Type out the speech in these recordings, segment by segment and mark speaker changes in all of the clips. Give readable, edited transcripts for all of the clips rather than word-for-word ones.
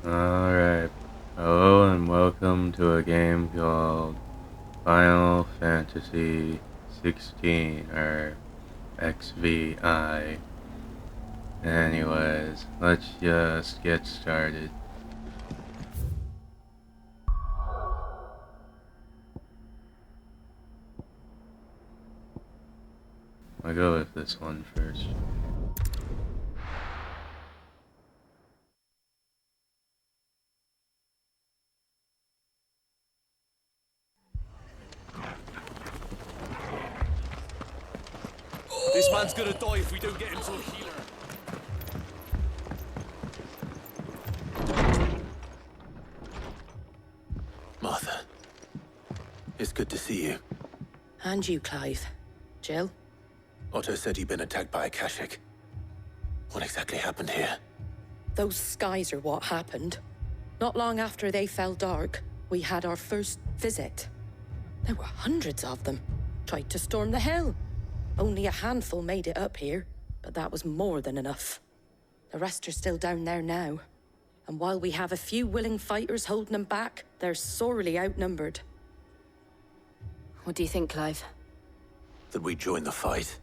Speaker 1: Alright. Hello and welcome to a game called Final Fantasy XVI, or XVI. Anyways, let's just get started. I'll go with this one first.
Speaker 2: This man's gonna die if we don't get him to a healer.
Speaker 3: Martha, it's good to see you.
Speaker 4: And you, Clive. Jill?
Speaker 3: Otto said you'd been attacked by a Akashic. What exactly happened here?
Speaker 4: Those skies are what happened. Not long after they fell dark, we had our first visit. There were hundreds of them. Tried to storm the hill. Only a handful made it up here, but that was more than enough. The rest are still down there now. And while we have a few willing fighters holding them back, they're sorely outnumbered.
Speaker 5: What do you think, Clive?
Speaker 3: That we join the fight?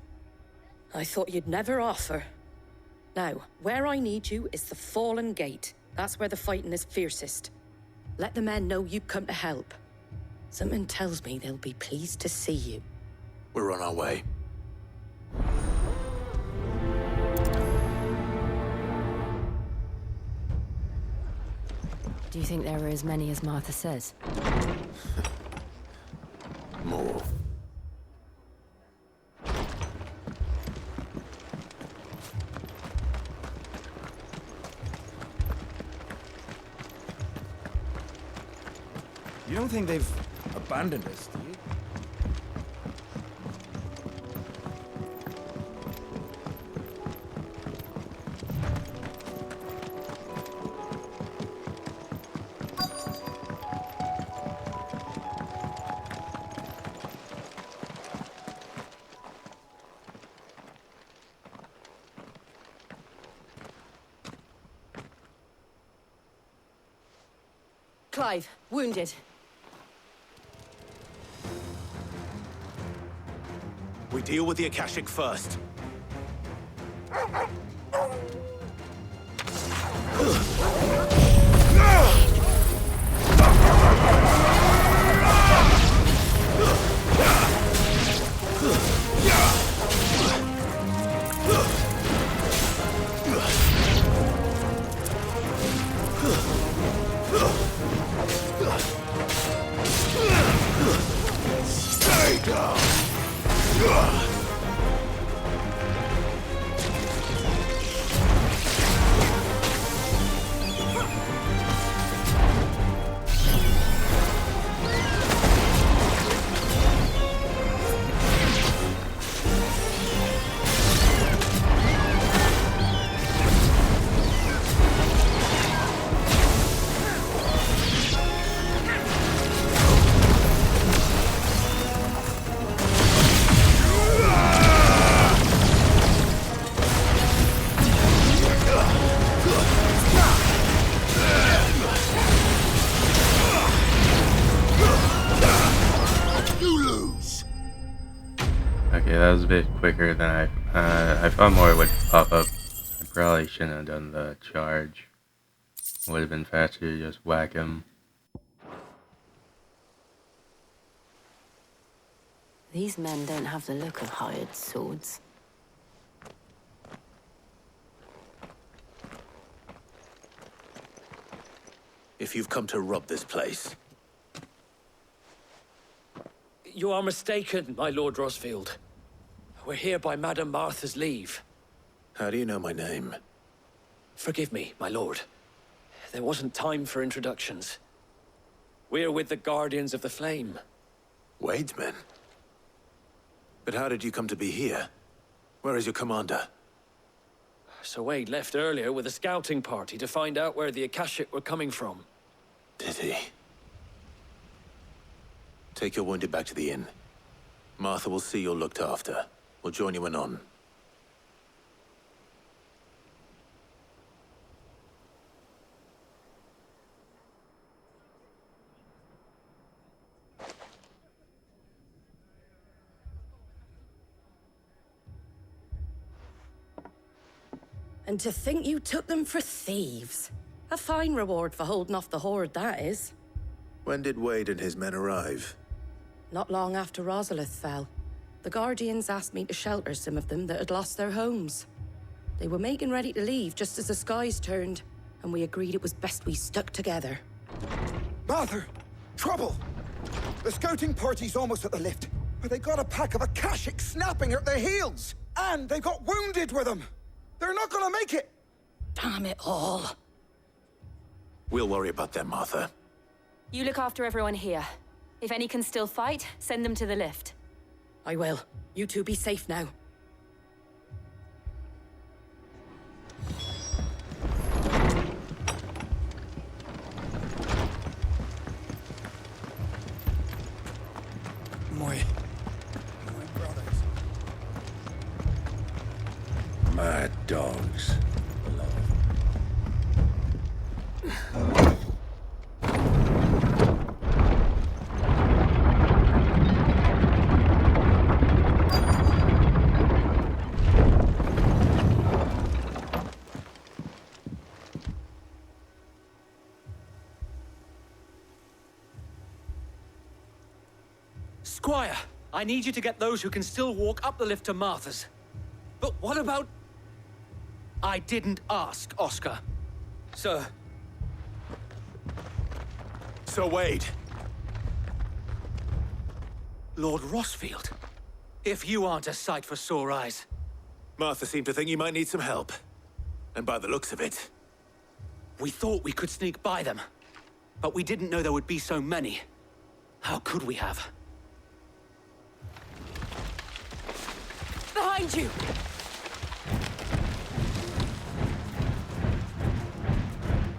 Speaker 4: I thought you'd never offer. Now, where I need you is the Fallen Gate. That's where the fighting is fiercest. Let the men know you come to help. Something tells me they'll be pleased to see you.
Speaker 3: We're on our way.
Speaker 5: Do you think there are as many as Martha says?
Speaker 3: More.
Speaker 2: You don't think they've abandoned us, do you?
Speaker 5: Clive, wounded.
Speaker 3: We deal with the Akashic first. Stay down!
Speaker 1: Okay, that was a bit quicker than I thought more would pop up. I probably shouldn't have done the charge. Would have been faster to just whack him.
Speaker 5: These men don't have the look of hired swords.
Speaker 3: If you've come to rob this place,
Speaker 6: You are mistaken, my Lord Rosfield. We're here by Madame Martha's leave.
Speaker 3: how do you know my name?
Speaker 6: Forgive me, my lord. There wasn't time for introductions. We're with the Guardians of the Flame.
Speaker 3: Wade's men? But how did you come to be here? Where is your commander?
Speaker 6: Sir Wade left earlier with a scouting party to find out where the Akashic were coming from.
Speaker 3: Did he? Take your wounded back to the inn. Martha will see you're looked after. We'll join you anon.
Speaker 4: And to think you took them for thieves. A fine reward for holding off the horde, that is.
Speaker 3: When did Wade and his men arrive?
Speaker 4: Not long after Rosalith fell. The Guardians asked me to shelter some of them that had lost their homes. They were making ready to leave just as the skies turned, and we agreed it was best we stuck together.
Speaker 7: Martha! Trouble! The scouting party's almost at the lift, but they got a pack of Akashics snapping at their heels! And they got wounded with them! They're not gonna make it!
Speaker 4: Damn it all.
Speaker 3: We'll worry about them, Martha.
Speaker 5: You look after everyone here. If any can still fight, send them to the lift.
Speaker 4: I will. You two be safe now.
Speaker 7: My brothers.
Speaker 8: Mad dogs.
Speaker 6: Squire, I need you to get those who can still walk up the lift to Martha's. But what about... I didn't ask, Oscar. Sir.
Speaker 3: So Wade.
Speaker 6: Lord Rossfield. If you aren't a sight for sore eyes.
Speaker 3: Martha seemed to think you might need some help. And by the looks of it...
Speaker 6: We thought we could sneak by them. But we didn't know there would be so many. How could we have?
Speaker 5: Behind you!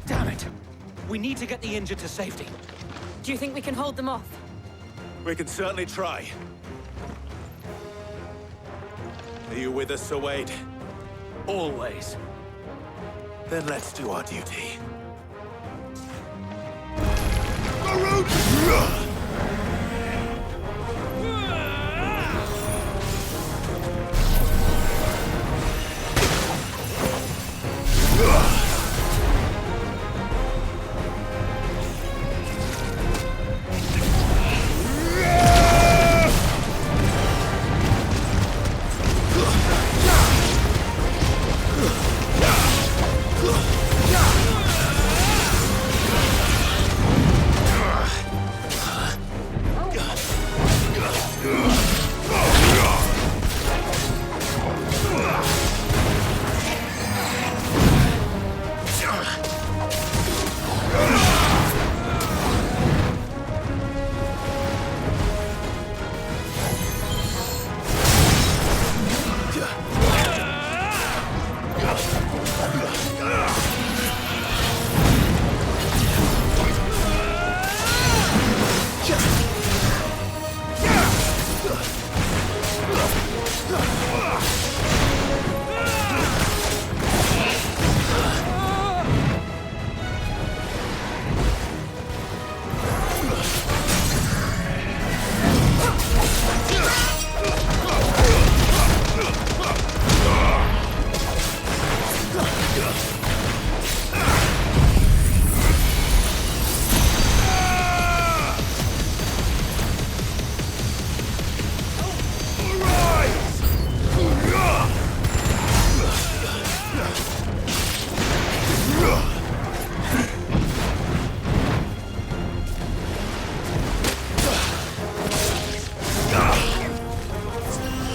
Speaker 6: Damn it! We need to get the injured to safety.
Speaker 5: Do you think we can hold them off?
Speaker 3: We can certainly try. Are you with us, Sir Wade?
Speaker 6: Always.
Speaker 3: Then let's do our duty.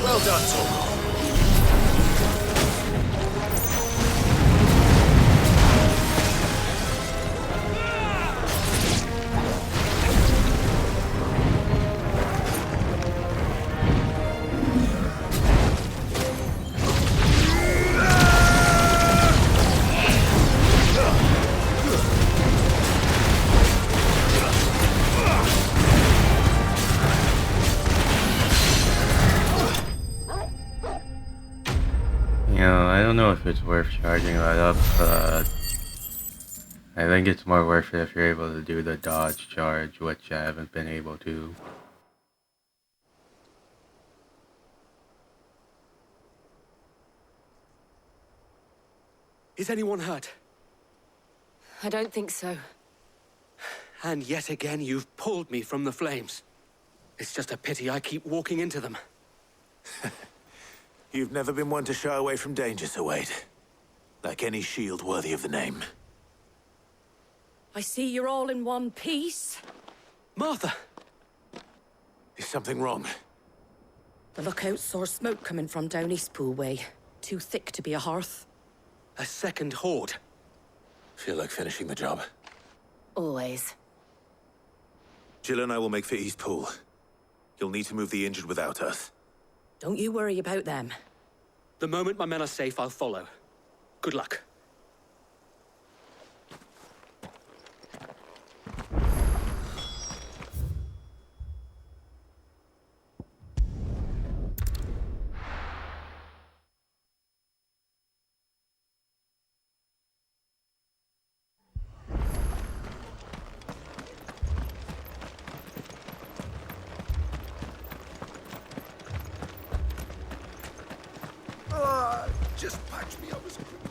Speaker 3: Well done, Torgal.
Speaker 1: I don't know if it's worth charging that up, but I think it's more worth it if you're able to do the dodge charge, which I haven't been able to.
Speaker 6: Is anyone hurt?
Speaker 5: I don't think so.
Speaker 6: And yet again, you've pulled me from the flames. It's just a pity I keep walking into them.
Speaker 3: You've never been one to shy away from danger, Sir Wade. Like any shield worthy of the name.
Speaker 4: I see you're all in one piece.
Speaker 6: Martha!
Speaker 3: Is something wrong?
Speaker 4: The lookout saw smoke coming from down Eastpool way. Too thick to be a hearth.
Speaker 6: A second horde.
Speaker 3: Feel like finishing the job.
Speaker 5: Always.
Speaker 3: Jill and I will make for Eastpool. You'll need to move the injured without us.
Speaker 4: Don't you worry about them.
Speaker 6: The moment my men are safe, I'll follow. Good luck.
Speaker 7: Just patch me up as quick as...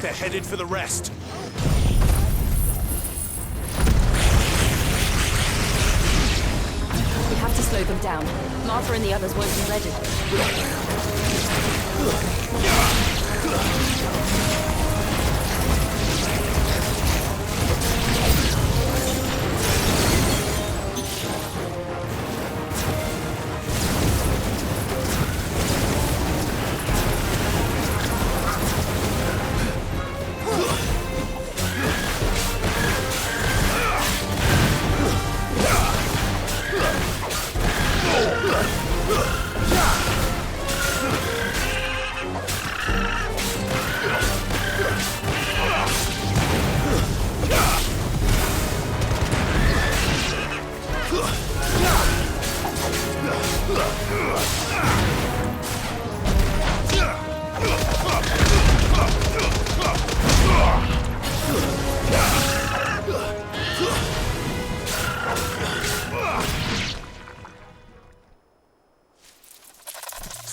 Speaker 3: They're headed for the rest.
Speaker 5: We have to slow them down. Martha and the others won't be ready.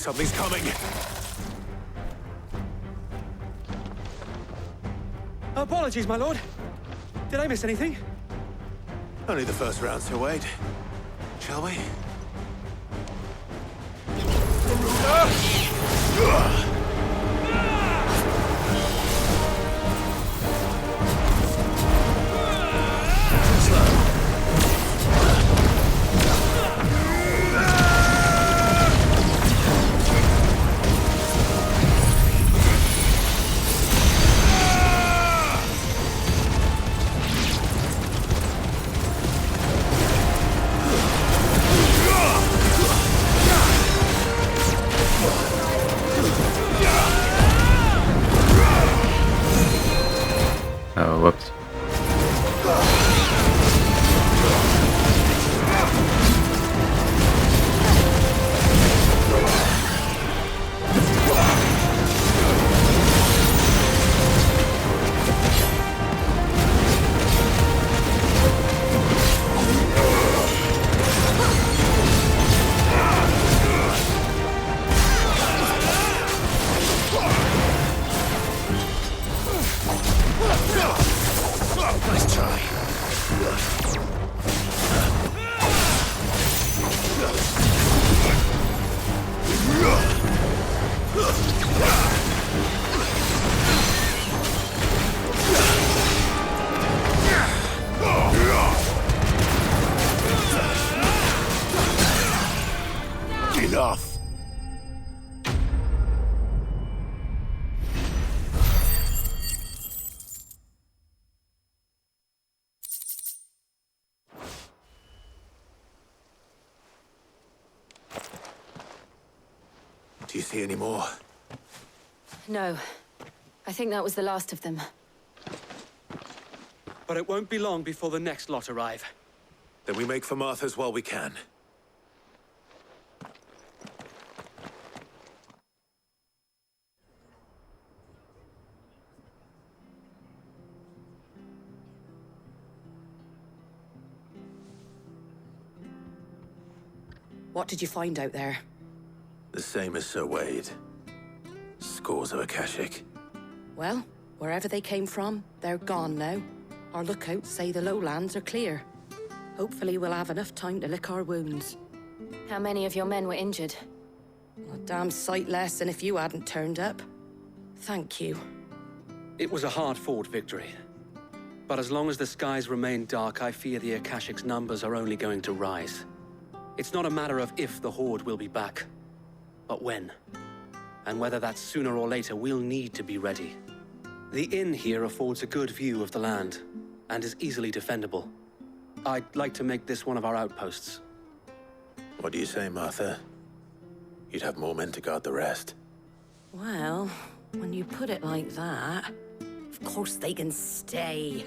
Speaker 3: Something's coming.
Speaker 6: Apologies, my lord. Did I miss anything?
Speaker 3: Only the first round, Sir Wade. Shall we?
Speaker 1: Oh, whoops.
Speaker 3: Nice try. Enough. Do you see any more?
Speaker 5: No. I think that was the last of them.
Speaker 6: But it won't be long before the next lot arrive.
Speaker 3: Then we make for Martha's while we can.
Speaker 4: What did you find out there?
Speaker 3: The same as Sir Wade. Scores of Akashic.
Speaker 4: Well, wherever they came from, they're gone now. Our lookouts say the lowlands are clear. Hopefully we'll have enough time to lick our wounds.
Speaker 5: How many of your men were injured?
Speaker 4: A damn sight less than if you hadn't turned up. Thank you.
Speaker 6: It was a hard-fought victory. But as long as the skies remain dark, I fear the Akashic's numbers are only going to rise. It's not a matter of if the Horde will be back, but when. And whether that's sooner or later, we'll need to be ready. The inn here affords a good view of the land, and is easily defendable. I'd like to make this one of our outposts.
Speaker 3: What do you say, Martha? You'd have more men to guard the rest.
Speaker 4: Well, when you put it like that, of course they can stay.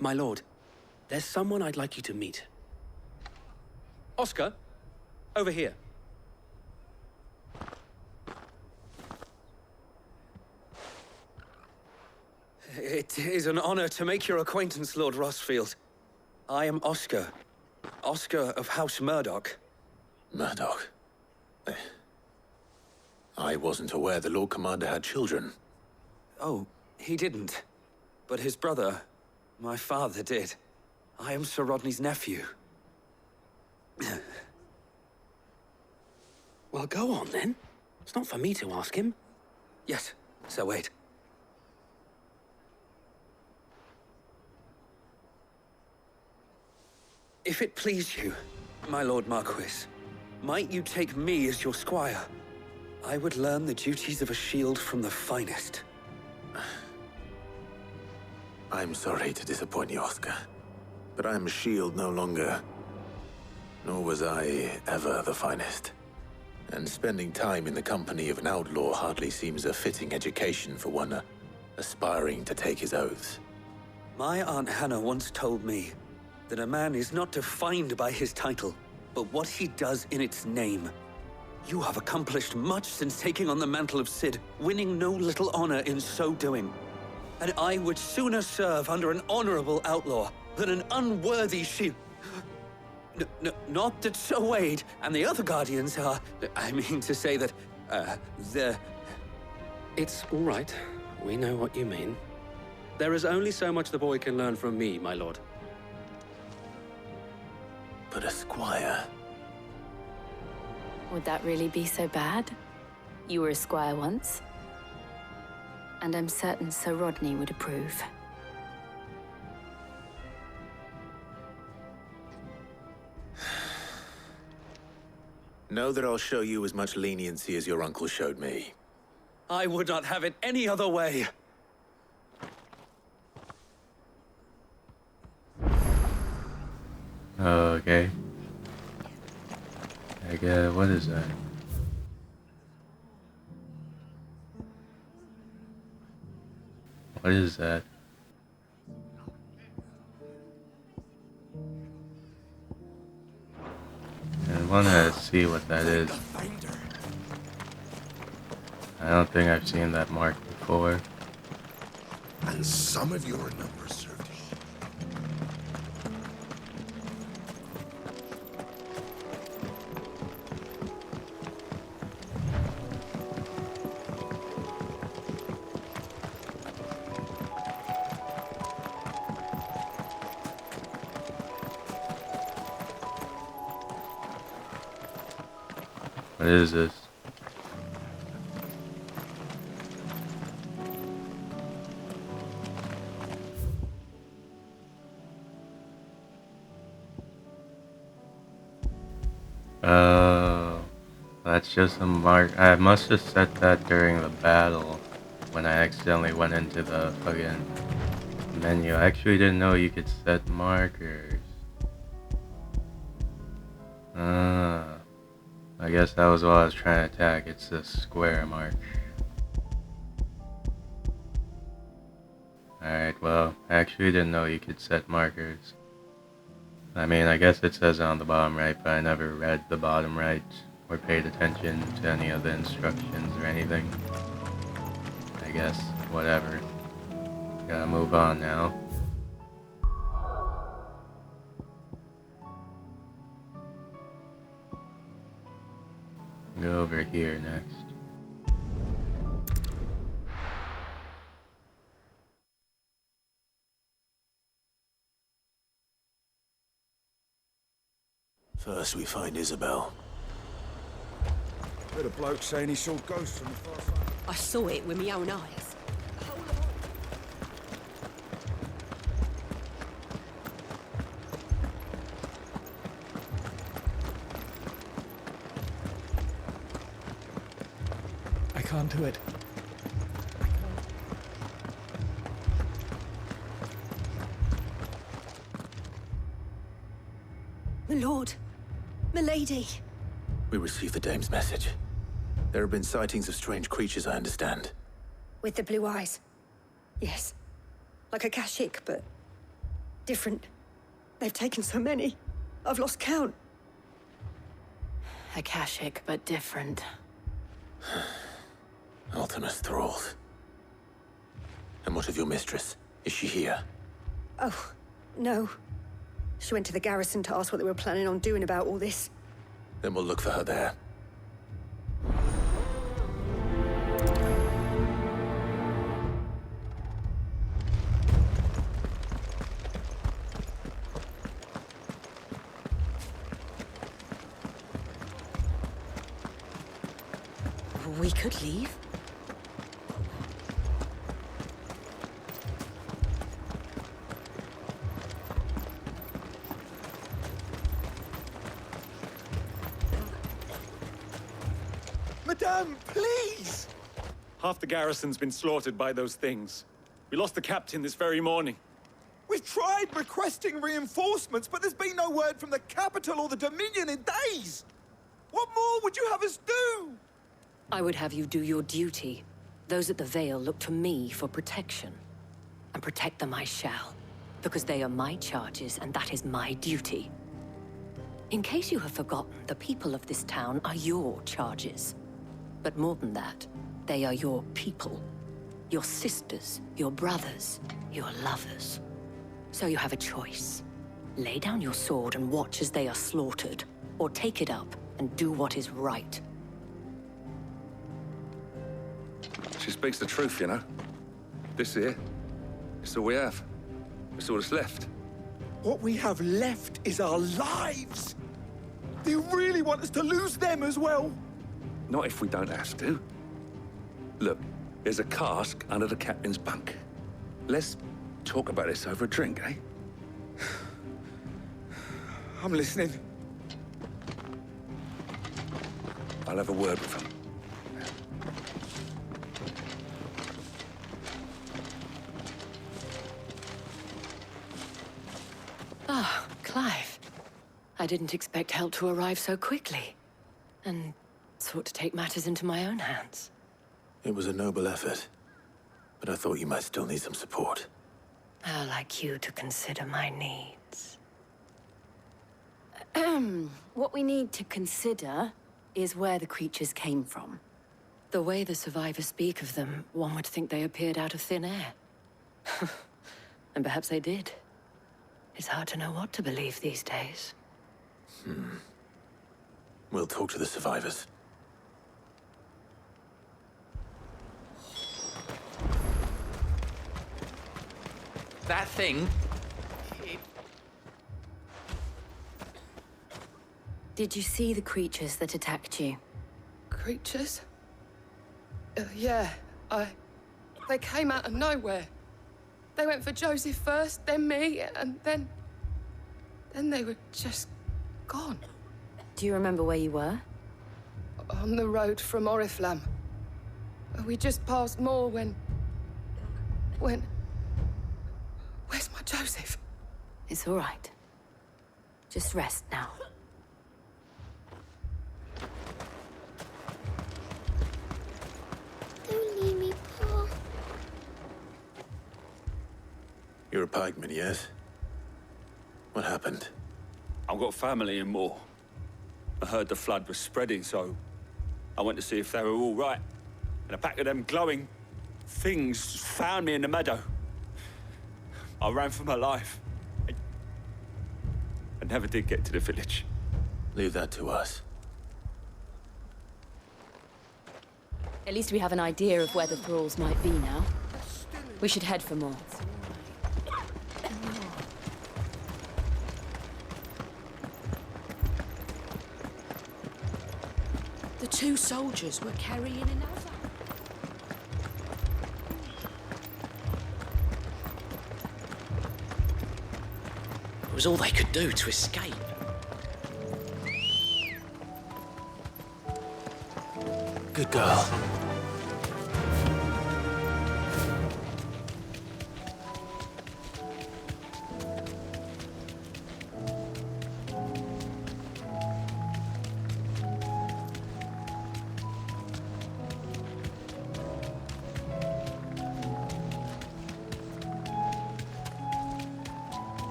Speaker 6: My lord, there's someone I'd like you to meet. Oscar, over here.
Speaker 9: It is an honor to make your acquaintance, Lord Rossfield. I am Oscar. Oscar of House Murdoch.
Speaker 3: Murdoch? I wasn't aware the Lord Commander had children.
Speaker 9: Oh, he didn't. But his brother, my father, did. I am Sir Rodney's nephew.
Speaker 6: Well, go on then. It's not for me to ask him.
Speaker 9: Yes, Sir Wade. If it please you, my Lord Marquis, might you take me as your squire? I would learn the duties of a shield from the finest.
Speaker 3: I'm sorry to disappoint you, Oscar, but I'm a shield no longer. Nor was I ever the finest. And spending time in the company of an outlaw hardly seems a fitting education for one aspiring to take his oaths.
Speaker 9: My Aunt Hannah once told me that a man is not defined by his title, but what he does in its name. You have accomplished much since taking on the mantle of Cid, winning no little honor in so doing. And I would sooner serve under an honorable outlaw than an unworthy shield. Not that Sir Wade and the other Guardians are... I mean to say that, they're...
Speaker 6: It's all right. We know what you mean. There is only so much the boy can learn from me, my lord.
Speaker 3: But a squire...
Speaker 5: Would that really be so bad? You were a squire once. And I'm certain Sir Rodney would approve.
Speaker 3: Know that I'll show you as much leniency as your uncle showed me.
Speaker 9: I would not have it any other way.
Speaker 1: Okay. I guess, what is that? What is that? I want to see what that is. I don't think I've seen that mark before.
Speaker 8: And some of your numbers served you.
Speaker 1: What is this? Oh, that's just a mark. I must have set that during the battle when I accidentally went into the fucking menu. I actually didn't know you could set markers. I guess that was what I was trying to attack. It's a square mark. Alright, well, I actually didn't know you could set markers. I mean, I guess it says on the bottom right, but I never read the bottom right or paid attention to any of the instructions or anything. I guess, whatever. Gotta move on now. Go over here next.
Speaker 3: First we find Isabel.
Speaker 7: Heard a bloke saying he saw ghosts from the far side.
Speaker 10: I saw it with my own eyes.
Speaker 2: I can't do it.
Speaker 10: My lord, my lady.
Speaker 3: We received the dame's message. There have been sightings of strange creatures, I understand.
Speaker 10: With the blue eyes. Yes. Like a Kashik, but different. They've taken so many. I've lost count.
Speaker 5: Akashic, but different.
Speaker 3: Ultimus thralls. And what of your mistress? Is she here?
Speaker 10: Oh, no. She went to the garrison to ask what they were planning on doing about all this.
Speaker 3: Then we'll look for her there.
Speaker 10: We could leave.
Speaker 7: Madame, please!
Speaker 2: Half the garrison's been slaughtered by those things. We lost the captain this very morning.
Speaker 7: We've tried requesting reinforcements, but there's been no word from the capital or the Dominion in days! What more would you have us do?
Speaker 4: I would have you do your duty. Those at the Vale look to me for protection. And protect them I shall. Because they are my charges, and that is my duty. In case you have forgotten, the people of this town are your charges. But more than that, they are your people. Your sisters, your brothers, your lovers. So you have a choice. Lay down your sword and watch as they are slaughtered, or take it up and do what is right.
Speaker 11: She speaks the truth, you know. This here, it's all we have. It's all that's left.
Speaker 7: What we have left is our lives! Do you really want us to lose them as well?
Speaker 11: Not if we don't have to. Look, there's a cask under the captain's bunk. Let's talk about this over a drink, eh?
Speaker 7: I'm listening.
Speaker 11: I'll have a word with him.
Speaker 4: Ah, Clive. I didn't expect help to arrive so quickly. And sought to take matters into my own hands.
Speaker 3: It was a noble effort, but I thought you might still need some support.
Speaker 4: How like you to consider my needs. What we need to consider is where the creatures came from. The way the survivors speak of them, one would think they appeared out of thin air. And perhaps they did. It's hard to know what to believe these days.
Speaker 3: We'll talk to the survivors.
Speaker 12: That thing...
Speaker 5: Did you see the creatures that attacked you?
Speaker 13: Creatures? Yeah, They came out of nowhere. They went for Joseph first, then me, and then they were just gone.
Speaker 5: Do you remember where you were?
Speaker 13: On the road from Oriflamme. We just passed Moor when... Where's my Joseph?
Speaker 5: It's all right. Just rest now.
Speaker 14: Don't leave me, Paul.
Speaker 3: You're a pikeman, yes? What happened?
Speaker 14: I've got family in Moor. I heard the flood was spreading, so I went to see if they were all right. And a pack of them glowing things found me in the meadow. I ran for my life. I never did get to the village.
Speaker 3: Leave that to us.
Speaker 5: At least we have an idea of where the thralls might be now. We should head for more.
Speaker 4: The two soldiers were carrying another.
Speaker 15: It was all they could do to escape.
Speaker 3: Good girl.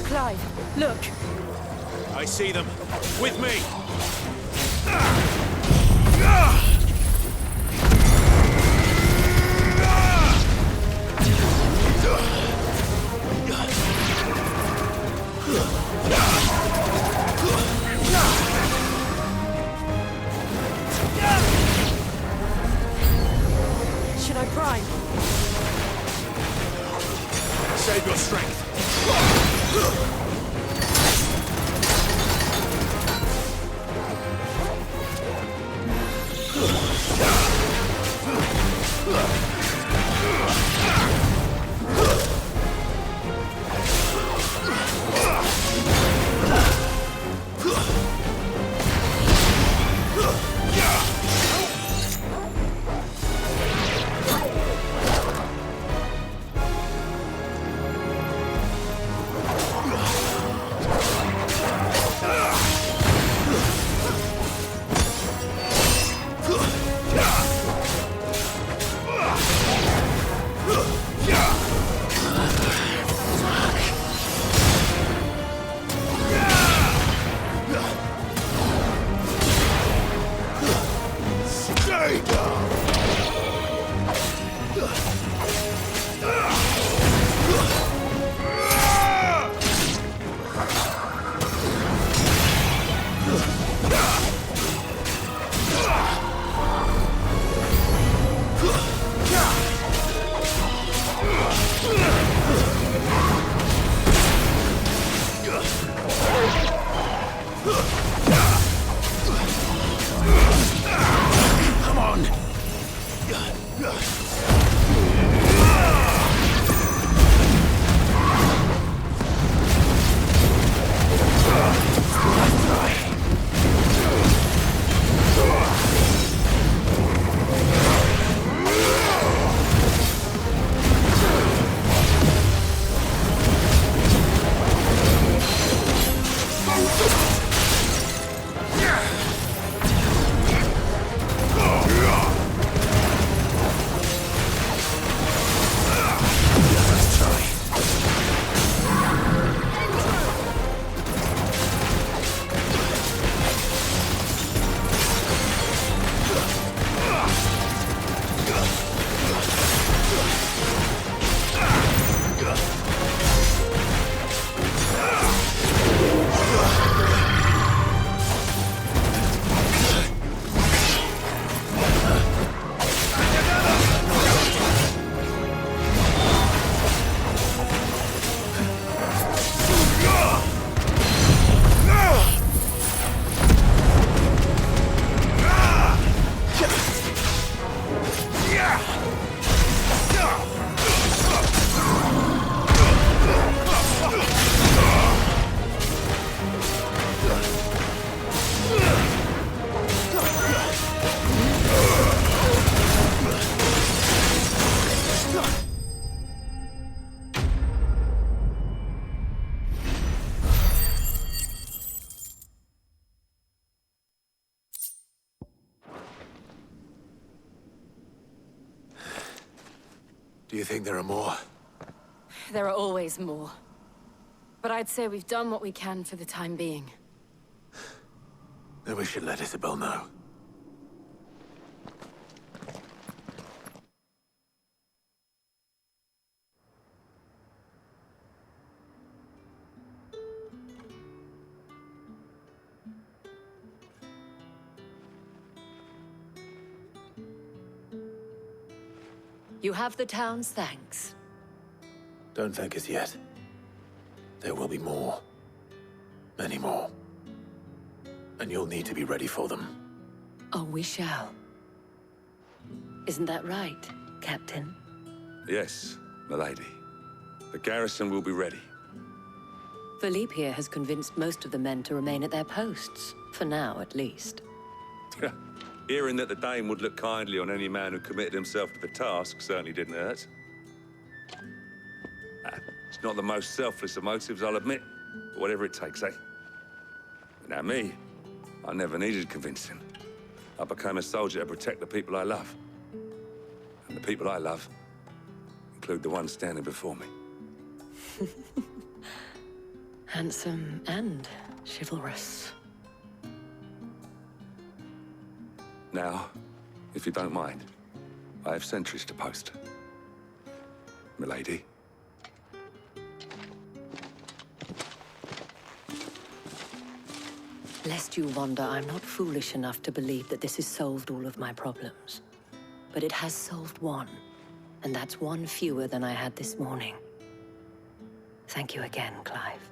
Speaker 4: Clive, look!
Speaker 16: I see them. With me!
Speaker 4: Should I prime?
Speaker 16: Save your strength.
Speaker 3: Do you think there are more?
Speaker 5: There are always more. But I'd say we've done what we can for the time being.
Speaker 3: Then we should let Isabel know.
Speaker 4: You have the town's thanks.
Speaker 3: Don't thank us yet. There will be more. Many more. And you'll need to be ready for them.
Speaker 4: Oh, we shall. Isn't that right, Captain?
Speaker 11: Yes, milady. The garrison will be ready.
Speaker 4: Philippe here has convinced most of the men to remain at their posts. For now, at least.
Speaker 11: Hearing that the Dane would look kindly on any man who committed himself to the task certainly didn't hurt. It's not the most selfless of motives, I'll admit. But whatever it takes, eh? Now me, I never needed convincing. I became a soldier to protect the people I love. And the people I love include the ones standing before me.
Speaker 4: Handsome and chivalrous.
Speaker 11: Now, if you don't mind, I have sentries to post. Milady.
Speaker 4: Lest you wonder, I'm not foolish enough to believe that this has solved all of my problems. But it has solved one, and that's one fewer than I had this morning. Thank you again, Clive.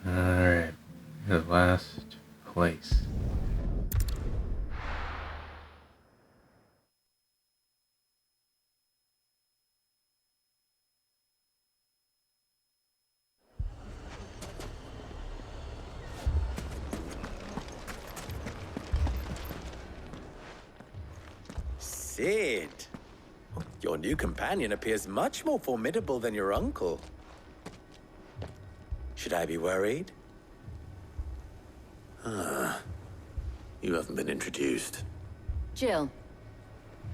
Speaker 1: Alright, the last place.
Speaker 17: Sid! Your new companion appears much more formidable than your uncle. Should I be worried?
Speaker 3: You haven't been introduced.
Speaker 5: Jill,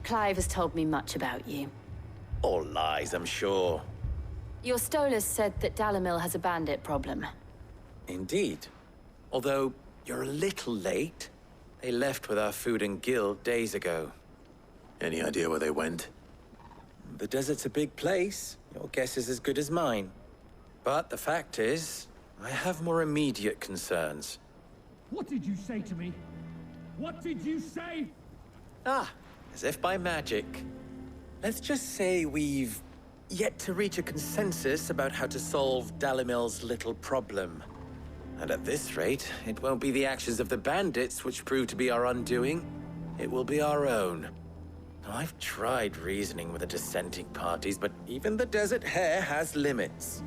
Speaker 5: Clive has told me much about you.
Speaker 17: All lies, I'm sure.
Speaker 5: Your Stolas said that Dalamil has a bandit problem.
Speaker 17: Indeed. Although, you're a little late. They left with our food and guild days ago.
Speaker 3: Any idea where they went?
Speaker 17: The desert's a big place. Your guess is as good as mine. But the fact is, I have more immediate concerns.
Speaker 18: What did you say to me? What did you say?
Speaker 17: Ah, as if by magic. Let's just say we've yet to reach a consensus about how to solve Dalamil's little problem. And at this rate, it won't be the actions of the bandits which prove to be our undoing. It will be our own. I've tried reasoning with the dissenting parties, but even the Desert Hare has limits.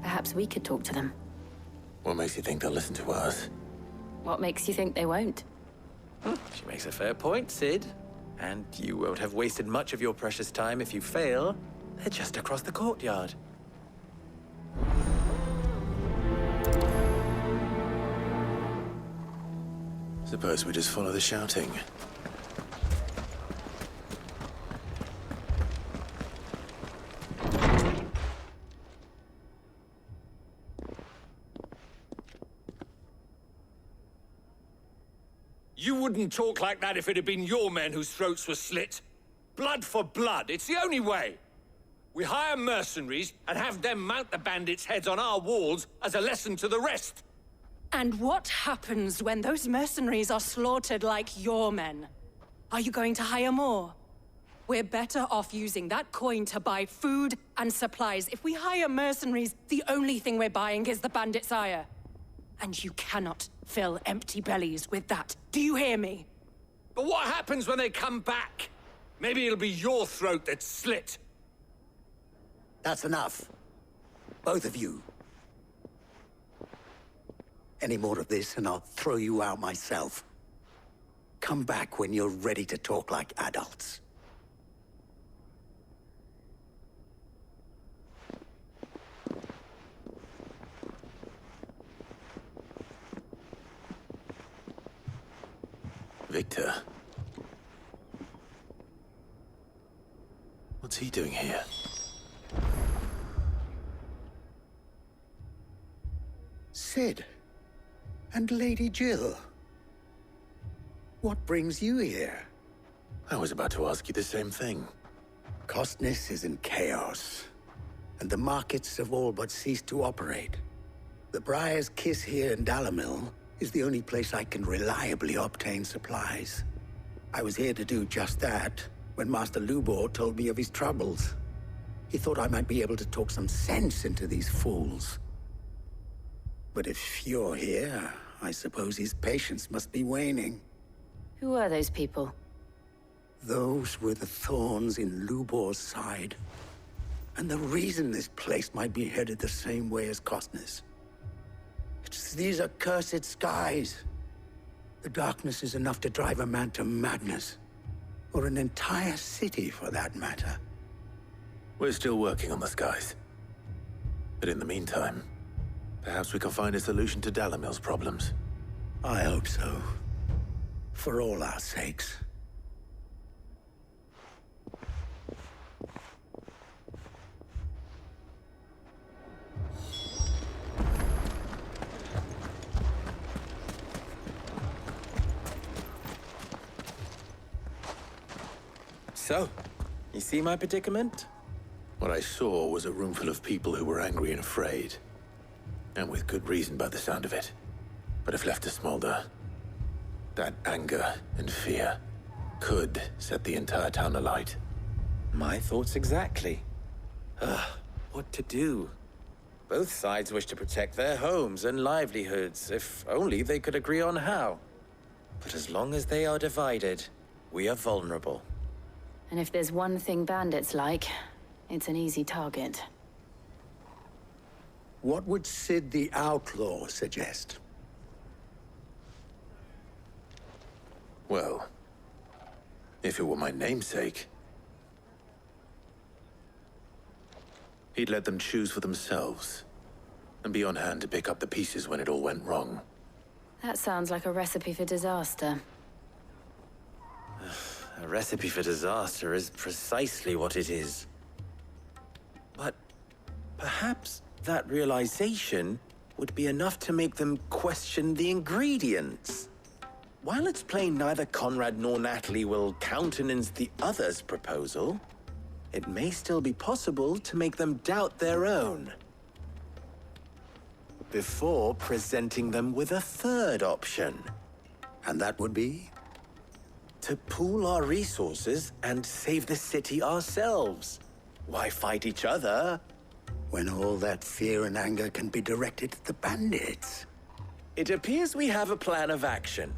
Speaker 5: Perhaps we could talk to them.
Speaker 3: What makes you think they'll listen to us?
Speaker 5: What makes you think they won't?
Speaker 17: She makes a fair point, Sid. And you won't have wasted much of your precious time if you fail. They're just across the courtyard.
Speaker 3: Suppose we just follow the shouting.
Speaker 14: You wouldn't talk like that if it had been your men whose throats were slit. Blood for blood, it's the only way. We hire mercenaries and have them mount the bandits' heads on our walls as a lesson to the rest.
Speaker 19: And what happens when those mercenaries are slaughtered like your men? Are you going to hire more? We're better off using that coin to buy food and supplies. If we hire mercenaries, the only thing we're buying is the bandits' ire. And you cannot fill empty bellies with that. Do you hear me?
Speaker 14: But what happens when they come back? Maybe it'll be your throat that's slit.
Speaker 20: That's enough. Both of you. Any more of this and I'll throw you out myself. come back when you're ready to talk like adults.
Speaker 3: Victor. What's he doing here?
Speaker 20: Sid. And Lady Jill. What brings you here?
Speaker 3: I was about to ask you the same thing.
Speaker 20: Costness is in chaos, and the markets have all but ceased to operate. The Briar's Kiss here in Dalimil is the only place I can reliably obtain supplies. I was here to do just that when Master Lubor told me of his troubles. He thought I might be able to talk some sense into these fools. But if you're here, I suppose his patience must be waning.
Speaker 5: Who are those people?
Speaker 20: Those were the thorns in Lubor's side. And the reason this place might be headed the same way as Costness. It's these accursed skies. The darkness is enough to drive a man to madness. Or an entire city, for that matter.
Speaker 3: We're still working on the skies. But in the meantime, perhaps we can find a solution to Dalimil's problems.
Speaker 20: I hope so. For all our sakes.
Speaker 17: So, you see my predicament?
Speaker 3: What I saw was a room full of people who were angry and afraid. And with good reason by the sound of it. But if left to smolder, that anger and fear could set the entire town alight.
Speaker 17: My thoughts exactly. What to do? Both sides wish to protect their homes and livelihoods, if only they could agree on how. But as long as they are divided, we are vulnerable.
Speaker 5: And if there's one thing bandits like, it's an easy target.
Speaker 20: What would Sid the Outlaw suggest?
Speaker 3: Well, if it were my namesake, he'd let them choose for themselves, and be on hand to pick up the pieces when it all went wrong.
Speaker 5: That sounds like a recipe for disaster.
Speaker 17: A recipe for disaster is precisely what it is. But perhaps that realization would be enough to make them question the ingredients. While it's plain neither Conrad nor Natalie will countenance the other's proposal, it may still be possible to make them doubt their own. Before presenting them with a third option.
Speaker 20: And that would be?
Speaker 17: To pool our resources and save the city ourselves. Why fight each other?
Speaker 20: When all that fear and anger can be directed at the bandits.
Speaker 17: It appears we have a plan of action.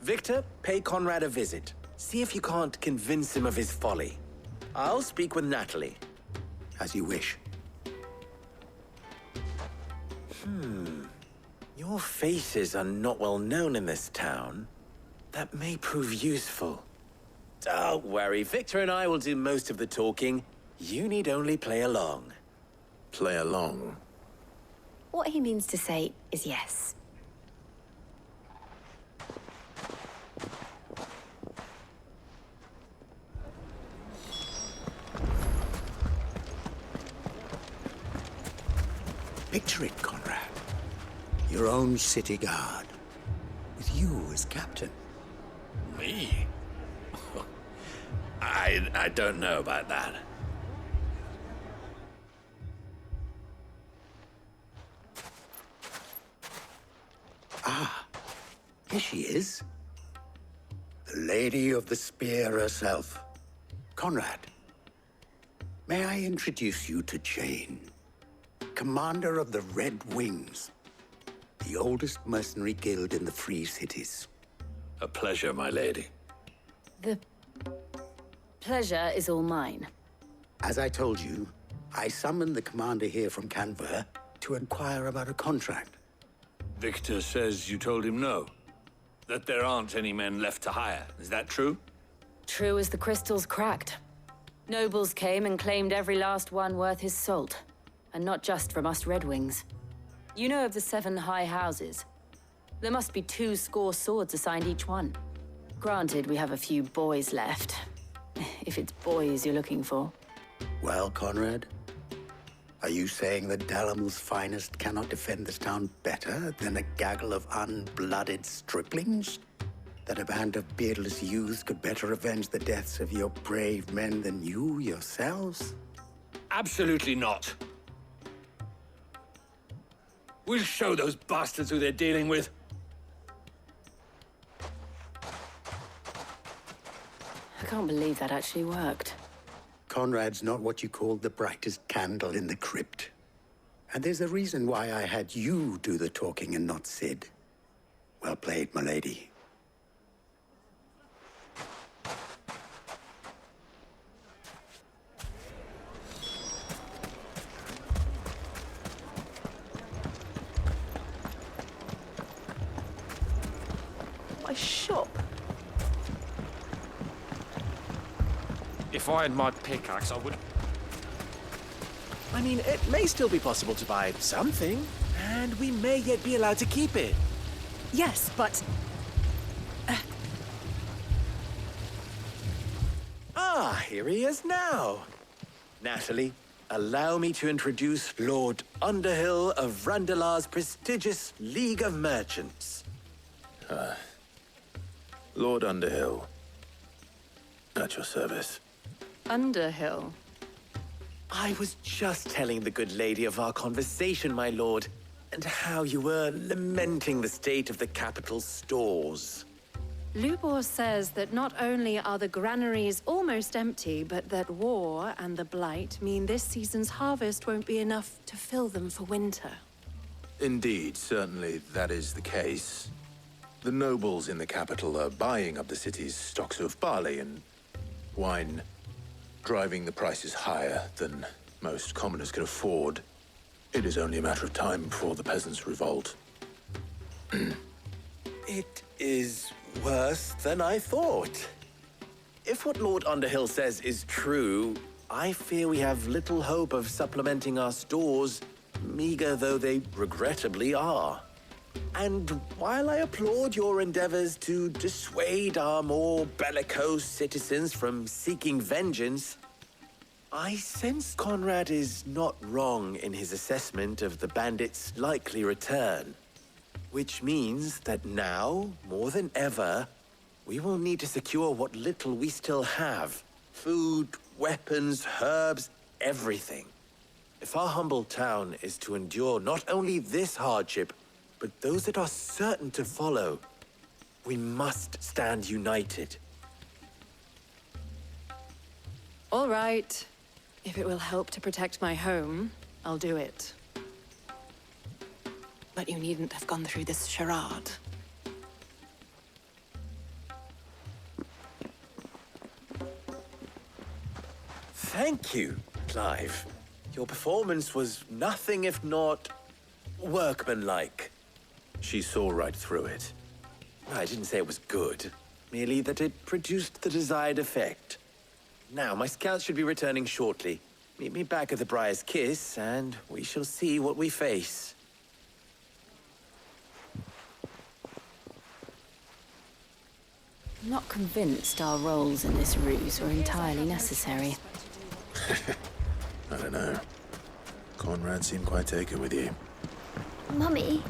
Speaker 17: Victor, pay Conrad a visit. See if you can't convince him of his folly. I'll speak with Natalie.
Speaker 20: As you wish.
Speaker 17: Your faces are not well known in this town. That may prove useful. Don't worry, Victor and I will do most of the talking. You need only play along.
Speaker 3: Play along?
Speaker 5: What he means to say is yes.
Speaker 20: Picture it, Conrad. Your own city guard. With you as captain.
Speaker 16: Me? I don't know about that.
Speaker 20: Ah, here she is. The Lady of the Spear herself. Conrad, may I introduce you to Jane, commander of the Red Wings, the oldest mercenary guild in the Free Cities.
Speaker 16: A pleasure, my lady.
Speaker 5: The pleasure is all mine.
Speaker 20: As I told you, I summoned the commander here from Canver to inquire about a contract.
Speaker 16: Victor says you told him no. that there aren't any men left to hire. Is that true?
Speaker 5: True as the crystals cracked. Nobles came and claimed every last one worth his salt. And not just from us Red Wings. You know of the 7 high houses. There must be 2 swords assigned each one. Granted, we have a few boys left. If it's boys you're looking for.
Speaker 20: Well, Conrad, are you saying that Dalamil's finest cannot defend this town better than a gaggle of unblooded striplings? That a band of beardless youths could better avenge the deaths of your brave men than you yourselves?
Speaker 14: Absolutely not. We'll show those bastards who they're dealing with.
Speaker 5: I can't believe that actually worked.
Speaker 20: Conrad's not what you called the brightest candle in the crypt. And there's a reason why I had you do the talking and not Sid. Well played, my lady.
Speaker 21: My shop.
Speaker 22: If I had my pickaxe, I would...
Speaker 23: I mean, it may still be possible to buy something, and we may yet be allowed to keep it.
Speaker 19: Yes, but...
Speaker 23: Here he is now. Natalie, allow me to introduce Lord Underhill of Randalar's prestigious League of Merchants.
Speaker 3: Lord Underhill. At your service.
Speaker 5: Underhill?
Speaker 23: I was just telling the good lady of our conversation, my lord, and how you were lamenting the state of the capital's stores.
Speaker 19: Lubor says that not only are the granaries almost empty, but that war and the Blight mean this season's harvest won't be enough to fill them for winter.
Speaker 3: Indeed, certainly that is the case. The nobles in the capital are buying up the city's stocks of barley and wine, driving the prices higher than most commoners can afford. It is only a matter of time before the peasants revolt.
Speaker 23: It is worse than I thought. If what Lord Underhill says is true, I fear we have little hope of supplementing our stores, meager though they regrettably are. And while I applaud your endeavors to dissuade our more bellicose citizens from seeking vengeance, I sense Conrad is not wrong in his assessment of the bandits' likely return. Which means that now, more than ever, we will need to secure what little we still have. Food, weapons, herbs, everything. If our humble town is to endure not only this hardship, but those that are certain to follow, we must stand united.
Speaker 19: All right. If it will help to protect my home, I'll do it. But you needn't have gone through this charade.
Speaker 23: Thank you, Clive. Your performance was nothing if not workmanlike.
Speaker 3: She saw right through it.
Speaker 23: I didn't say it was good, merely that it produced the desired effect. Now, my scouts should be returning shortly. Meet me back at the Briar's Kiss, and we shall see what we face.
Speaker 5: I'm not convinced our roles in this ruse were entirely necessary.
Speaker 3: I don't know. Conrad seemed quite taken with you.
Speaker 24: Mummy,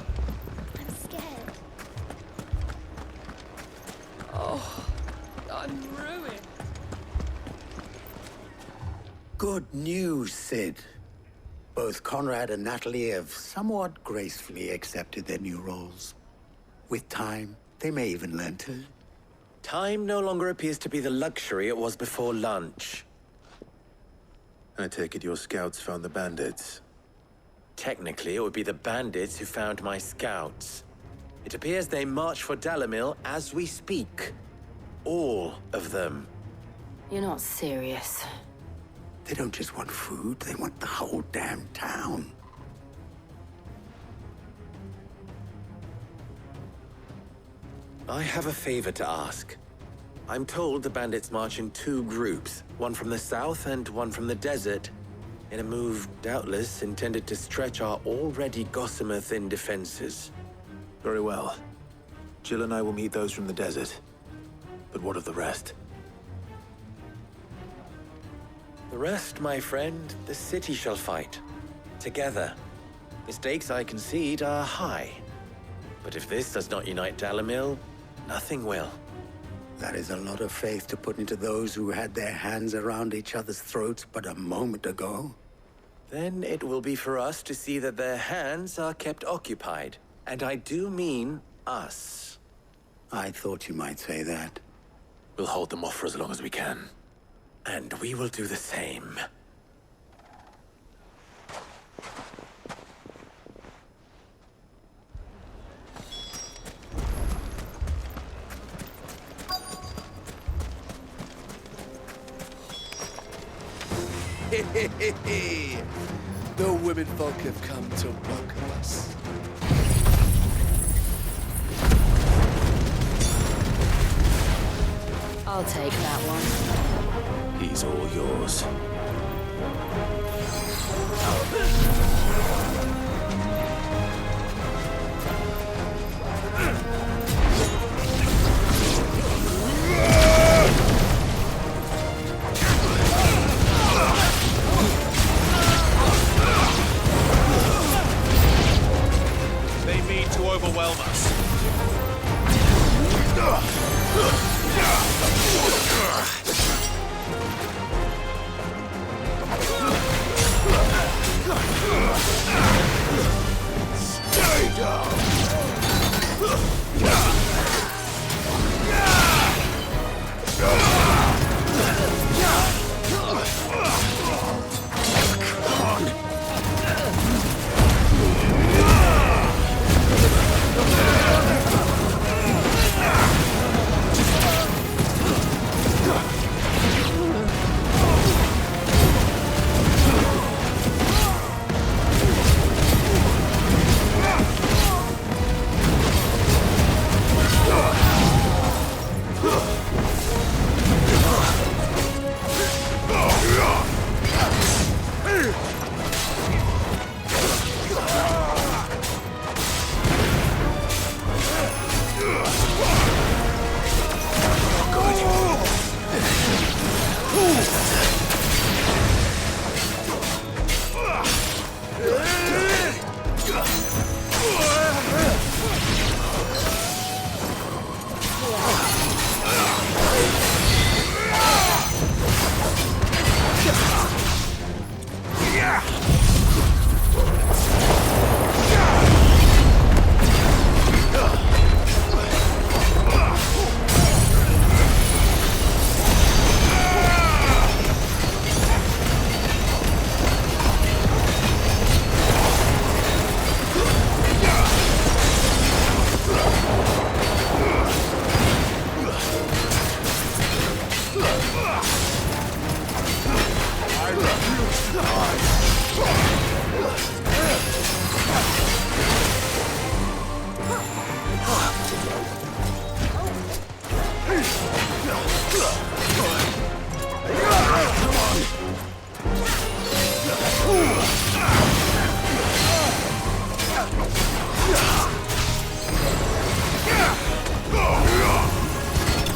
Speaker 24: I'm scared.
Speaker 13: Oh, I'm ruined.
Speaker 20: Good news, Sid. Both Conrad and Natalie have somewhat gracefully accepted their new roles. With time, they may even learn to.
Speaker 23: Time no longer appears to be the luxury it was before lunch.
Speaker 3: I take it your scouts found the bandits.
Speaker 23: Technically, it would be the bandits who found my scouts. It appears they march for Dalamil as we speak. All of them.
Speaker 5: You're not serious.
Speaker 20: They don't just want food, they want the whole damn town.
Speaker 23: I have a favor to ask. I'm told the bandits march in 2 groups, one from the south and one from the desert, in a move doubtless intended to stretch our already gossamer-thin defenses.
Speaker 3: Very well. Jill and I will meet those from the desert. But what of the rest?
Speaker 23: The rest, my friend, the city shall fight. Together. The stakes, I concede, are high. But if this does not unite Dalimil, nothing will.
Speaker 20: That is a lot of faith to put into those who had their hands around each other's throats but a moment ago.
Speaker 23: Then it will be for us to see that their hands are kept occupied. And I do mean us.
Speaker 20: I thought you might say that.
Speaker 3: We'll hold them off for as long as we can.
Speaker 23: And we will do the same.
Speaker 6: The women folk have come to welcome us.
Speaker 5: I'll take that one.
Speaker 3: He's all yours.
Speaker 22: They mean to overwhelm us.
Speaker 6: Stay down!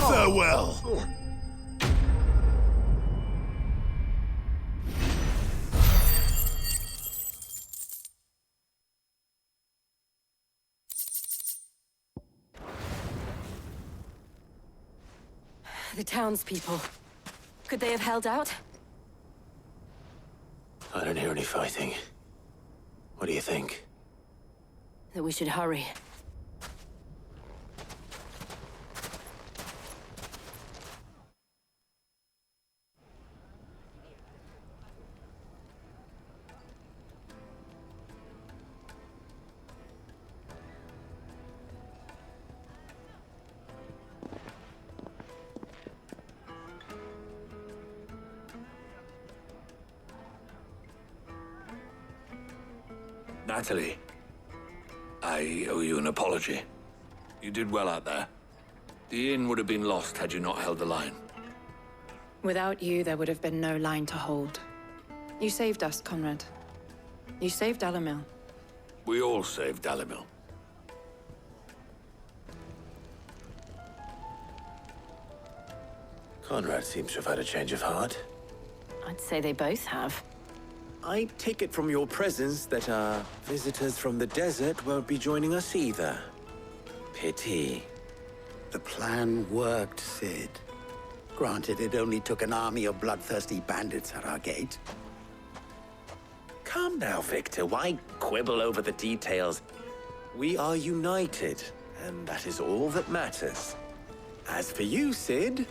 Speaker 6: Farewell.
Speaker 5: The townspeople. Could they have held out?
Speaker 3: I don't hear any fighting. What do you think?
Speaker 5: That we should hurry.
Speaker 16: Natalie, I owe you an apology. You did well out there. The inn would have been lost had you not held the line.
Speaker 2: Without you, there would have been no line to hold. You saved us, Conrad. You saved Dalimil.
Speaker 16: We all saved Dalimil.
Speaker 3: Conrad seems to have had a change of heart.
Speaker 5: I'd say they both have.
Speaker 17: I take it from your presence that our visitors from the desert won't be joining us either. Pity.
Speaker 20: The plan worked, Sid. Granted, it only took an army of bloodthirsty bandits at our gate.
Speaker 17: Calm now, Victor. Why quibble over the details? We are united, and that is all that matters. As for you, Sid,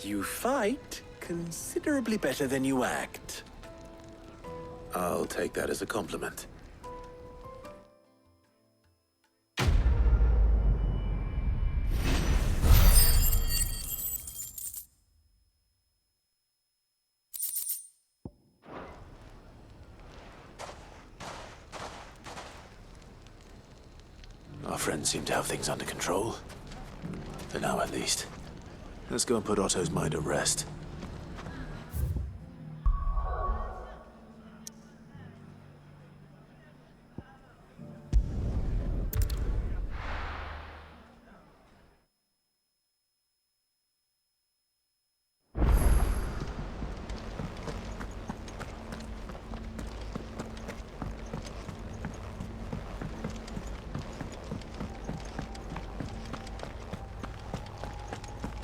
Speaker 17: you fight considerably better than you act.
Speaker 3: I'll take that as a compliment. Our friends seem to have things under control. For now, at least. Let's go and put Otto's mind at rest.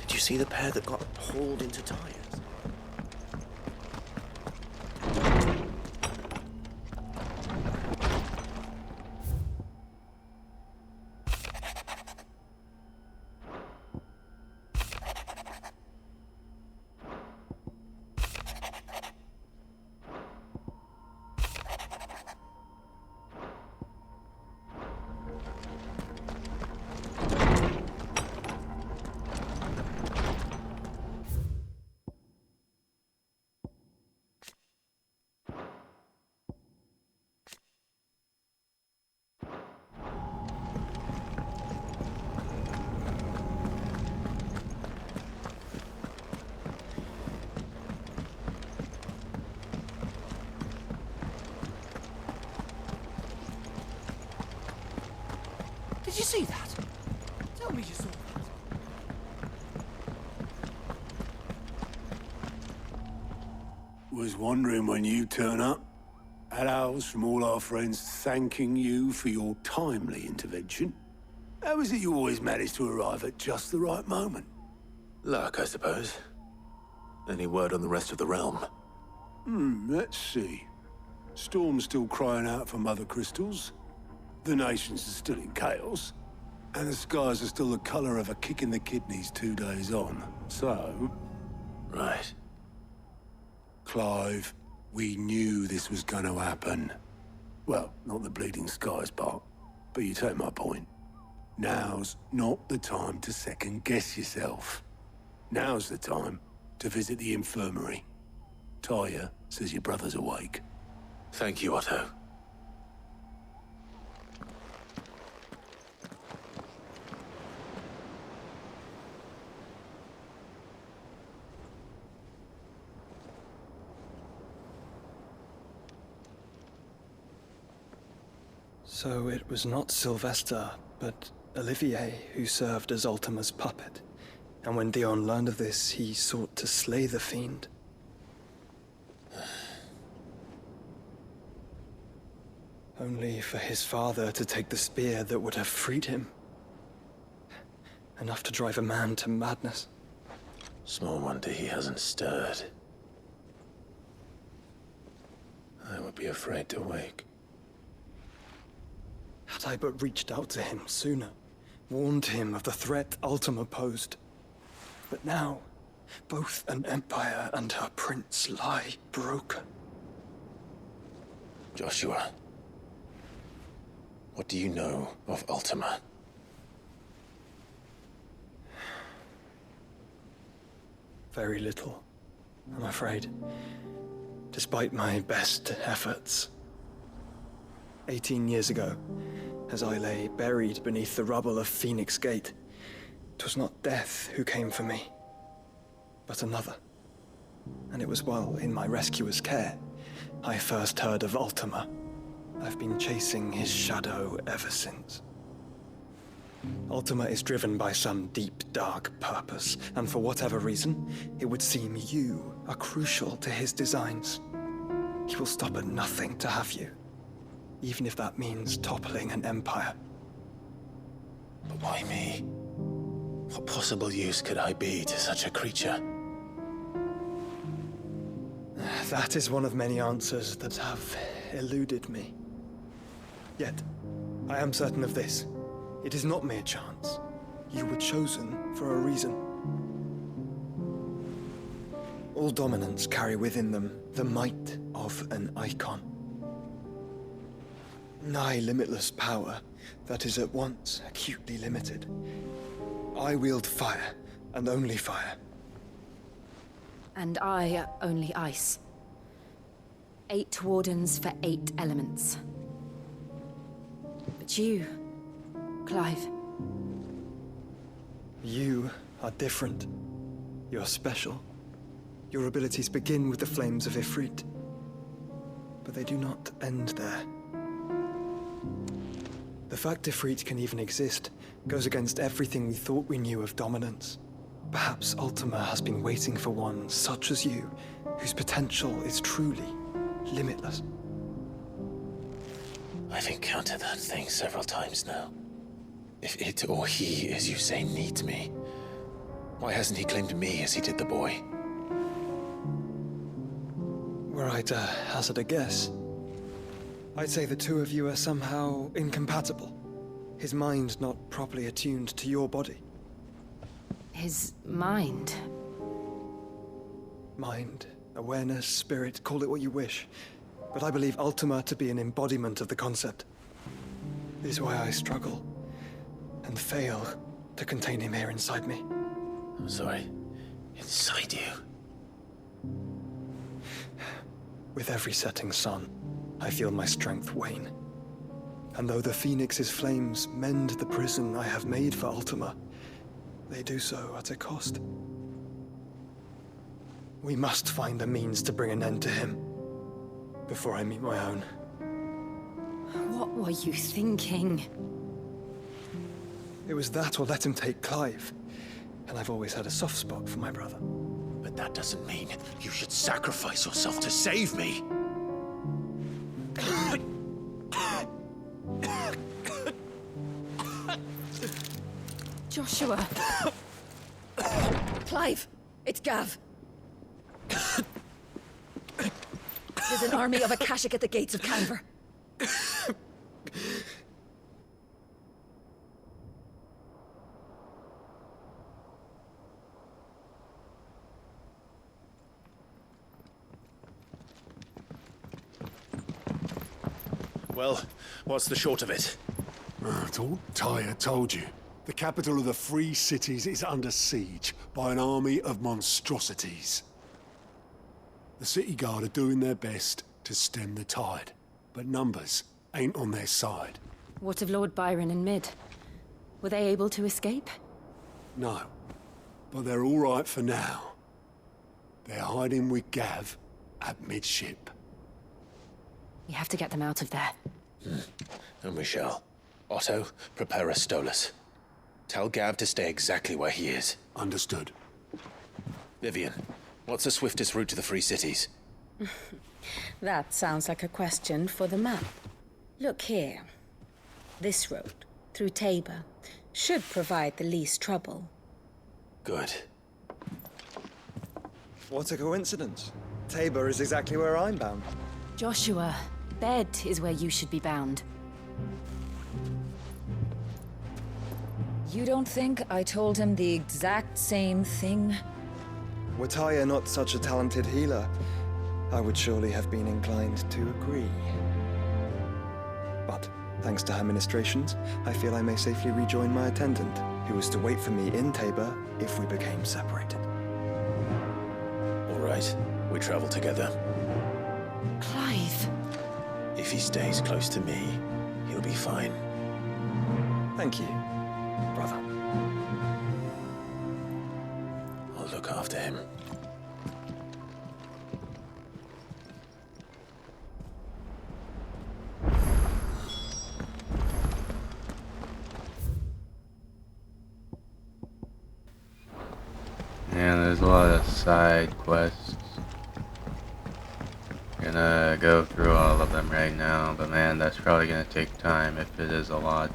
Speaker 15: Did you see the pair that got hauled into tires?
Speaker 6: Did you see that? Tell me you saw that.
Speaker 8: Was wondering when you turn up. Hellos from all our friends thanking you for your timely intervention. How is it you always manage to arrive at just the right moment?
Speaker 3: Luck, I suppose. Any word on the rest of the realm?
Speaker 8: Let's see. Storm's still crying out for mother crystals. The nations are still in chaos. And the skies are still the color of a kick in the kidneys 2 days on. So...
Speaker 3: Right.
Speaker 8: Clive, we knew this was going to happen. Well, not the bleeding skies part, but you take my point. Now's not the time to second-guess yourself. Now's the time to visit the infirmary. Tyre says your brother's awake.
Speaker 3: Thank you, Otto.
Speaker 9: So it was not Sylvester, but Olivier who served as Ultima's puppet. And when Dion learned of this, he sought to slay the fiend. Only for his father to take the spear that would have freed him. Enough to drive a man to madness.
Speaker 3: Small wonder he hasn't stirred. I would be afraid to wake.
Speaker 9: Had I but reached out to him sooner, warned him of the threat Ultima posed. But now, both an empire and her prince lie broken.
Speaker 3: Joshua, what do you know of Ultima?
Speaker 9: Very little, I'm afraid. Despite my best efforts. 18 years ago, as I lay buried beneath the rubble of Phoenix Gate, 'Twas not death who came for me, but another. And it was while in my rescuer's care I first heard of Ultima. I've been chasing his shadow ever since. Ultima is driven by some deep, dark purpose, and for whatever reason, it would seem you are crucial to his designs. He will stop at nothing to have you, even if that means toppling an empire.
Speaker 3: But why me? What possible use could I be to such a creature?
Speaker 9: That is one of many answers that have eluded me. Yet, I am certain of this. It is not mere chance. You were chosen for a reason. All dominants carry within them the might of an icon. Nigh limitless power that is at once acutely limited. I wield fire, and only fire.
Speaker 5: And I only ice. 8 wardens for 8 elements. But you, Clive.
Speaker 9: You are different. You're special. Your abilities begin with the flames of Ifrit. But they do not end there. The fact Ifrit can even exist goes against everything we thought we knew of dominance. Perhaps Ultima has been waiting for one such as you, whose potential is truly limitless.
Speaker 3: I've encountered that thing several times now. If it or he, as you say, needs me, why hasn't he claimed me as he did the boy?
Speaker 9: Were I to hazard a guess, I'd say the two of you are somehow incompatible. His mind not properly attuned to your body.
Speaker 5: His mind?
Speaker 9: Mind, awareness, spirit, call it what you wish. But I believe Ultima to be an embodiment of the concept. This is why I struggle and fail to contain him here inside me.
Speaker 3: I'm sorry. Inside you?
Speaker 9: With every setting sun, I feel my strength wane. And though the Phoenix's flames mend the prison I have made for Ultima, they do so at a cost. We must find a means to bring an end to him before I meet my own.
Speaker 5: What were you thinking?
Speaker 9: It was that or let him take Clive. And I've always had a soft spot for my brother.
Speaker 3: But that doesn't mean you should sacrifice yourself to save me.
Speaker 4: Joshua. Clive, it's Gav. There's an army of Akashic at the gates of Canver.
Speaker 3: Well, what's the short of it?
Speaker 8: All Tyre told you. The capital of the Free Cities is under siege by an army of monstrosities. The City Guard are doing their best to stem the tide, but numbers ain't on their side.
Speaker 5: What of Lord Byron and Mid? Were they able to escape?
Speaker 8: No, but they're all right for now. They're hiding with Gav at midship.
Speaker 5: We have to get them out of there.
Speaker 3: And we shall. Otto, prepare a Stolas. Tell Gav to stay exactly where he is.
Speaker 8: Understood.
Speaker 3: Vivian, what's the swiftest route to the Free Cities?
Speaker 5: That sounds like a question for the map. Look here. This road, through Tabor, should provide the least trouble.
Speaker 3: Good.
Speaker 9: What a coincidence. Tabor is exactly where I'm bound.
Speaker 5: Joshua, bed is where you should be bound.
Speaker 7: You don't think I told him the exact same thing?
Speaker 9: Were Tyre not such a talented healer, I would surely have been inclined to agree. But, thanks to her ministrations, I feel I may safely rejoin my attendant, who was to wait for me in Tabor if we became separated.
Speaker 3: All right, we travel together.
Speaker 5: Clive.
Speaker 3: If he stays close to me, he'll be fine.
Speaker 9: Thank you, brother.
Speaker 1: Yeah, there's a lot of side quests. Gonna go through all of them right now, but man, that's probably gonna take time if it is a lot.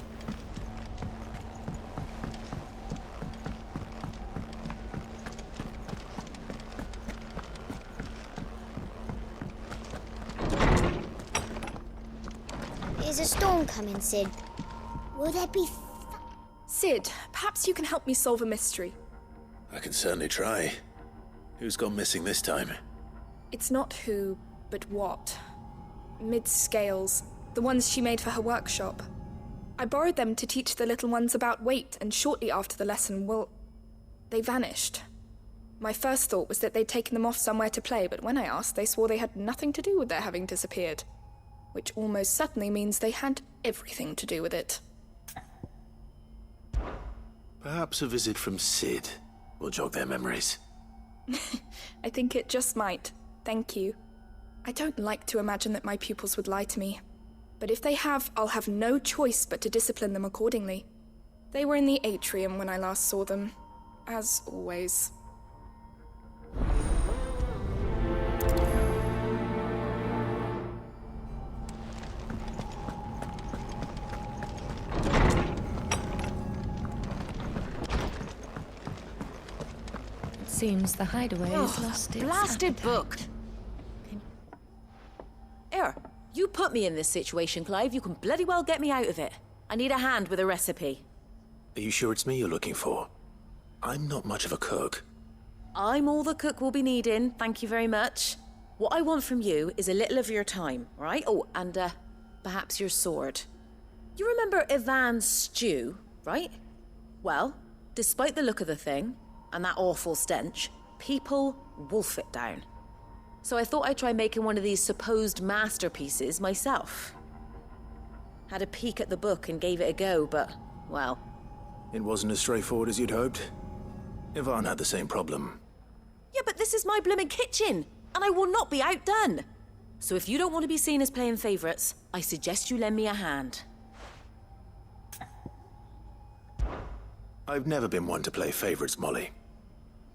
Speaker 24: There's a storm coming, Sid. Will there be...
Speaker 10: Sid, perhaps you can help me solve a mystery.
Speaker 3: I can certainly try. Who's gone missing this time?
Speaker 10: It's not who, but what. Mid's scales, the ones she made for her workshop. I borrowed them to teach the little ones about weight, and shortly after the lesson, well, they vanished. My first thought was that they'd taken them off somewhere to play, but when I asked, they swore they had nothing to do with their having disappeared. Which almost certainly means they had everything to do with it.
Speaker 3: Perhaps a visit from Sid will jog their memories.
Speaker 10: I think it just might. Thank you. I don't like to imagine that my pupils would lie to me. But if they have, I'll have no choice but to discipline them accordingly. They were in the atrium when I last saw them. As always.
Speaker 7: Seems the hideaway has lost its
Speaker 11: blasted book. Here, you put me in this situation, Clive. You can bloody well get me out of it. I need a hand with a recipe.
Speaker 3: Are you sure it's me you're looking for? I'm not much of a cook.
Speaker 11: I'm all the cook will be needing, thank you very much. What I want from you is a little of your time, right? Oh, and perhaps your sword. You remember Ivan's stew, right? Well, despite the look of the thing, and that awful stench, people wolf it down. So I thought I'd try making one of these supposed masterpieces myself. Had a peek at the book and gave it a go, but, well...
Speaker 3: It wasn't as straightforward as you'd hoped. Ivan had the same problem.
Speaker 11: Yeah, but this is my blimmin' kitchen, and I will not be outdone. So if you don't want to be seen as playing favourites, I suggest you lend me a hand.
Speaker 3: I've never been one to play favourites, Molly.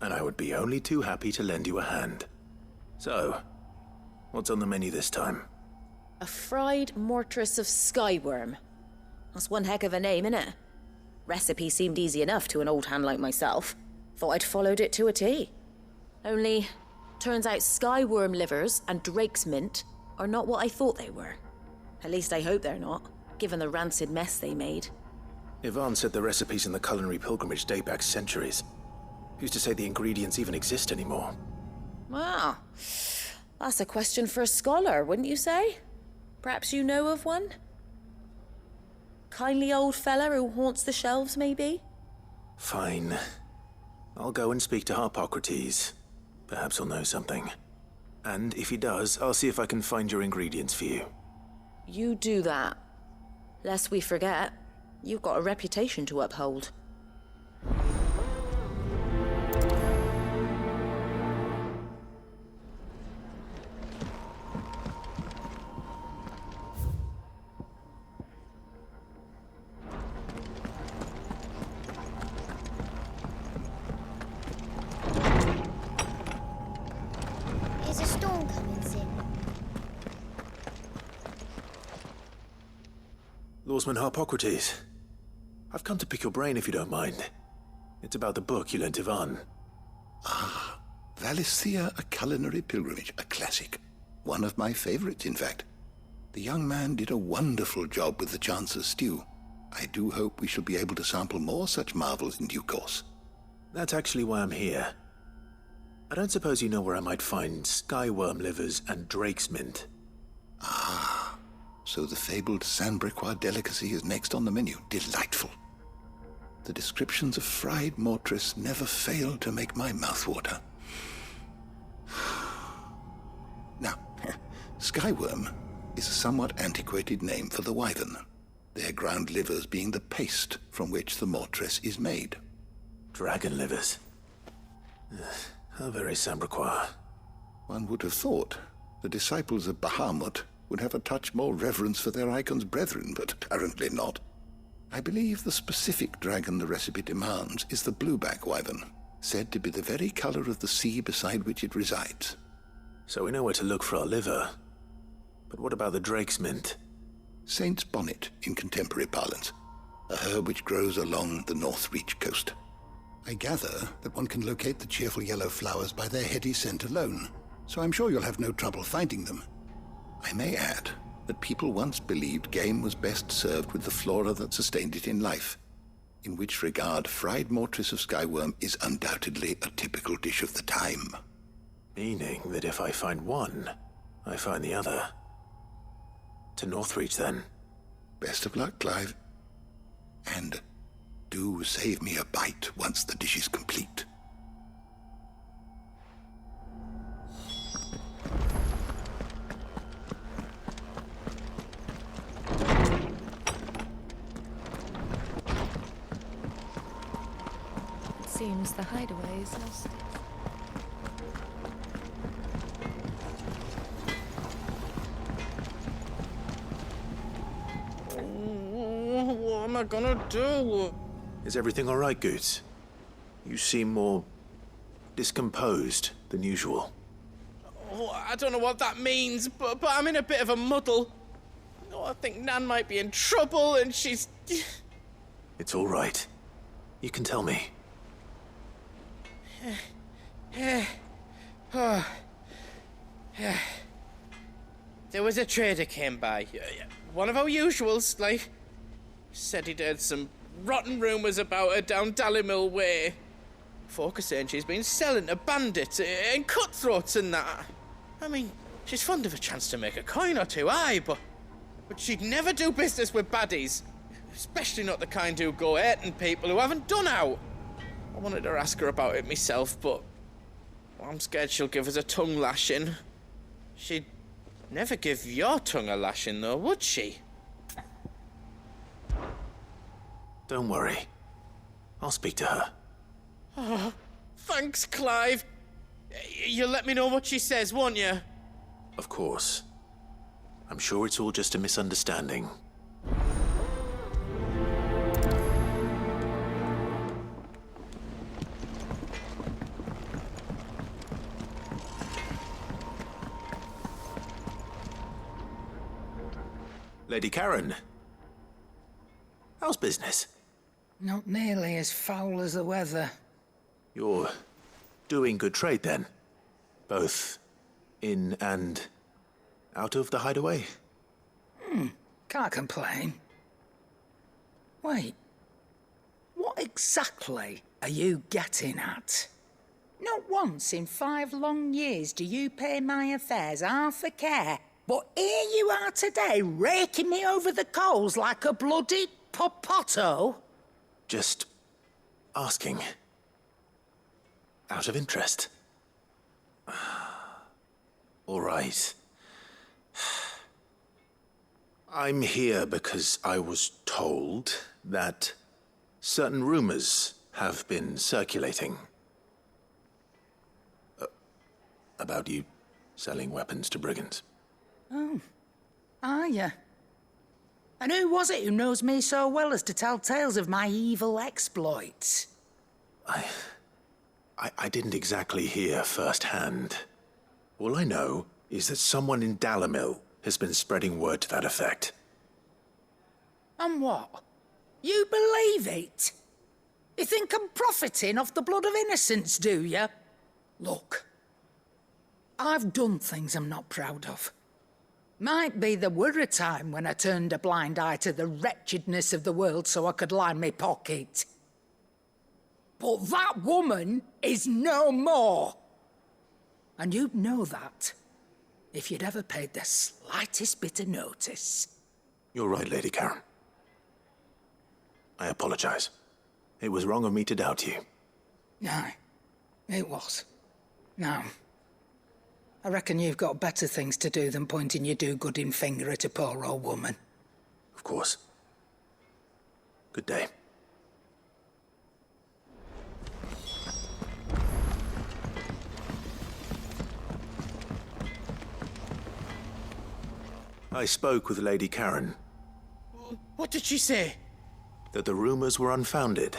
Speaker 3: And I would be only too happy to lend you a hand. So, what's on the menu this time?
Speaker 11: A fried mortress of skyworm. That's one heck of a name, innit? Recipe seemed easy enough to an old hand like myself. Thought I'd followed it to a T. Only, turns out skyworm livers and drake's mint are not what I thought they were. At least I hope they're not, given the rancid mess they made.
Speaker 3: Ivan said the recipes in the culinary pilgrimage date back centuries. Who's to say the ingredients even exist anymore?
Speaker 11: Wow. That's a question for a scholar, wouldn't you say? Perhaps you know of one? Kindly old fella who haunts the shelves, maybe?
Speaker 3: Fine. I'll go and speak to Harpocrates. Perhaps he'll know something. And if he does, I'll see if I can find your ingredients for you.
Speaker 11: You do that. Lest we forget, you've got a reputation to uphold.
Speaker 24: There's a storm coming, Sid.
Speaker 3: Lawsman Harpocrates. I've come to pick your brain if you don't mind. It's about the book you lent Ivan.
Speaker 12: Ah, Valisthea, A Culinary Pilgrimage, a classic. One of my favorites, in fact. The young man did a wonderful job with the Chance's stew. I do hope we shall be able to sample more such marvels in due course.
Speaker 3: That's actually why I'm here. I don't suppose you know where I might find skyworm livers and drake's mint.
Speaker 12: Ah, so the fabled Sandbrequois delicacy is next on the menu. Delightful. The descriptions of fried mortress never fail to make my mouth water. Now, skyworm is a somewhat antiquated name for the wyvern, their ground livers being the paste from which the mortress is made.
Speaker 3: Dragon livers. How very Sandbrequois.
Speaker 12: One would have thought the disciples of Bahamut would have a touch more reverence for their icon's brethren, but apparently not. I believe the specific dragon the recipe demands is the blueback wyvern. said to be the very color of the sea beside which it resides.
Speaker 3: So we know where to look for our liver. But what about the drake's mint?
Speaker 12: Saint's bonnet, in contemporary parlance, a herb which grows along the North Reach coast. I gather that one can locate the cheerful yellow flowers by their heady scent alone, so I'm sure you'll have no trouble finding them. I may add that people once believed game was best served with the flora that sustained it in life, in which regard fried mortress of skyworm is undoubtedly a typical dish of the time.
Speaker 3: Meaning that if I find one, I find the other. To Northreach, then.
Speaker 12: Best of luck, Clive. And do save me a bite once the dish is complete.
Speaker 7: It seems the hideaway is lost.
Speaker 22: What am I gonna do?
Speaker 3: Is everything all right, Goots? You seem more discomposed than usual.
Speaker 22: Oh, I don't know what that means, but I'm in a bit of a muddle. Oh, I think Nan might be in trouble, and she's...
Speaker 3: It's all right. You can tell me.
Speaker 22: There was a trader came by. One of our usuals, like... Said he'd heard some rotten rumours about her down Dallymil Way. Folk are saying she's been selling to bandits and cutthroats and that. I mean, she's fond of a chance to make a coin or two, aye, but she'd never do business with baddies. Especially not the kind who go hurting people who haven't done out. I wanted to ask her about it myself, but I'm scared she'll give us a tongue lashing. She'd never give your tongue a lashing, though, would she?
Speaker 3: Don't worry. I'll speak to her.
Speaker 22: Oh, thanks, Clive. You'll let me know what she says, won't you?
Speaker 3: Of course. I'm sure it's all just a misunderstanding. Lady Karen. How's business?
Speaker 14: Not nearly as foul as the weather.
Speaker 3: You're doing good trade, then? Both in and out of the hideaway?
Speaker 14: Can't complain. Wait. What exactly are you getting at? Not once in 5 long years do you pay my affairs half a care, but here you are today, raking me over the coals like a bloody popoto?
Speaker 3: Just asking. Out of interest. All right. I'm here because I was told that certain rumors have been circulating. About you selling weapons to brigands.
Speaker 14: Oh, are you? And who was it who knows me so well as to tell tales of my evil exploits?
Speaker 3: I didn't exactly hear firsthand. All I know is that someone in Dallymil has been spreading word to that effect.
Speaker 14: And what? You believe it? You think I'm profiting off the blood of innocents, do you? Look, I've done things I'm not proud of. Might be there were a time when I turned a blind eye to the wretchedness of the world so I could line my pocket. But that woman is no more. And you'd know that if you'd ever paid the slightest bit of notice.
Speaker 3: You're right, Lady Karen. I apologize. It was wrong of me to doubt you.
Speaker 14: No, it was. Now, I reckon you've got better things to do than pointing your do-gooding finger at a poor old woman.
Speaker 3: Of course. Good day. I spoke with Lady Karen.
Speaker 22: What did she say?
Speaker 3: That the rumors were unfounded,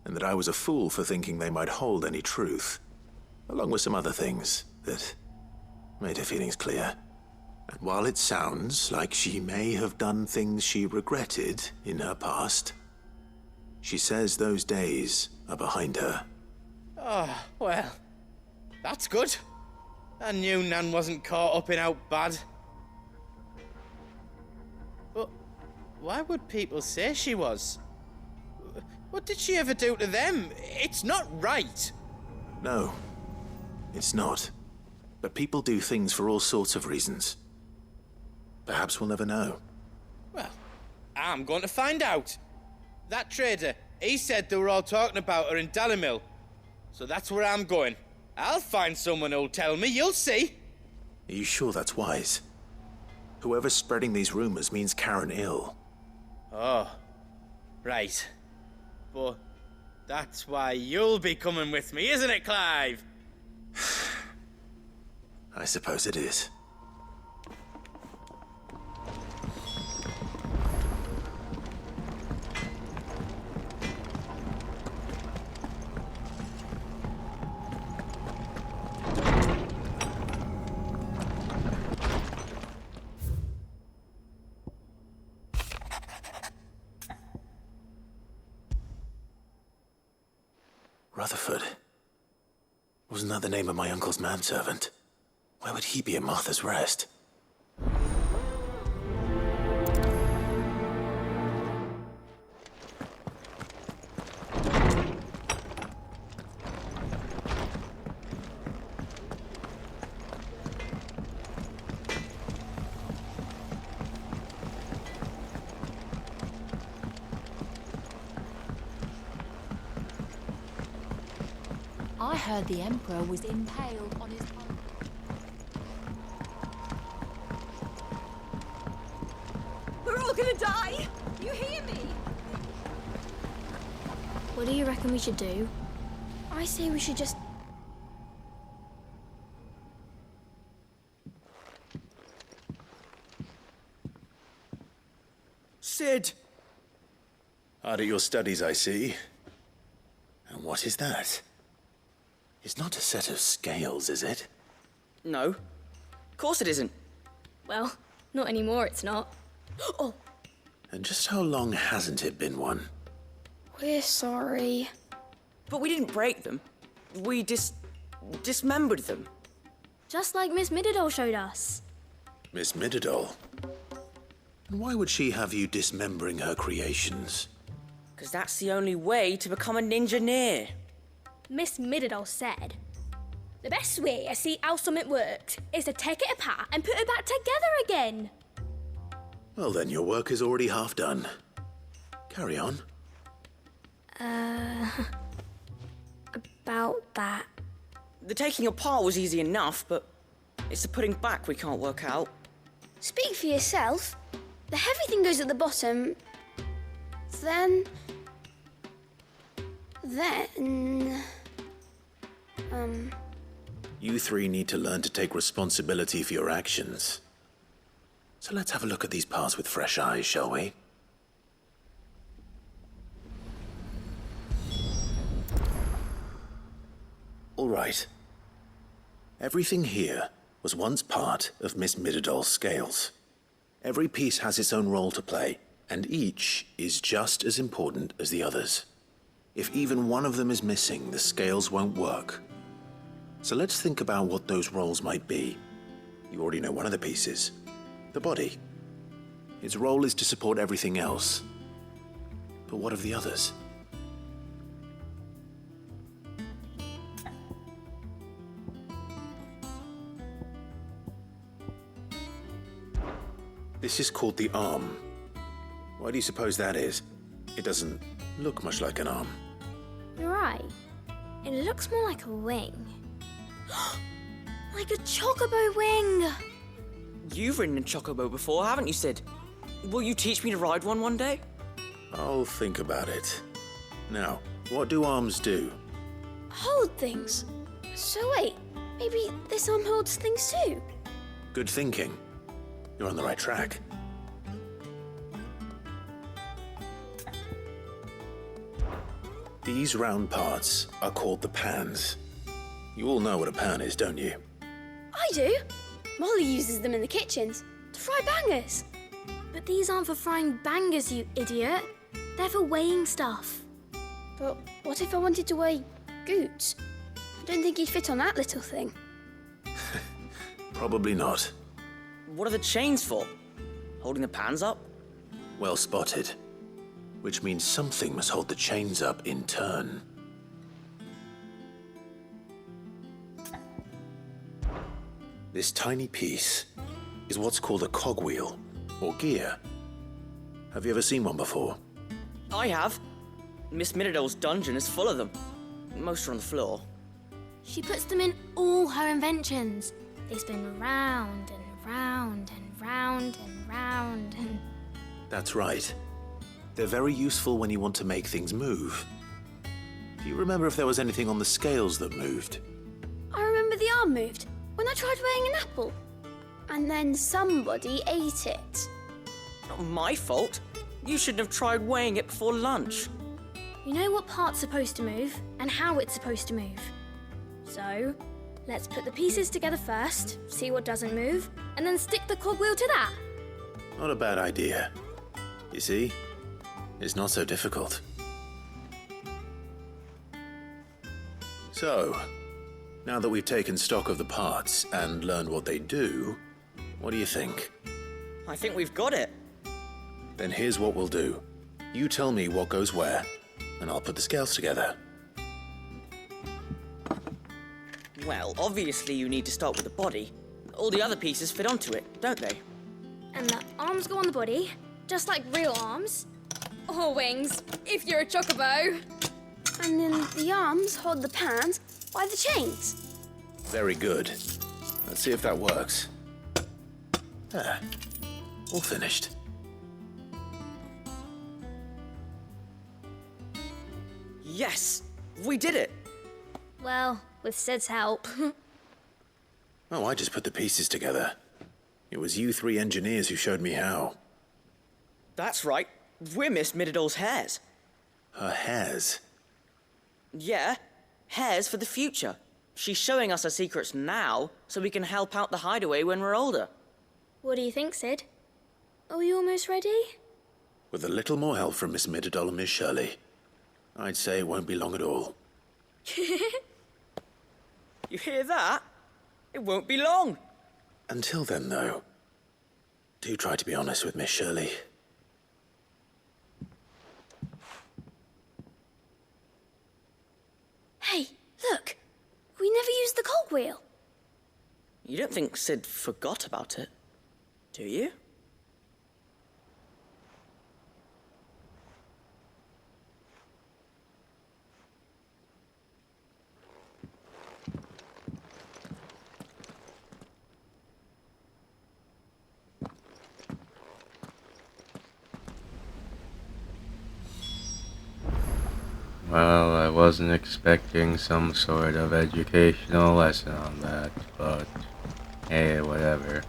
Speaker 3: and that I was a fool for thinking they might hold any truth, along with some other things that made her feelings clear. And while it sounds like she may have done things she regretted in her past, she says those days are behind her.
Speaker 22: Oh, well, that's good. I knew Nan wasn't caught up in out bad. But why would people say she was? What did she ever do to them? It's not right.
Speaker 3: No, it's not. But people do things for all sorts of reasons. Perhaps we'll never know.
Speaker 22: Well, I'm going to find out. That trader, he said they were all talking about her in Dalimil. So that's where I'm going. I'll find someone who'll tell me, you'll see.
Speaker 3: Are you sure that's wise? Whoever's spreading these rumors means Karen ill.
Speaker 22: Oh, right. But that's why you'll be coming with me, isn't it, Clive?
Speaker 3: I suppose it is. Rutherford. Wasn't that the name of my uncle's manservant? Why would he be at Martha's Rest?
Speaker 13: I heard the Emperor was impaled on his...
Speaker 10: We're all gonna die! You hear me?
Speaker 24: What do you reckon we should do? I say we should just...
Speaker 3: Sid! Hard at your studies, I see. And what is that? It's not a set of scales, is it?
Speaker 18: No. Of course it isn't.
Speaker 24: Well, not anymore, it's not. Oh!
Speaker 3: And just how long hasn't it been one?
Speaker 24: We're sorry.
Speaker 18: But we didn't break them. We dismembered them.
Speaker 24: Just like Miss Mididol showed us.
Speaker 3: Miss Mididol? And why would she have you dismembering her creations?
Speaker 18: Because that's the only way to become a ninja-neer.
Speaker 19: Miss Mididol said, the best way to see how something worked is to take it apart and put it back together again.
Speaker 3: Well then, your work is already half done. Carry on.
Speaker 24: About that.
Speaker 18: The taking apart was easy enough, but it's the putting back we can't work out.
Speaker 24: Speak for yourself. The heavy thing goes at the bottom. Then...
Speaker 3: You three need to learn to take responsibility for your actions. So let's have a look at these parts with fresh eyes, shall we? All right. Everything here was once part of Miss Mididol's scales. Every piece has its own role to play, and each is just as important as the others. If even one of them is missing, the scales won't work. So let's think about what those roles might be. You already know one of the pieces. The body. Its role is to support everything else. But what of the others? This is called the arm. Why do you suppose that is? It doesn't look much like an arm.
Speaker 24: You're right. It looks more like a wing. Like a chocobo wing!
Speaker 18: You've ridden a chocobo before, haven't you, Sid? Will you teach me to ride one day?
Speaker 3: I'll think about it. Now, what do arms do?
Speaker 24: Hold things. So wait, maybe this arm holds things too?
Speaker 3: Good thinking. You're on the right track. These round parts are called the pans. You all know what a pan is, don't you?
Speaker 24: I do. Molly uses them in the kitchens to fry bangers. But these aren't for frying bangers, you idiot. They're for weighing stuff. But what if I wanted to weigh Goots? I don't think he'd fit on that little thing.
Speaker 3: Probably not.
Speaker 18: What are the chains for? Holding the pans up?
Speaker 3: Well spotted. Which means something must hold the chains up in turn. This tiny piece is what's called a cogwheel, or gear. Have you ever seen one before?
Speaker 18: I have. Miss Minadol's dungeon is full of them. Most are on the floor.
Speaker 19: She puts them in all her inventions. They spin round and round and round and round and...
Speaker 3: That's right. They're very useful when you want to make things move. Do you remember if there was anything on the scales that moved?
Speaker 24: I remember the arm moved when I tried weighing an apple. And then somebody ate it.
Speaker 18: Not my fault. You shouldn't have tried weighing it before lunch.
Speaker 19: You know what part's supposed to move and how it's supposed to move. So, let's put the pieces together first, see what doesn't move, and then stick the cogwheel to that.
Speaker 3: Not a bad idea. You see? It's not so difficult. So, now that we've taken stock of the parts and learned what they do, what do you think?
Speaker 18: I think we've got it.
Speaker 3: Then here's what we'll do. You tell me what goes where, and I'll put the scales together.
Speaker 18: Well, obviously you need to start with the body. All the other pieces fit onto it, don't they?
Speaker 19: And the arms go on the body, just like real arms. Or wings, if you're a chocobo.
Speaker 24: And then the arms hold the pans by the chains.
Speaker 3: Very good. Let's see if that works. There. All finished.
Speaker 18: Yes! We did it!
Speaker 19: Well, with Sid's help.
Speaker 3: Oh, I just put the pieces together. It was you three engineers who showed me how.
Speaker 18: That's right. We're Miss Minadol's hares.
Speaker 3: Her hairs?
Speaker 18: Yeah, hares for the future. She's showing us her secrets now, so we can help out the hideaway when we're older.
Speaker 19: What do you think, Sid? Are we almost ready?
Speaker 3: With a little more help from Miss Minadol and Miss Shirley, I'd say it won't be long at all.
Speaker 18: You hear that? It won't be long.
Speaker 3: Until then, though, do try to be honest with Miss Shirley.
Speaker 24: Hey, look! We never used the cogwheel.
Speaker 18: You don't think Sid forgot about it, do you?
Speaker 1: Well, I wasn't expecting some sort of educational lesson on that, but hey, whatever.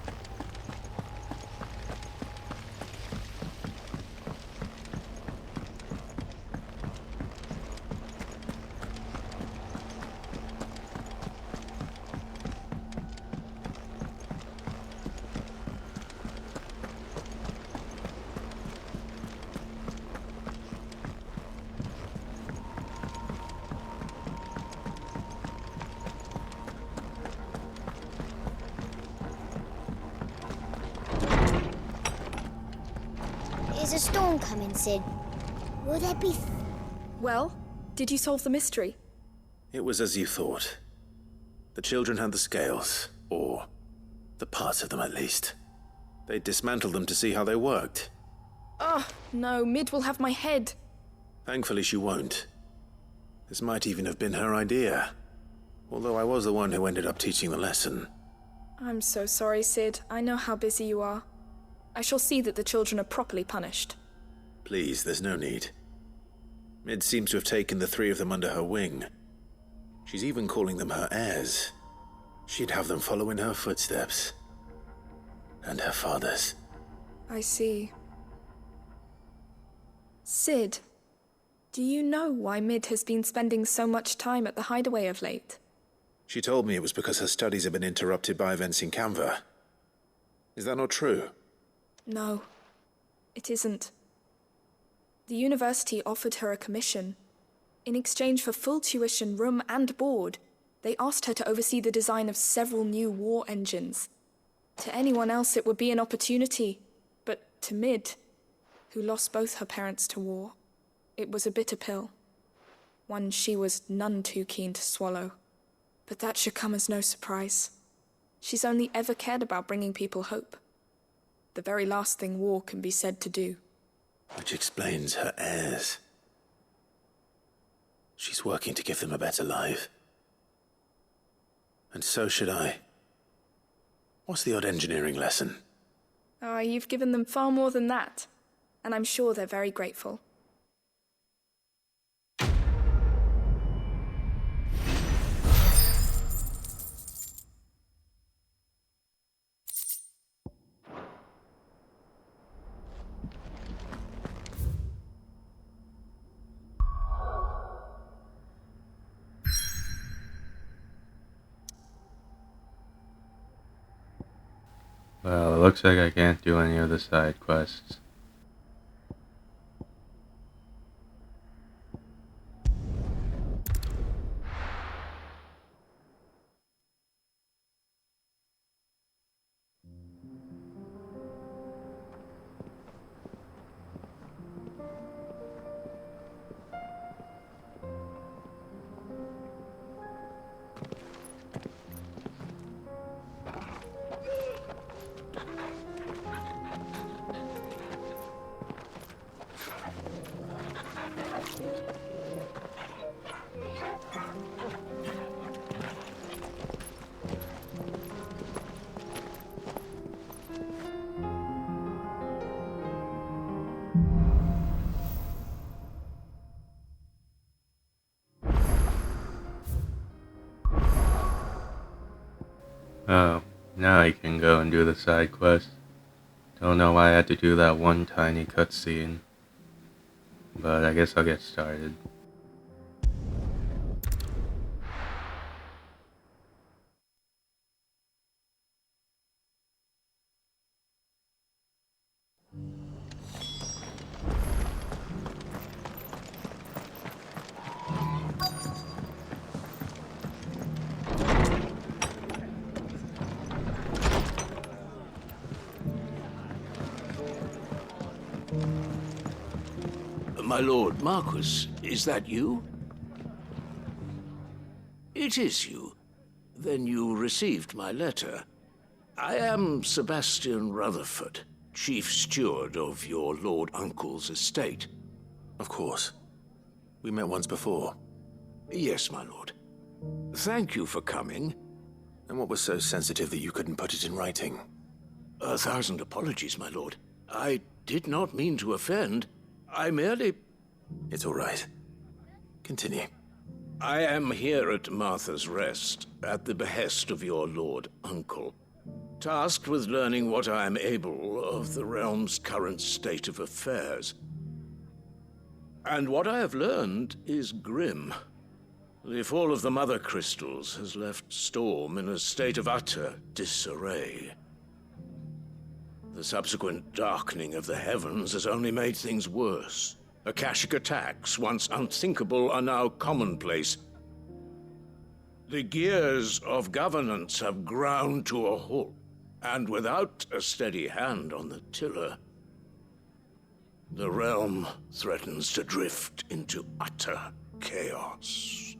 Speaker 2: Is a storm coming, Sid? Will there be...
Speaker 10: Well, did you solve the mystery?
Speaker 3: It was as you thought. The children had the scales, or the parts of them at least. They dismantled them to see how they worked.
Speaker 10: Oh, no, Mid will have my head.
Speaker 3: Thankfully she won't. This might even have been her idea. Although I was the one who ended up teaching the lesson.
Speaker 10: I'm so sorry, Sid. I know how busy you are. I shall see that the children are properly punished.
Speaker 3: Please, there's no need. Mid seems to have taken the three of them under her wing. She's even calling them her heirs. She'd have them follow in her footsteps. And her father's.
Speaker 10: I see. Sid, Do you know why Mid has been spending so much time at the hideaway of late?
Speaker 3: She told me it was because her studies have been interrupted by events in Canva. Is that not true?
Speaker 10: No, it isn't. The university offered her a commission. In exchange for full tuition, room and board, they asked her to oversee the design of several new war engines. To anyone else it would be an opportunity, but to Mid, who lost both her parents to war, it was a bitter pill. One she was none too keen to swallow. But that should come as no surprise. She's only ever cared about bringing people hope. The very last thing war can be said to do.
Speaker 3: Which explains her heirs. She's working to give them a better life. And so should I. What's the odd engineering lesson?
Speaker 10: Oh, you've given them far more than that. And I'm sure they're very grateful.
Speaker 1: Well, it looks like I can't do any of the side quests. Oh, now I can go and do the side quest. Don't know why I had to do that one tiny cutscene, but I guess I'll get started.
Speaker 8: My lord Marquis, is that you? It is you. Then you received my letter. I am Sebastian Rutherford, chief steward of your lord uncle's estate.
Speaker 3: Of course. We met once before.
Speaker 8: Yes, my lord. Thank you for coming.
Speaker 3: And what was so sensitive that you couldn't put it in writing?
Speaker 8: 1,000 apologies, my lord. I did not mean to offend. I merely...
Speaker 3: It's all right. Continue.
Speaker 8: I am here at Martha's Rest, at the behest of your lord uncle, tasked with learning what I am able of the realm's current state of affairs. And what I have learned is grim. The fall of the Mother Crystals has left Storm in a state of utter disarray. The subsequent darkening of the heavens has only made things worse. Akashic attacks, once unthinkable, are now commonplace. The gears of governance have ground to a halt, and without a steady hand on the tiller, the realm threatens to drift into utter chaos.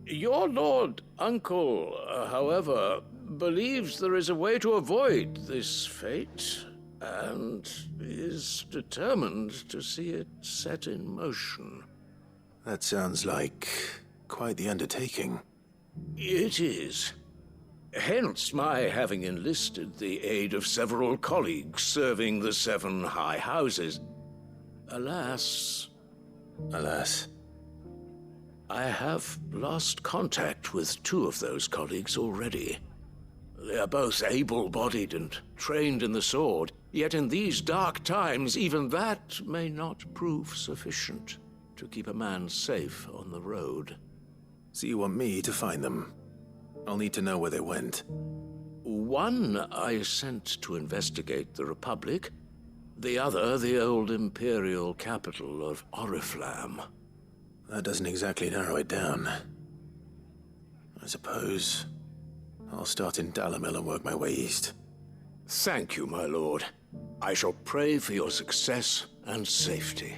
Speaker 8: Your lord uncle, however, believes there is a way to avoid this fate, and is determined to see it set in motion.
Speaker 3: That sounds like quite the undertaking.
Speaker 8: It is. Hence my having enlisted the aid of several colleagues serving the 7 high houses. Alas...
Speaker 3: Alas?
Speaker 8: I have lost contact with 2 of those colleagues already. They are both able-bodied and trained in the sword, yet in these dark times even that may not prove sufficient.
Speaker 16: to keep a man safe on the road.
Speaker 3: So you want me to find them? I'll need to know where they went.
Speaker 16: One I sent to investigate the Republic, the other the old Imperial capital of Oriflamme.
Speaker 3: That doesn't exactly narrow it down. I suppose I'll start in Dalimil and work my way east.
Speaker 16: Thank you, my lord. I shall pray for your success and safety.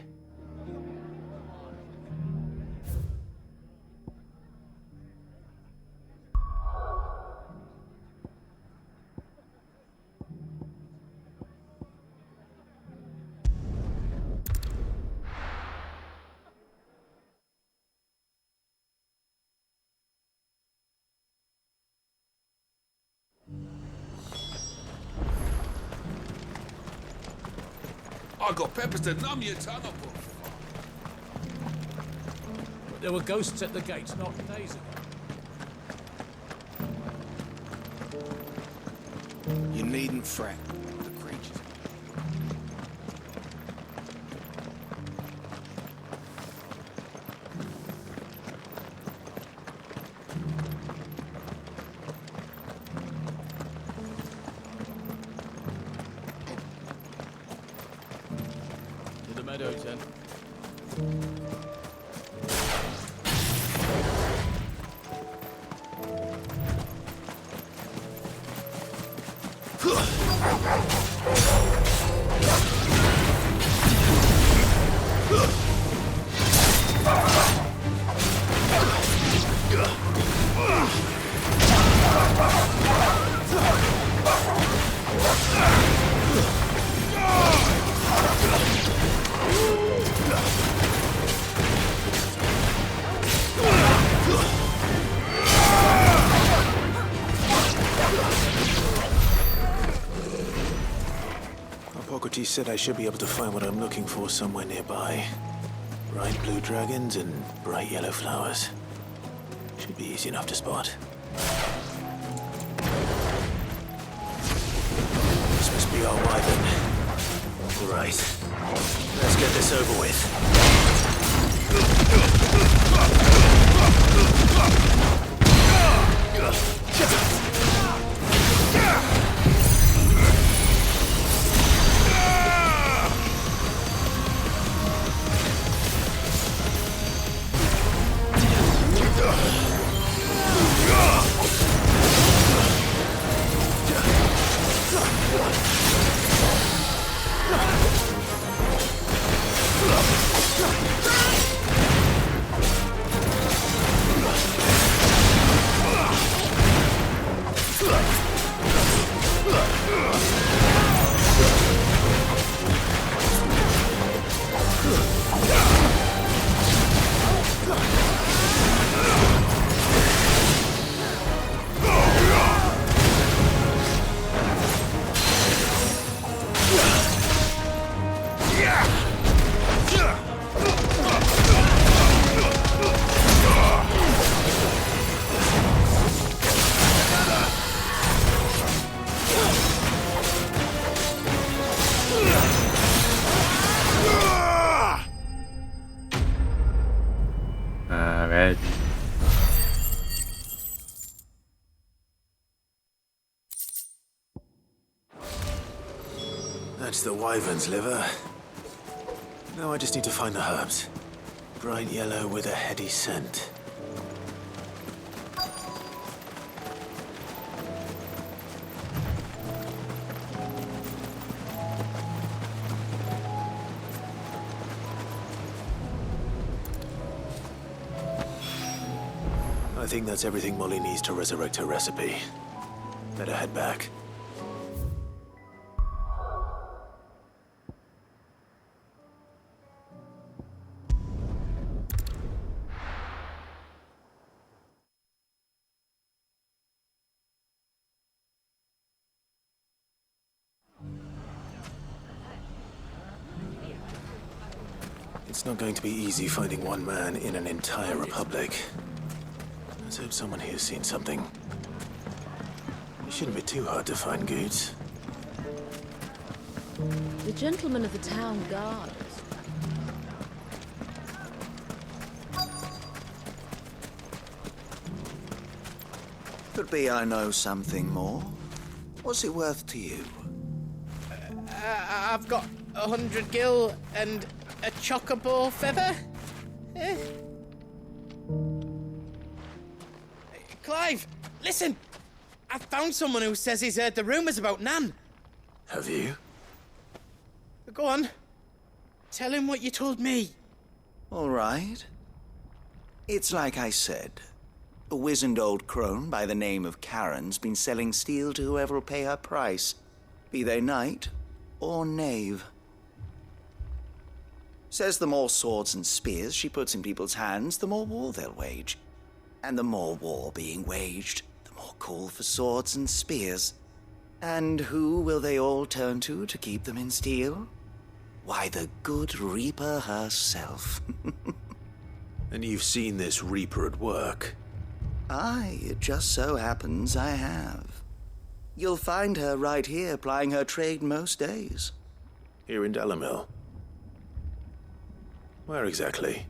Speaker 6: I got peppers to numb your tongue up.
Speaker 20: There were ghosts at the gates not days ago.
Speaker 6: You needn't fret. The creatures.
Speaker 20: To the meadow tent.
Speaker 3: Hippocrates said I should be able to find what I'm looking for somewhere nearby. Bright blue dragons and bright yellow flowers. Should be easy enough to spot. This must be our wyvern. Right. Let's get this over with.
Speaker 1: Alright.
Speaker 3: That's the wyvern's liver. Now I just need to find the herbs. Bright yellow with a heady scent. I think that's everything Molly needs to resurrect her recipe. Better head back. It's not going to be easy finding one man in an entire republic. Let's hope someone here's seen something. It shouldn't be too hard to find goods.
Speaker 11: The gentleman of the town guard.
Speaker 15: Could be I know something more. What's it worth to you?
Speaker 22: I've got 100 gil and a chocobo feather. Eh? Clive, listen! I found someone who says he's heard the rumours about Nan.
Speaker 3: Have you?
Speaker 22: Go on. Tell him what you told me.
Speaker 15: All right. It's like I said. A wizened old crone by the name of Karen's been selling steel to whoever'll pay her price, be they knight or knave. Says the more swords and spears she puts in people's hands, the more war they'll wage. And the more war being waged, the more call for swords and spears. And who will they all turn to keep them in steel? Why, the good Reaper herself.
Speaker 3: And you've seen this Reaper at work?
Speaker 15: Aye, it just so happens I have. You'll find her right here plying her trade most days.
Speaker 3: Here in Dalimil? Where exactly?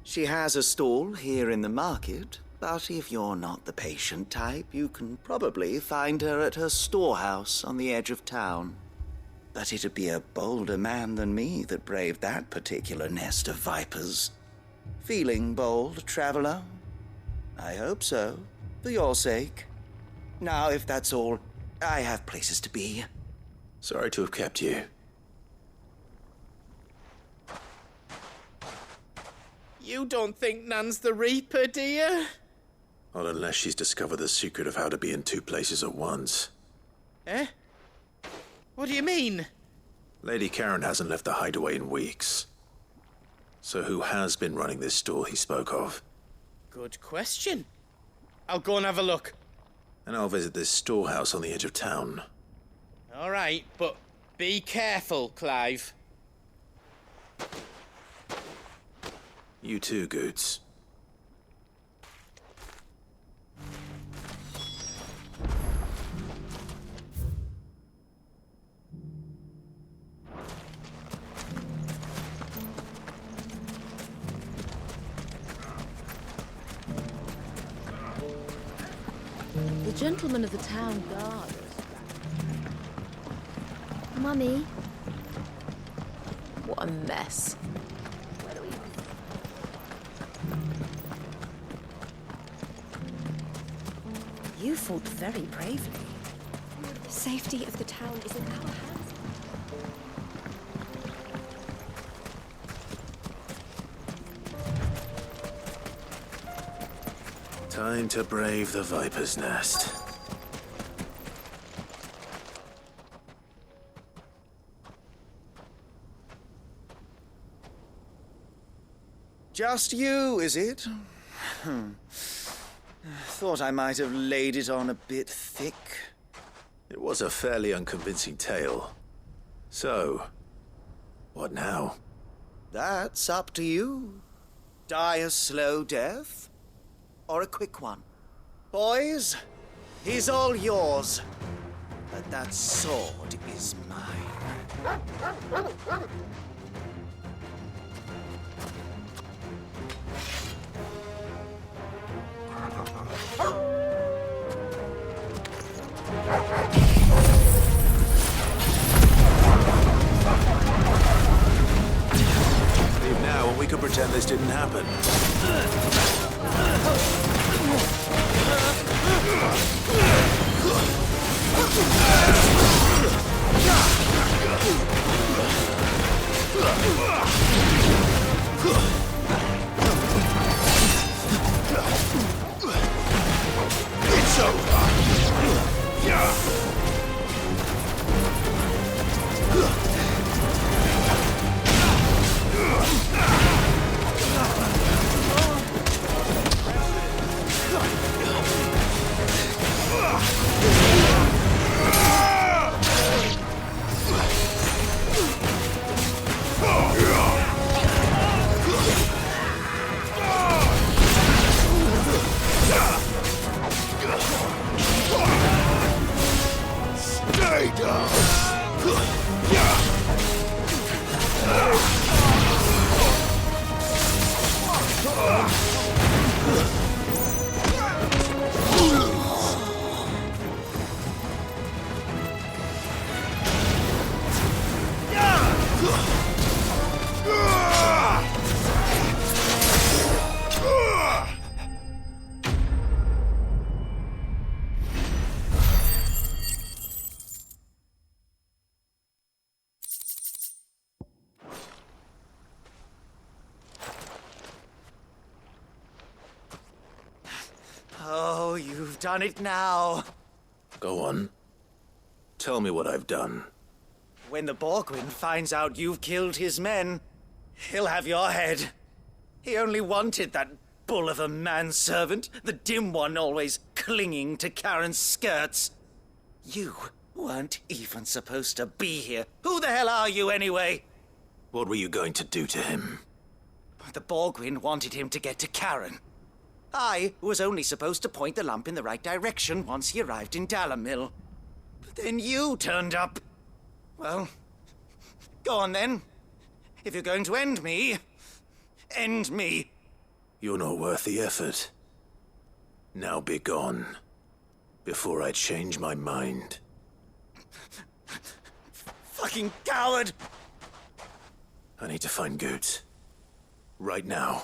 Speaker 15: She has a stall here in the market, but if you're not the patient type, you can probably find her at her storehouse on the edge of town. But it'd be a bolder man than me that braved that particular nest of vipers. Feeling bold, traveler? I hope so, for your sake. Now, if that's all, I have places to be.
Speaker 3: Sorry to have kept you.
Speaker 22: You don't think Nan's the Reaper, do you?
Speaker 3: Not unless she's discovered the secret of how to be in two places at once.
Speaker 22: Eh? What do you mean?
Speaker 3: Lady Karen hasn't left the hideaway in weeks. So who has been running this stall he spoke of?
Speaker 22: Good question. I'll go and have a look.
Speaker 3: And I'll visit this storehouse on the edge of town.
Speaker 22: All right, but be careful, Clive.
Speaker 3: You too, Goots.
Speaker 11: The gentleman of the town guard.
Speaker 19: Mummy.
Speaker 11: What a mess. You fought very bravely.
Speaker 17: The safety of the town is in our hands.
Speaker 3: Time to brave the Viper's Nest.
Speaker 15: Just you, is it? Thought I might have laid it on a bit thick.
Speaker 3: It was a fairly unconvincing tale. So, what now?
Speaker 15: That's up to you. Die a slow death, or a quick one. Boys, he's all yours. But that sword is mine.
Speaker 3: Leave now and we could pretend this didn't happen. It's over.
Speaker 15: done it now.
Speaker 3: Go on. Tell me what I've done.
Speaker 15: When the Borgwyn finds out you've killed his men, he'll have your head. He only wanted that bull of a manservant, the dim one always clinging to Karen's skirts. You weren't even supposed to be here. Who the hell are you anyway?
Speaker 3: What were you going to do to him?
Speaker 15: The Borgwyn wanted him to get to Karen. I was only supposed to point the lamp in the right direction once he arrived in Dalamil. But then you turned up. Well, go on then. If you're going to end me, end me.
Speaker 3: You're not worth the effort. Now be gone, before I change my mind.
Speaker 15: Fucking coward!
Speaker 3: I need to find Goots. Right now.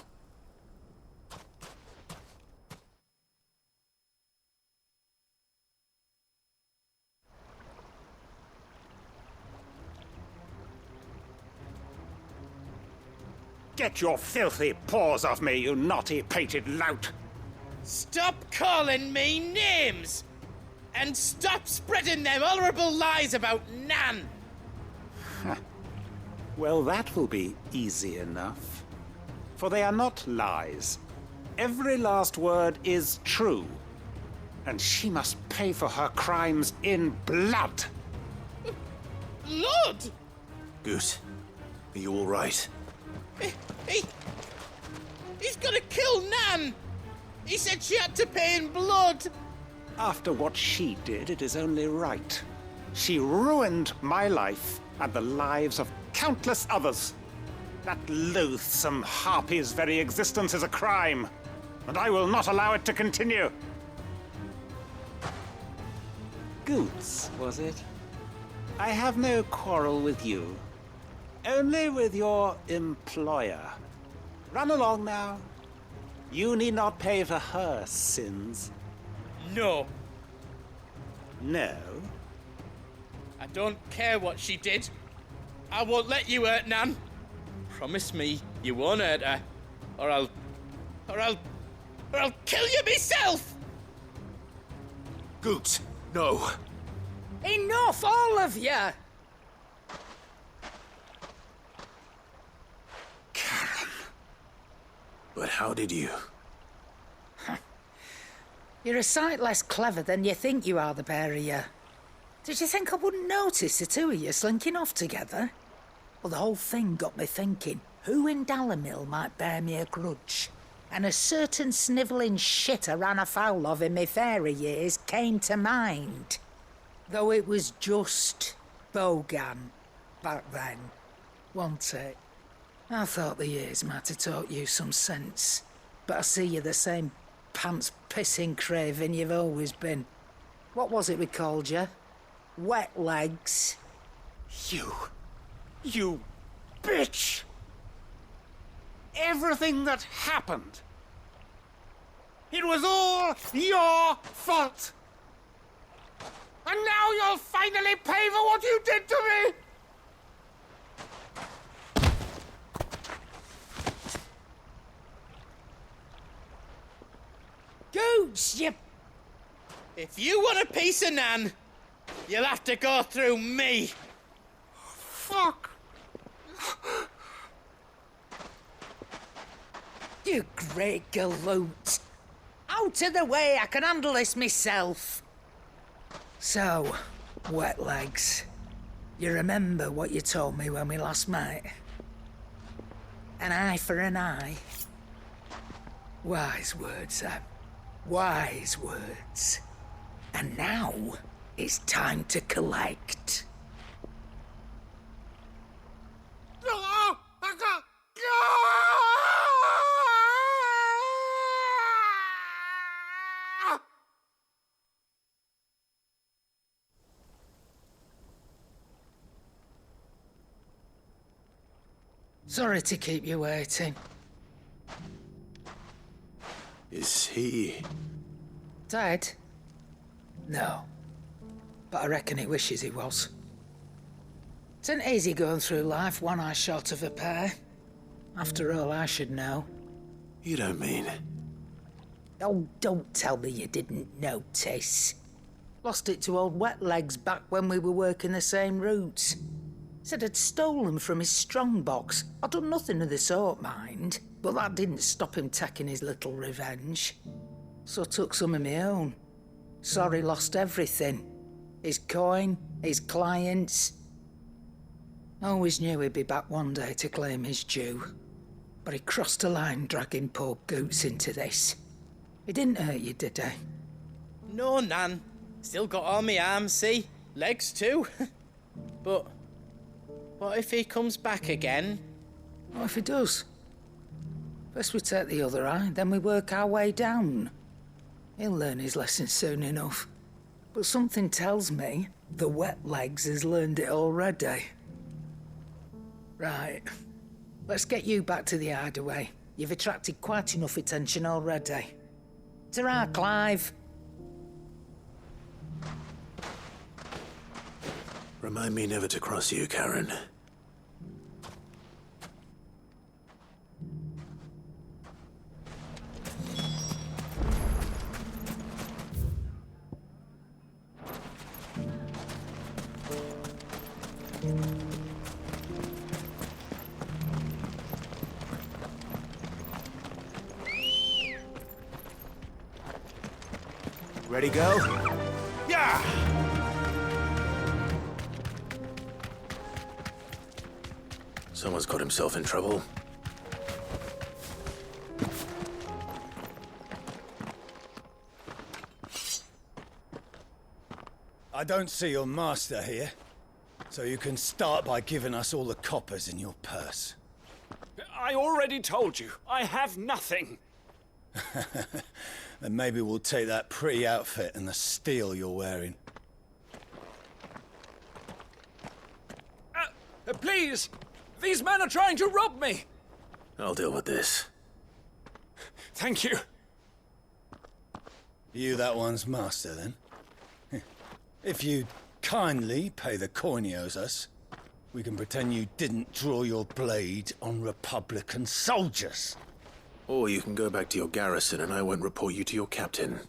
Speaker 4: Get your filthy paws off me, you naughty-pated lout!
Speaker 22: Stop calling me names! And stop spreading them horrible lies about Nan!
Speaker 4: Well, that will be easy enough. For they are not lies. Every last word is true. And she must pay for her crimes in blood.
Speaker 22: Blood?
Speaker 3: Goose, are you all right?
Speaker 22: He's gonna kill Nan! He said she had to pay in blood!
Speaker 4: After what she did, it is only right. She ruined my life and the lives of countless others. That loathsome harpy's very existence is a crime, and I will not allow it to continue. Goots, was it? I have no quarrel with you. Only with your employer. Run along now. You need not pay for her sins.
Speaker 22: No.
Speaker 4: No?
Speaker 22: I don't care what she did. I won't let you hurt Nan. Promise me you won't hurt her, or I'll kill you myself!
Speaker 3: Goots, no.
Speaker 14: Enough, all of you!
Speaker 3: But how did you?
Speaker 14: You're a sight less clever than you think you are, the pair of you. Did you think I wouldn't notice the two of you slinking off together? Well, the whole thing got me thinking, who in Dalamil might bear me a grudge? And a certain snivelling shit I ran afoul of in my fairy years came to mind. Though it was just Bogan back then, wasn't it? I thought the years might have taught you some sense, but I see you're the same pants-pissing craven you've always been. What was it we called you? Wet legs?
Speaker 4: You bitch! Everything that happened, it was all your fault! And now you'll finally pay for what you did to me!
Speaker 14: Goots, you...
Speaker 22: If you want a piece of Nan, you'll have to go through me.
Speaker 4: Fuck!
Speaker 14: You great galoot. Out of the way, I can handle this myself. So, wet legs, you remember what you told me when we last met? An eye for an eye. Wise words, Sam. Wise words. And now, it's time to collect. Sorry to keep you waiting.
Speaker 3: Is he...
Speaker 14: Dead? No. But I reckon he wishes he was. It isn't easy going through life one eye short of a pair. After all, I should know.
Speaker 3: You don't mean...
Speaker 14: Oh, don't tell me you didn't notice. Lost it to old Wet Legs back when we were working the same routes. Said I'd stolen from his strongbox. I'd done nothing of the sort, mind, but that didn't stop him taking his little revenge. So I took some of my own. Sorry, lost everything. His coin, his clients. Always knew he'd be back one day to claim his due. But he crossed a line dragging poor Goots into this. He didn't hurt you, did he?
Speaker 22: No, Nan. Still got all my arms, see? Legs too. But what if he comes back again?
Speaker 14: What if he does? First we take the other eye, then we work our way down. He'll learn his lesson soon enough. But something tells me the Wet Legs has learned it already. Right. Let's get you back to the hideaway. You've attracted quite enough attention already. Ta-ra, Clive.
Speaker 3: Remind me never to cross you, Karen.
Speaker 5: Ready, go? Yeah!
Speaker 3: Someone's got himself in trouble.
Speaker 5: I don't see your master here, so you can start by giving us all the coppers in your purse.
Speaker 9: I already told you, I have nothing.
Speaker 5: Then maybe we'll take that pretty outfit and the steel you're wearing.
Speaker 9: Please! These men are trying to rob me!
Speaker 3: I'll deal with this.
Speaker 9: Thank you.
Speaker 5: You that one's master, then? If you kindly pay the coin he owes us, we can pretend you didn't draw your blade on Republican soldiers.
Speaker 3: Or you can go back to your garrison and I won't report you to your captain.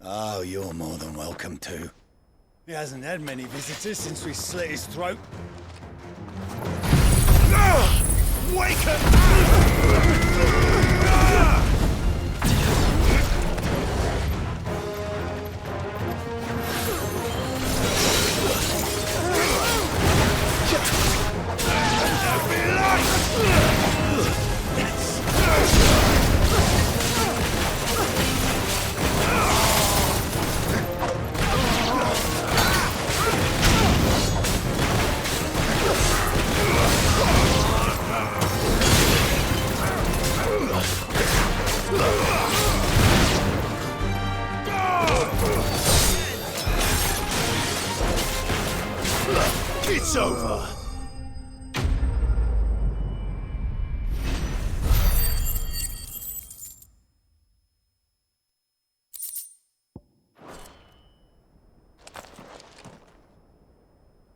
Speaker 5: Oh, you're more than welcome to. He hasn't had many visitors since we slit his throat. Wake up!
Speaker 8: It's over.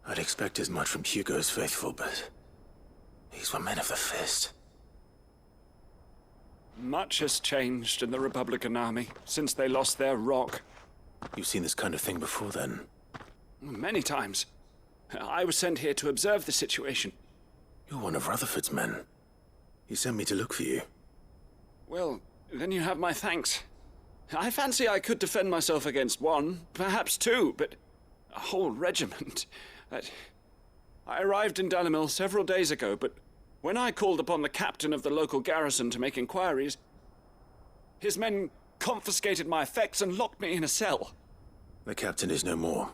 Speaker 3: I'd expect as much from Hugo's faithful, but these were men of the fist.
Speaker 9: Much has changed in the Republican army since they lost their rock.
Speaker 3: You've seen this kind of thing before, then?
Speaker 9: Many times. I was sent here to observe the situation.
Speaker 3: You're one of Rutherford's men. He sent me to look for you.
Speaker 9: Well, then you have my thanks. I fancy I could defend myself against one, perhaps two, but a whole regiment. I arrived in Dalimil several days ago, but when I called upon the captain of the local garrison to make inquiries, his men confiscated my effects and locked me in a cell.
Speaker 3: The captain is no more,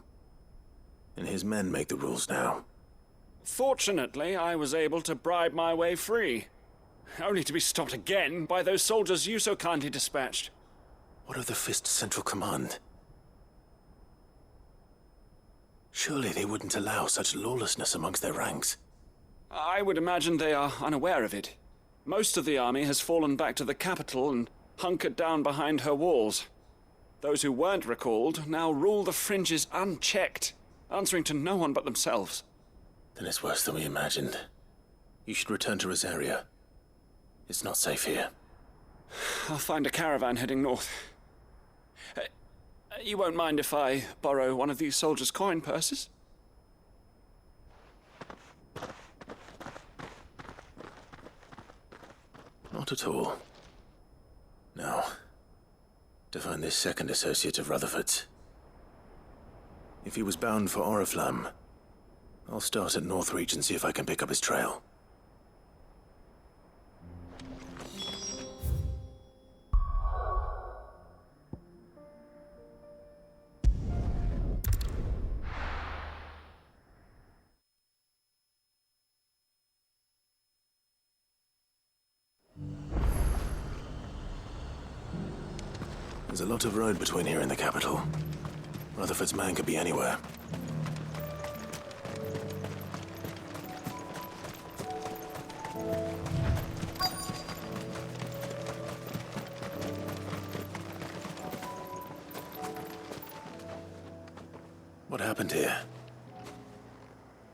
Speaker 3: and his men make the rules now.
Speaker 9: Fortunately, I was able to bribe my way free, only to be stopped again by those soldiers you so kindly dispatched.
Speaker 3: What of the Fist's central command? Surely they wouldn't allow such lawlessness amongst their ranks.
Speaker 9: I would imagine they are unaware of it. Most of the army has fallen back to the capital and hunkered down behind her walls. Those who weren't recalled now rule the fringes unchecked, answering to no one but themselves.
Speaker 3: Then it's worse than we imagined. You should return to Rosaria. It's not safe here.
Speaker 9: I'll find a caravan heading north. You won't mind if I borrow one of these soldiers' coin purses?
Speaker 3: Not at all. Now, to find this second associate of Rutherford's. If he was bound for Oriflamme, I'll start at Northreach and see if I can pick up his trail. There's a lot of road between here and the capital. Rutherford's man could be anywhere. What happened here?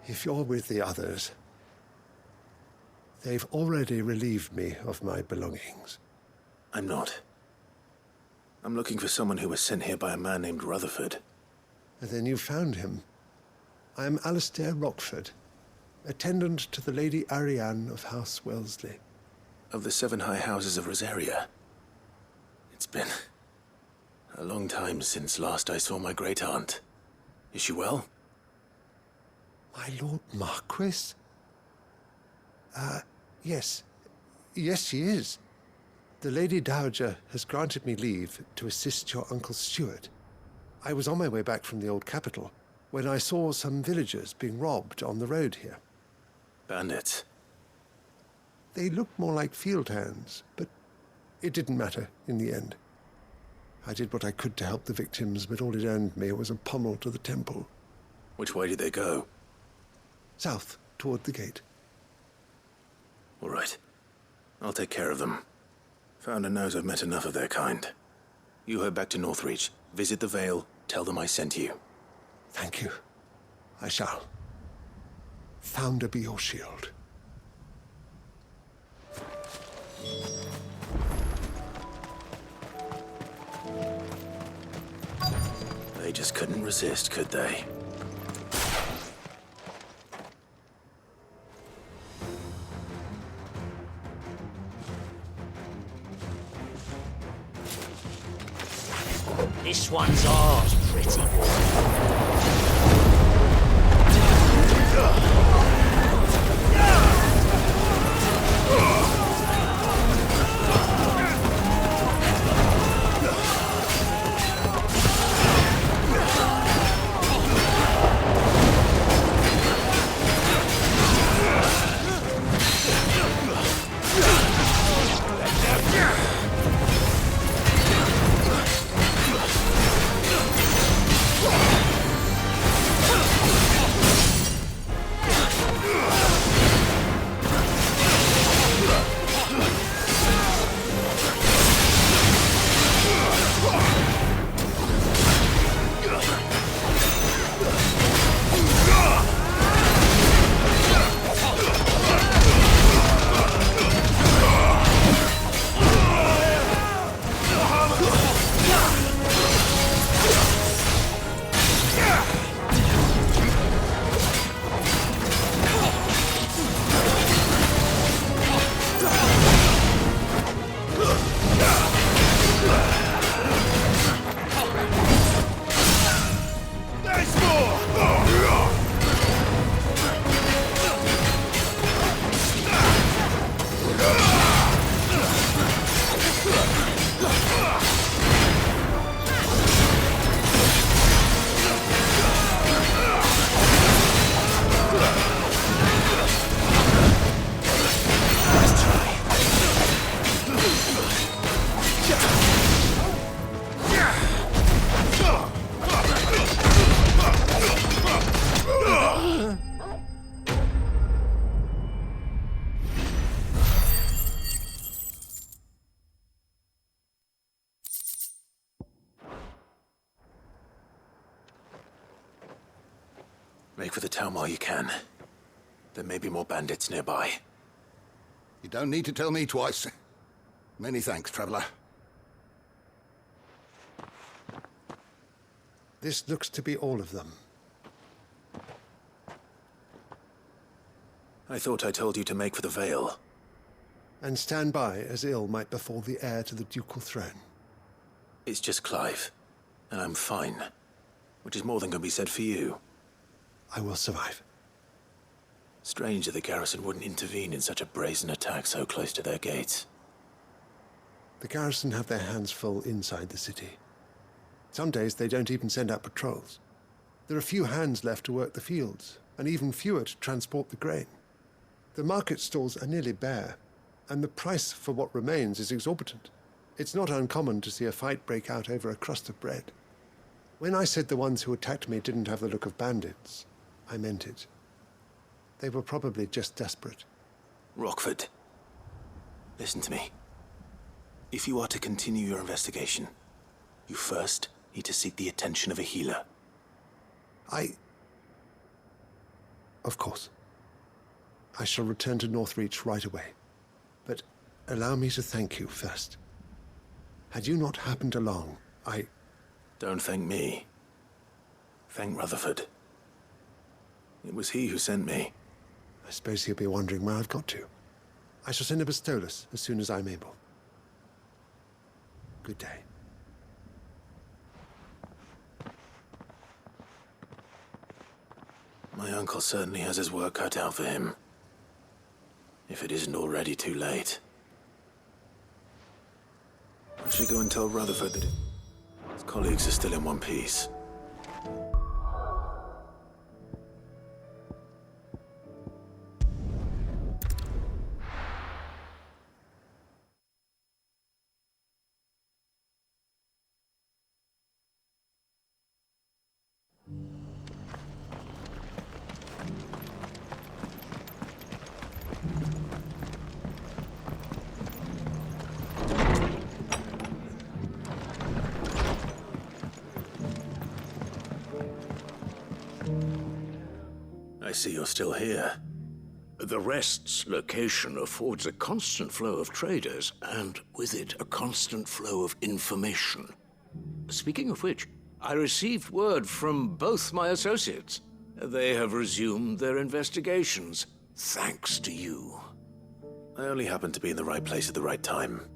Speaker 7: If you're with the others, they've already relieved me of my belongings.
Speaker 3: I'm not. I'm looking for someone who was sent here by a man named Rutherford.
Speaker 7: And then you found him. I am Alistair Rockford, attendant to the Lady Ariane of House Wellesley.
Speaker 3: Of the 7 high houses of Rosaria. It's been a long time since last I saw my great-aunt. Is she well?
Speaker 7: My Lord Marquis? Yes. Yes, she is. The Lady Dowager has granted me leave to assist your Uncle Stuart. I was on my way back from the old capital when I saw some villagers being robbed on the road here.
Speaker 3: Bandits?
Speaker 7: They looked more like field hands, but it didn't matter in the end. I did what I could to help the victims, but all it earned me was a pommel to the temple.
Speaker 3: Which way did they go?
Speaker 7: South, toward the gate.
Speaker 3: All right. I'll take care of them. Founder knows I've met enough of their kind. You head back to Northreach, visit the Vale, tell them I sent you.
Speaker 7: Thank you. I shall. Founder be your shield.
Speaker 3: They just couldn't resist, could they?
Speaker 12: This one's ours, pretty
Speaker 3: Make for the town while you can. There may be more bandits nearby.
Speaker 21: You don't need to tell me twice. Many thanks, traveler.
Speaker 7: This looks to be all of them.
Speaker 3: I thought I told you to make for the Vale.
Speaker 7: And stand by as ill might befall the heir to the ducal throne.
Speaker 3: It's just Clive, and I'm fine. Which is more than can be said for you.
Speaker 7: I will survive.
Speaker 3: Strange that the garrison wouldn't intervene in such a brazen attack so close to their gates.
Speaker 7: The garrison have their hands full inside the city. Some days they don't even send out patrols. There are few hands left to work the fields, and even fewer to transport the grain. The market stalls are nearly bare, and the price for what remains is exorbitant. It's not uncommon to see a fight break out over a crust of bread. When I said the ones who attacked me didn't have the look of bandits, I meant it. They were probably just desperate.
Speaker 3: Rockford, listen to me. If you are to continue your investigation, you first need to seek the attention of a healer.
Speaker 7: Of course. I shall return to Northreach right away. But allow me to thank you first. Had you not happened along,
Speaker 3: Don't thank me. Thank Rutherford. It was he who sent me.
Speaker 7: I suppose he'll be wondering where I've got to. I shall send a Bastolus as soon as I'm able. Good day.
Speaker 3: My uncle certainly has his work cut out for him. If it isn't already too late. I should go and tell Rutherford that his colleagues are still in one piece. I see you're still here.
Speaker 16: The Rest's location affords a constant flow of traders, and with it, a constant flow of information. Speaking of which, I received word from both my associates. They have resumed their investigations, thanks to you.
Speaker 3: I only happened to be in the right place at the right time.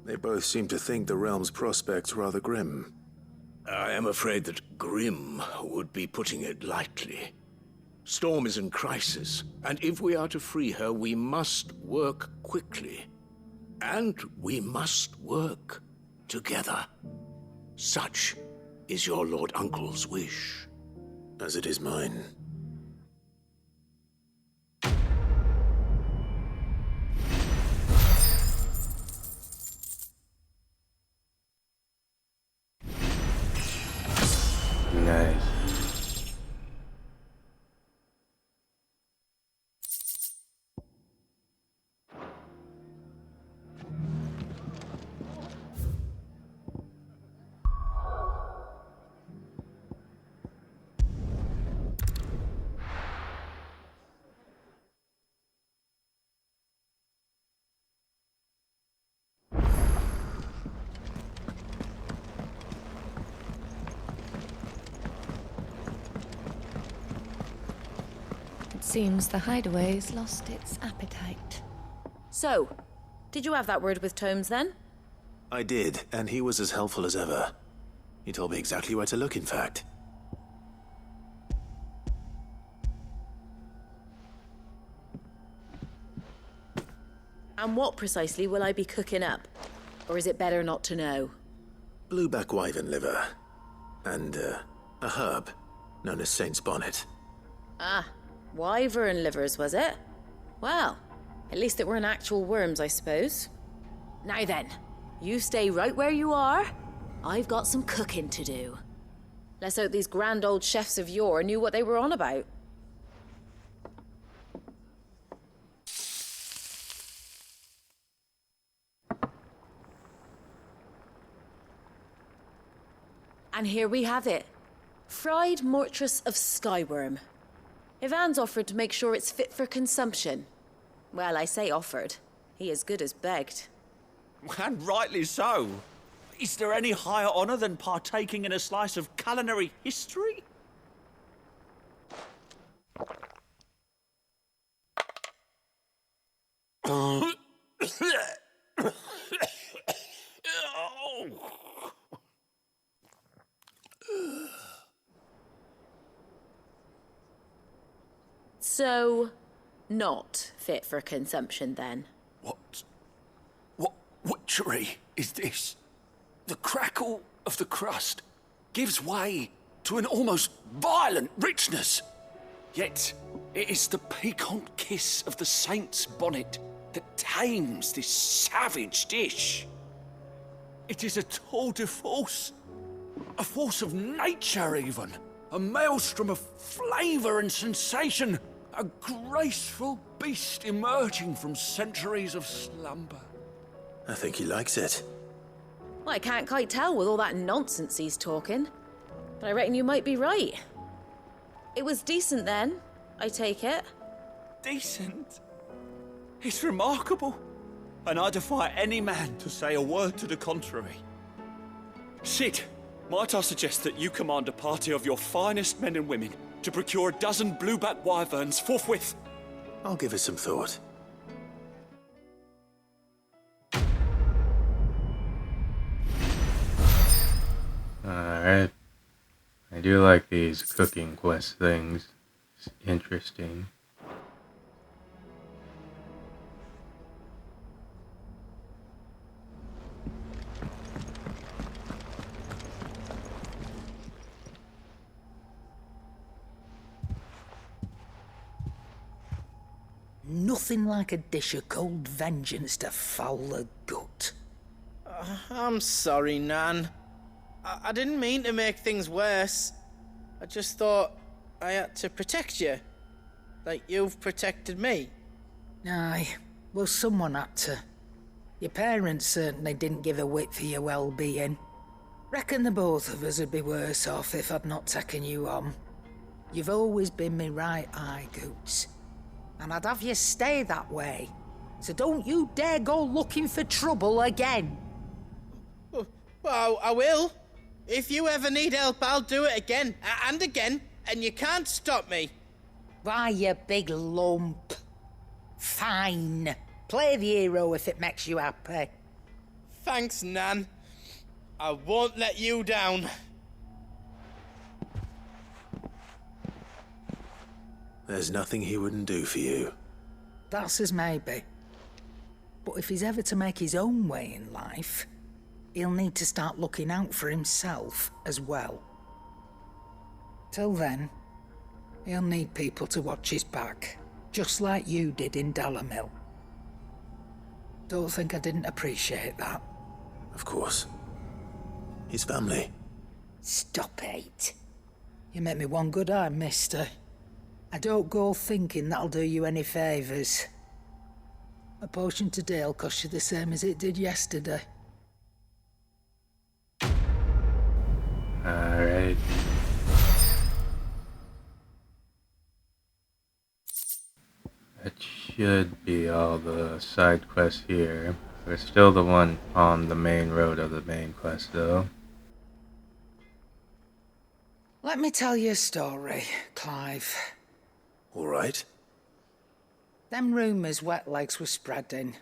Speaker 3: They both seem to think the realm's prospects rather grim.
Speaker 16: I am afraid that grim would be putting it lightly. Storm is in crisis, and if we are to free her, we must work quickly. And we must work together. Such is your Lord Uncle's wish.
Speaker 3: As it is mine.
Speaker 1: Nice.
Speaker 17: Seems the hideaway's lost its appetite.
Speaker 11: So, did you have that word with Tomes then?
Speaker 3: I did, and he was as helpful as ever. He told me exactly where to look, in fact.
Speaker 11: And what precisely will I be cooking up? Or is it better not to know?
Speaker 3: Blueback wyvern liver. And, a herb known as Saint's Bonnet.
Speaker 11: Ah, wyvern livers, was it? Well, at least it weren't actual worms, I suppose. Now then, you stay right where you are. I've got some cooking to do. Let's hope these grand old chefs of yore knew what they were on about. And here we have it. Fried mortress of skyworm. Ivan's offered to make sure it's fit for consumption. Well, I say offered. He as good as begged.
Speaker 13: And rightly so.
Speaker 9: Is there any higher honour than partaking in a slice of culinary history?
Speaker 11: So, not fit for consumption then?
Speaker 16: What witchery is this? The crackle of the crust gives way to an almost violent richness. Yet, it is the piquant kiss of the saint's bonnet that tames this savage dish. It is a tour de force, a force of nature even, a maelstrom of flavour and sensation, a graceful beast emerging from centuries of slumber.
Speaker 3: I think he likes it.
Speaker 11: Well, I can't quite tell with all that nonsense he's talking, but I reckon you might be right. It was decent then, I take it.
Speaker 9: Decent? It's remarkable, and I defy any man to say a word to the contrary. Sid, might I suggest that you command a party of your finest men and women to procure a dozen blueback wyverns forthwith?
Speaker 3: I'll give it some thought.
Speaker 1: Alright. I do like these cooking quest things. It's interesting.
Speaker 14: Nothing like a dish of cold vengeance to foul the gut.
Speaker 22: I'm sorry, Nan. I didn't mean to make things worse. I just thought I had to protect you. Like you've protected me.
Speaker 14: Aye, well, someone had to. Your parents certainly didn't give a whit for your well-being. Reckon the both of us would be worse off if I'd not taken you on. You've always been me right eye, Goots. And I'd have you stay that way. So don't you dare go looking for trouble again.
Speaker 22: Well, I will. If you ever need help, I'll do it again and again, and you can't stop me.
Speaker 14: Why, you big lump. Fine. Play the hero if it makes you happy.
Speaker 22: Thanks, Nan. I won't let you down.
Speaker 3: There's nothing he wouldn't do for you.
Speaker 14: That's as maybe. But if he's ever to make his own way in life, he'll need to start looking out for himself as well. Till then, he'll need people to watch his back, just like you did in Dalamil. Don't think I didn't appreciate that.
Speaker 3: Of course. His family.
Speaker 14: Stop it. You make me one good eye, mister. I don't go thinking that'll do you any favours. A potion today'll cost you the same as it did yesterday.
Speaker 1: Alright. That should be all the side quests here. There's still the one on the main road of the main quest though.
Speaker 14: Let me tell you a story, Clive.
Speaker 3: All right.
Speaker 14: Them rumours Wetlegs were spreading.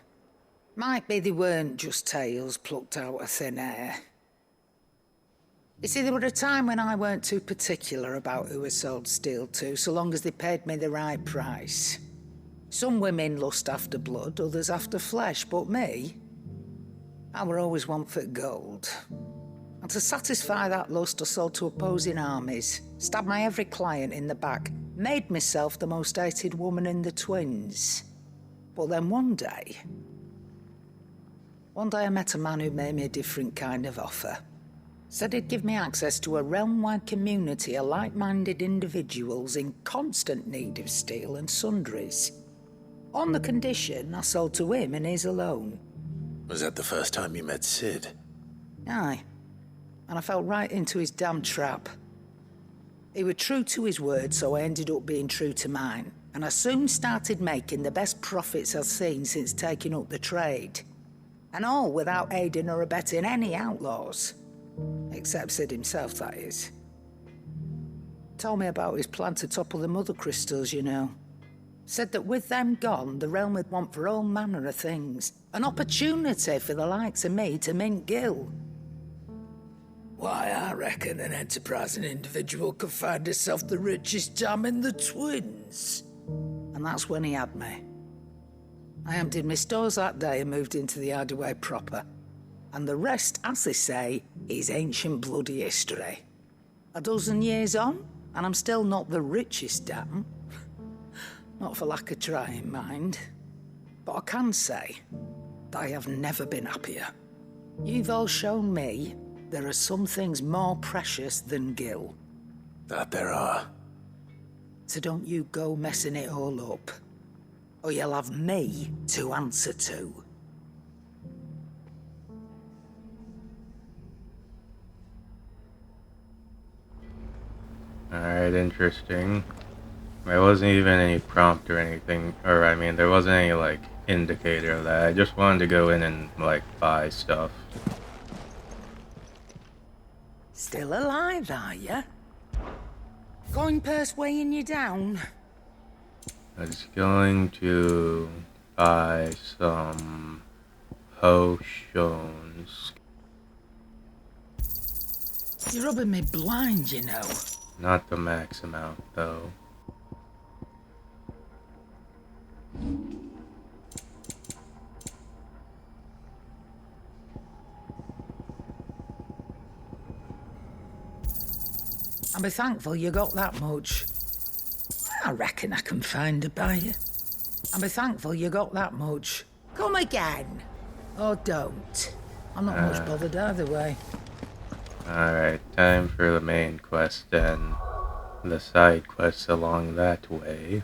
Speaker 14: Might be they weren't just tales plucked out of thin air. You see, there were a time when I weren't too particular about who I sold steel to, so long as they paid me the right price. Some women lust after blood, others after flesh, but me, I were always one for gold. And to satisfy that lust, I sold to opposing armies, stabbed my every client in the back, made myself the most hated woman in the twins. But then one day I met a man who made me a different kind of offer. Said he'd give me access to a realm-wide community of like-minded individuals in constant need of steel and sundries. On the condition I sold to him and his alone.
Speaker 3: Was that the first time you met Sid?
Speaker 14: Aye. And I fell right into his damn trap. He was true to his word, so I ended up being true to mine. And I soon started making the best profits I've seen since taking up the trade. And all without aiding or abetting any outlaws. Except Sid himself, that is. Told me about his plan to topple the mother crystals, you know. Said that with them gone, the realm would want for all manner of things. An opportunity for the likes of me to mint Gil. Why, I reckon an enterprising individual could find himself the richest dam in the Twins. And that's when he had me. I emptied my stores that day and moved into the hideaway proper. And the rest, as they say, is ancient bloody history. A dozen years on, and I'm still not the richest dam. Not for lack of trying, mind. But I can say that I have never been happier. You've all shown me there are some things more precious than Gil.
Speaker 3: That there are.
Speaker 14: So don't you go messing it all up, or you'll have me to answer to.
Speaker 1: Alright, interesting. There wasn't even any prompt or anything, or I mean, there wasn't any, like, indicator of that. I just wanted to go in and, like, buy stuff.
Speaker 14: Still alive, are ya? Going purse weighing you down?
Speaker 1: I was going to buy some potions.
Speaker 14: You're rubbing me blind, you know.
Speaker 1: Not the max amount, though.
Speaker 14: I'll be thankful you got that much. I reckon I can find a buyer. I'll be thankful you got that much. Come again. Or don't. I'm not much bothered either way.
Speaker 1: Alright, time for the main quest and the side quests along that way.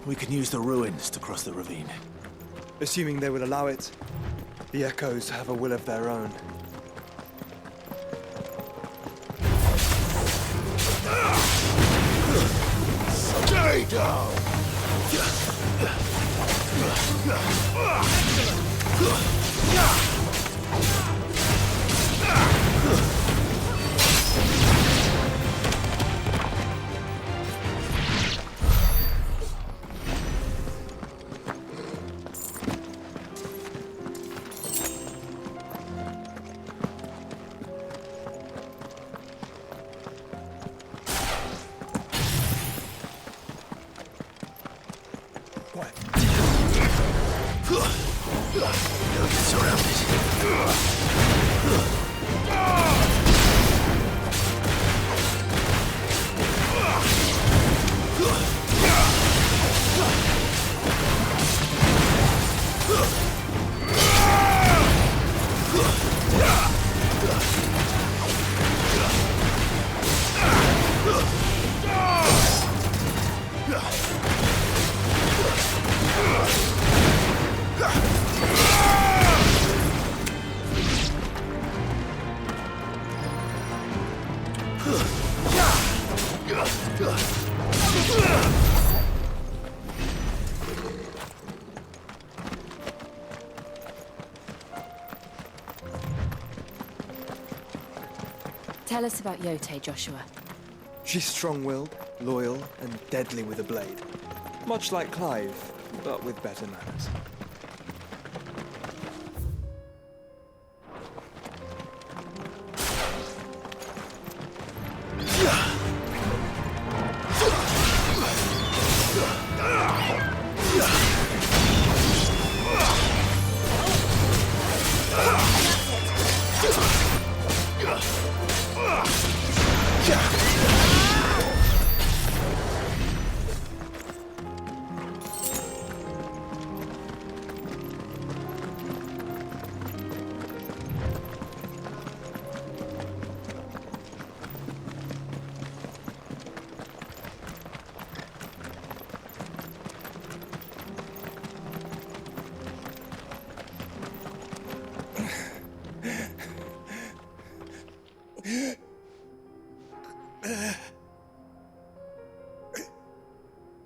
Speaker 13: We can use the ruins to cross the ravine.
Speaker 6: Assuming they will allow it. The Echoes have a will of their own.
Speaker 16: Stay down!
Speaker 11: Tell us about Yote, Joshua.
Speaker 18: She's strong-willed, loyal, and deadly with a blade. Much like Clive, but with better manners.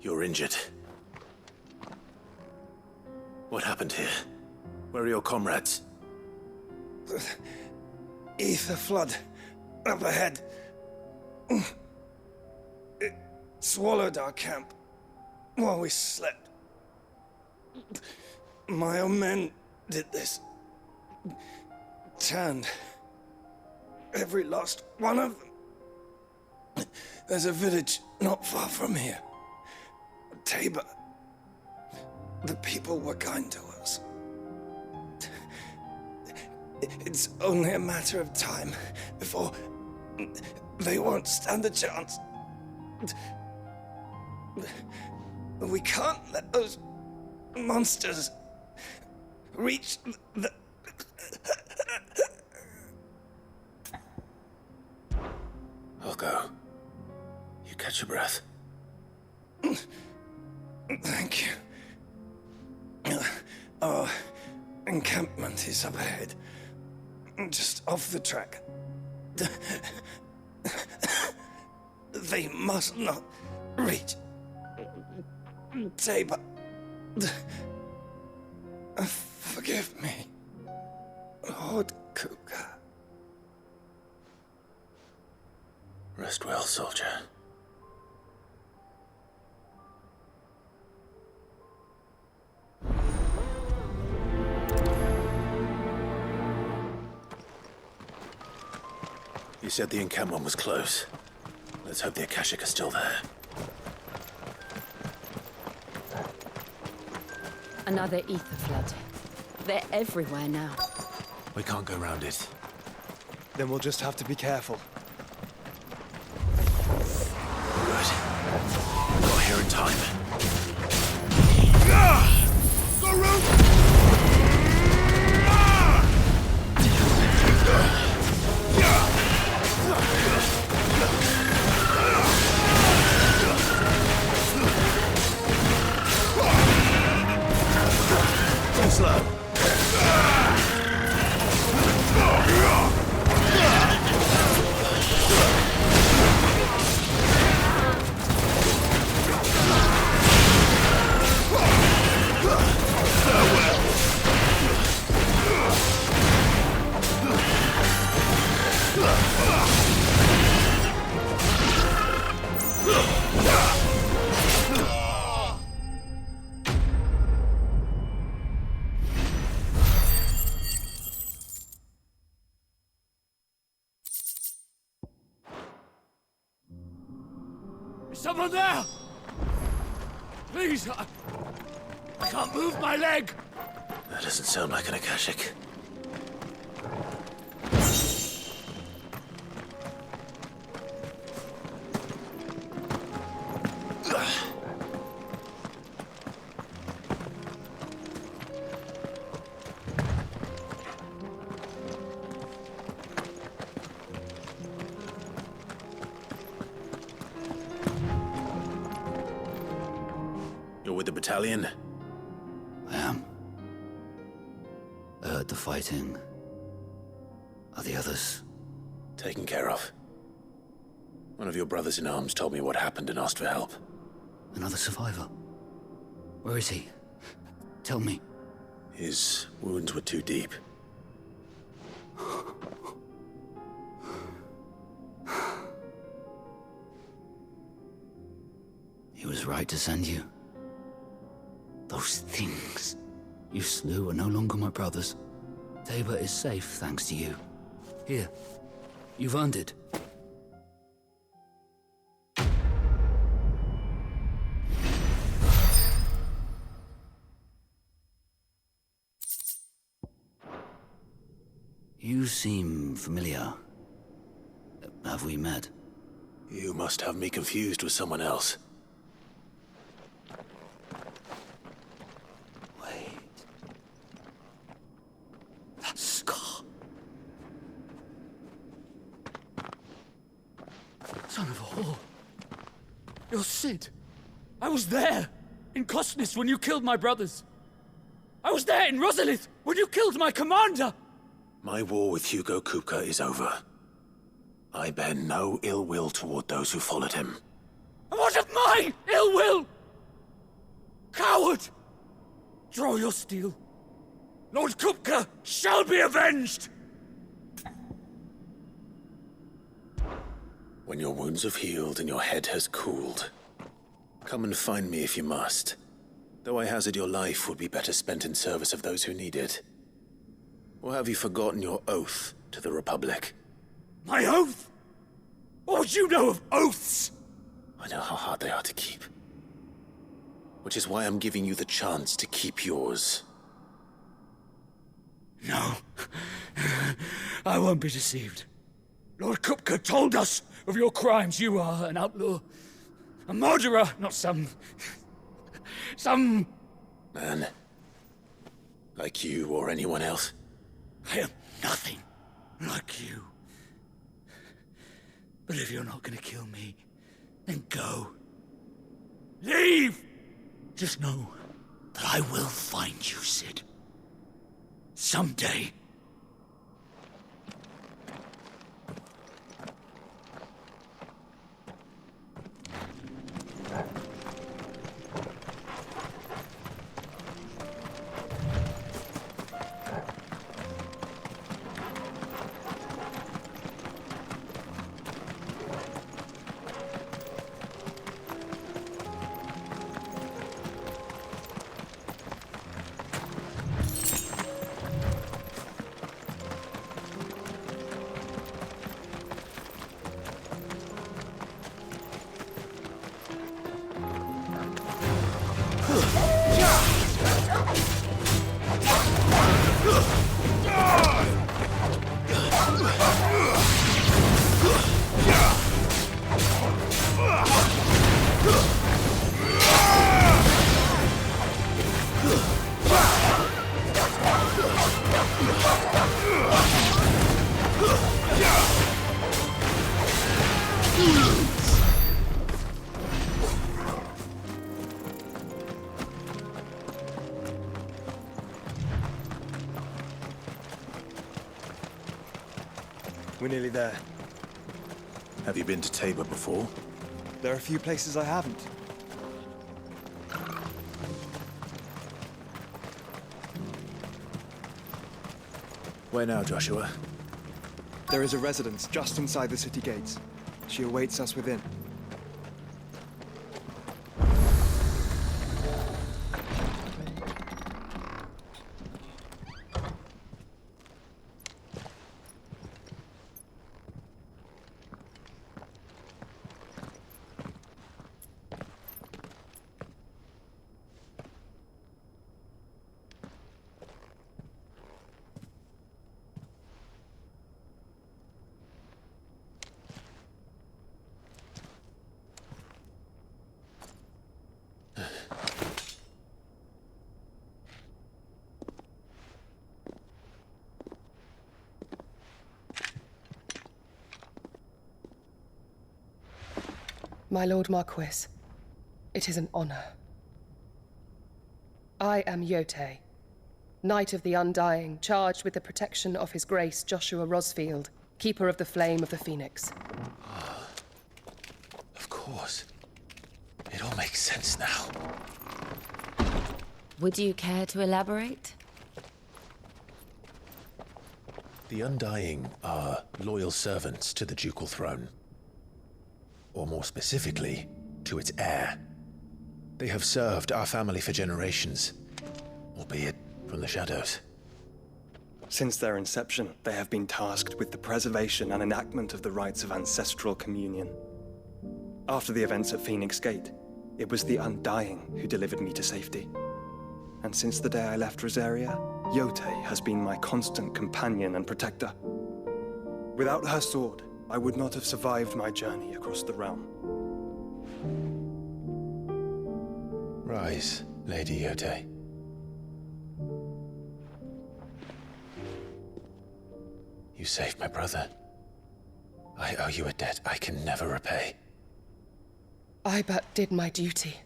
Speaker 3: You're injured. What happened here? Where are your comrades?
Speaker 5: Ether flood up ahead. It swallowed our camp while we slept. My own men did this. Tanned every last one of them. There's a village not far from here. Tabor. The people were kind to us. It's only a matter of time before they won't stand a chance. We can't let those monsters reach the...
Speaker 3: I'll go. You catch your breath.
Speaker 5: Thank you. Our encampment is up ahead. Just off the track. They must not reach Tabor. Forgive me, Lord Cougar.
Speaker 3: Rest well, soldier. You said the encampment was close. Let's hope the Akashic are still there.
Speaker 21: Another ether flood. They're everywhere now.
Speaker 13: We can't go round it.
Speaker 18: Then we'll just have to be careful.
Speaker 3: Good. Got here in time.
Speaker 6: Go round!
Speaker 3: Go slow.
Speaker 6: Is someone there? Please, I can't move my leg.
Speaker 3: That doesn't sound like an Akashic. You're with the battalion?
Speaker 23: I am. I heard the fighting. Are the others?
Speaker 3: Taken care of. One of your brothers in arms told me what happened and asked for help.
Speaker 23: Another survivor? Where is he? Tell me.
Speaker 3: His wounds were too deep.
Speaker 23: He was right to send you. Those things you slew are no longer my brothers. Tabor is safe thanks to you. Here, you've earned it. You seem familiar. Have we met?
Speaker 3: You must have me confused with someone else.
Speaker 23: Wait. That scar.
Speaker 2: Son of a whore. You're Sid. I was there in Costness when you killed my brothers. I was there in Rosalith when you killed my commander.
Speaker 3: My war with Hugo Kupka is over. I bear no ill will toward those who followed him.
Speaker 2: And what of my ill will? Coward! Draw your steel. Lord Kupka shall be avenged!
Speaker 3: When your wounds have healed and your head has cooled, come and find me if you must. Though I hazard your life would be better spent in service of those who need it. Or have you forgotten your oath to the Republic?
Speaker 2: My oath? What would you know of oaths?
Speaker 3: I know how hard they are to keep. Which is why I'm giving you the chance to keep yours.
Speaker 2: No. I won't be deceived. Lord Kupka told us of your crimes. You are an outlaw. A murderer, not some...
Speaker 3: Man. Like you or anyone else.
Speaker 2: I am nothing like you. But if you're not gonna kill me, then go. Leave! Just know that I will find you, Sid. Someday.
Speaker 18: We're nearly there.
Speaker 3: Have you been to Tabor before?
Speaker 18: There are a few places I haven't.
Speaker 3: Where now, Joshua?
Speaker 18: There is a residence just inside the city gates. She awaits us within.
Speaker 10: My Lord Marquis, it is an honor. I am Yote, Knight of the Undying, charged with the protection of His Grace Joshua Rosfield, Keeper of the Flame of the Phoenix.
Speaker 3: Of course. It all makes sense now.
Speaker 21: Would you care to elaborate?
Speaker 3: The Undying are loyal servants to the ducal throne. Or more specifically, to its heir, They have served our family for generations, albeit from the shadows.
Speaker 18: Since their inception, they have been tasked with the preservation and enactment of the rites of ancestral communion. After the events at Phoenix Gate, it was the Undying who delivered me to safety. And since the day I left Rosaria, Yotei has been my constant companion and protector. Without her sword, I would not have survived my journey across the realm.
Speaker 3: Rise, Lady Yotei. You saved my brother. I owe you a debt I can never repay.
Speaker 10: I but did my duty.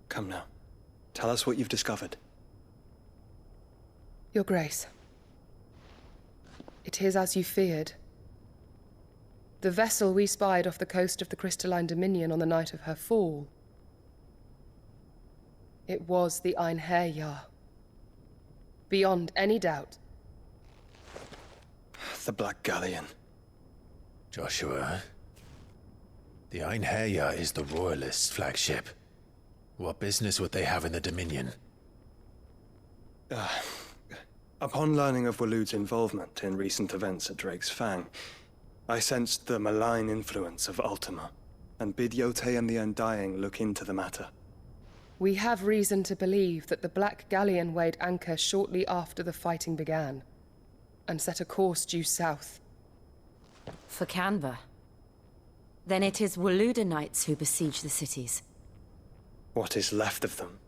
Speaker 18: Come now. Tell us what you've discovered.
Speaker 10: Your Grace. It is as you feared. The vessel we spied off the coast of the Crystalline Dominion on the night of her fall. It was the Einherjar. Beyond any doubt.
Speaker 18: The Black Galleon.
Speaker 3: Joshua, the Einherjar is the Royalists' flagship. What business would they have in the Dominion?
Speaker 18: Upon learning of Waloed's involvement in recent events at Drake's Fang, I sensed the malign influence of Ultima, and bid Yotei and the Undying look into the matter.
Speaker 10: We have reason to believe that the Black Galleon weighed anchor shortly after the fighting began, and set a course due south.
Speaker 21: For Canva. Then it is Waloed knights who besiege the cities.
Speaker 18: What is left of them?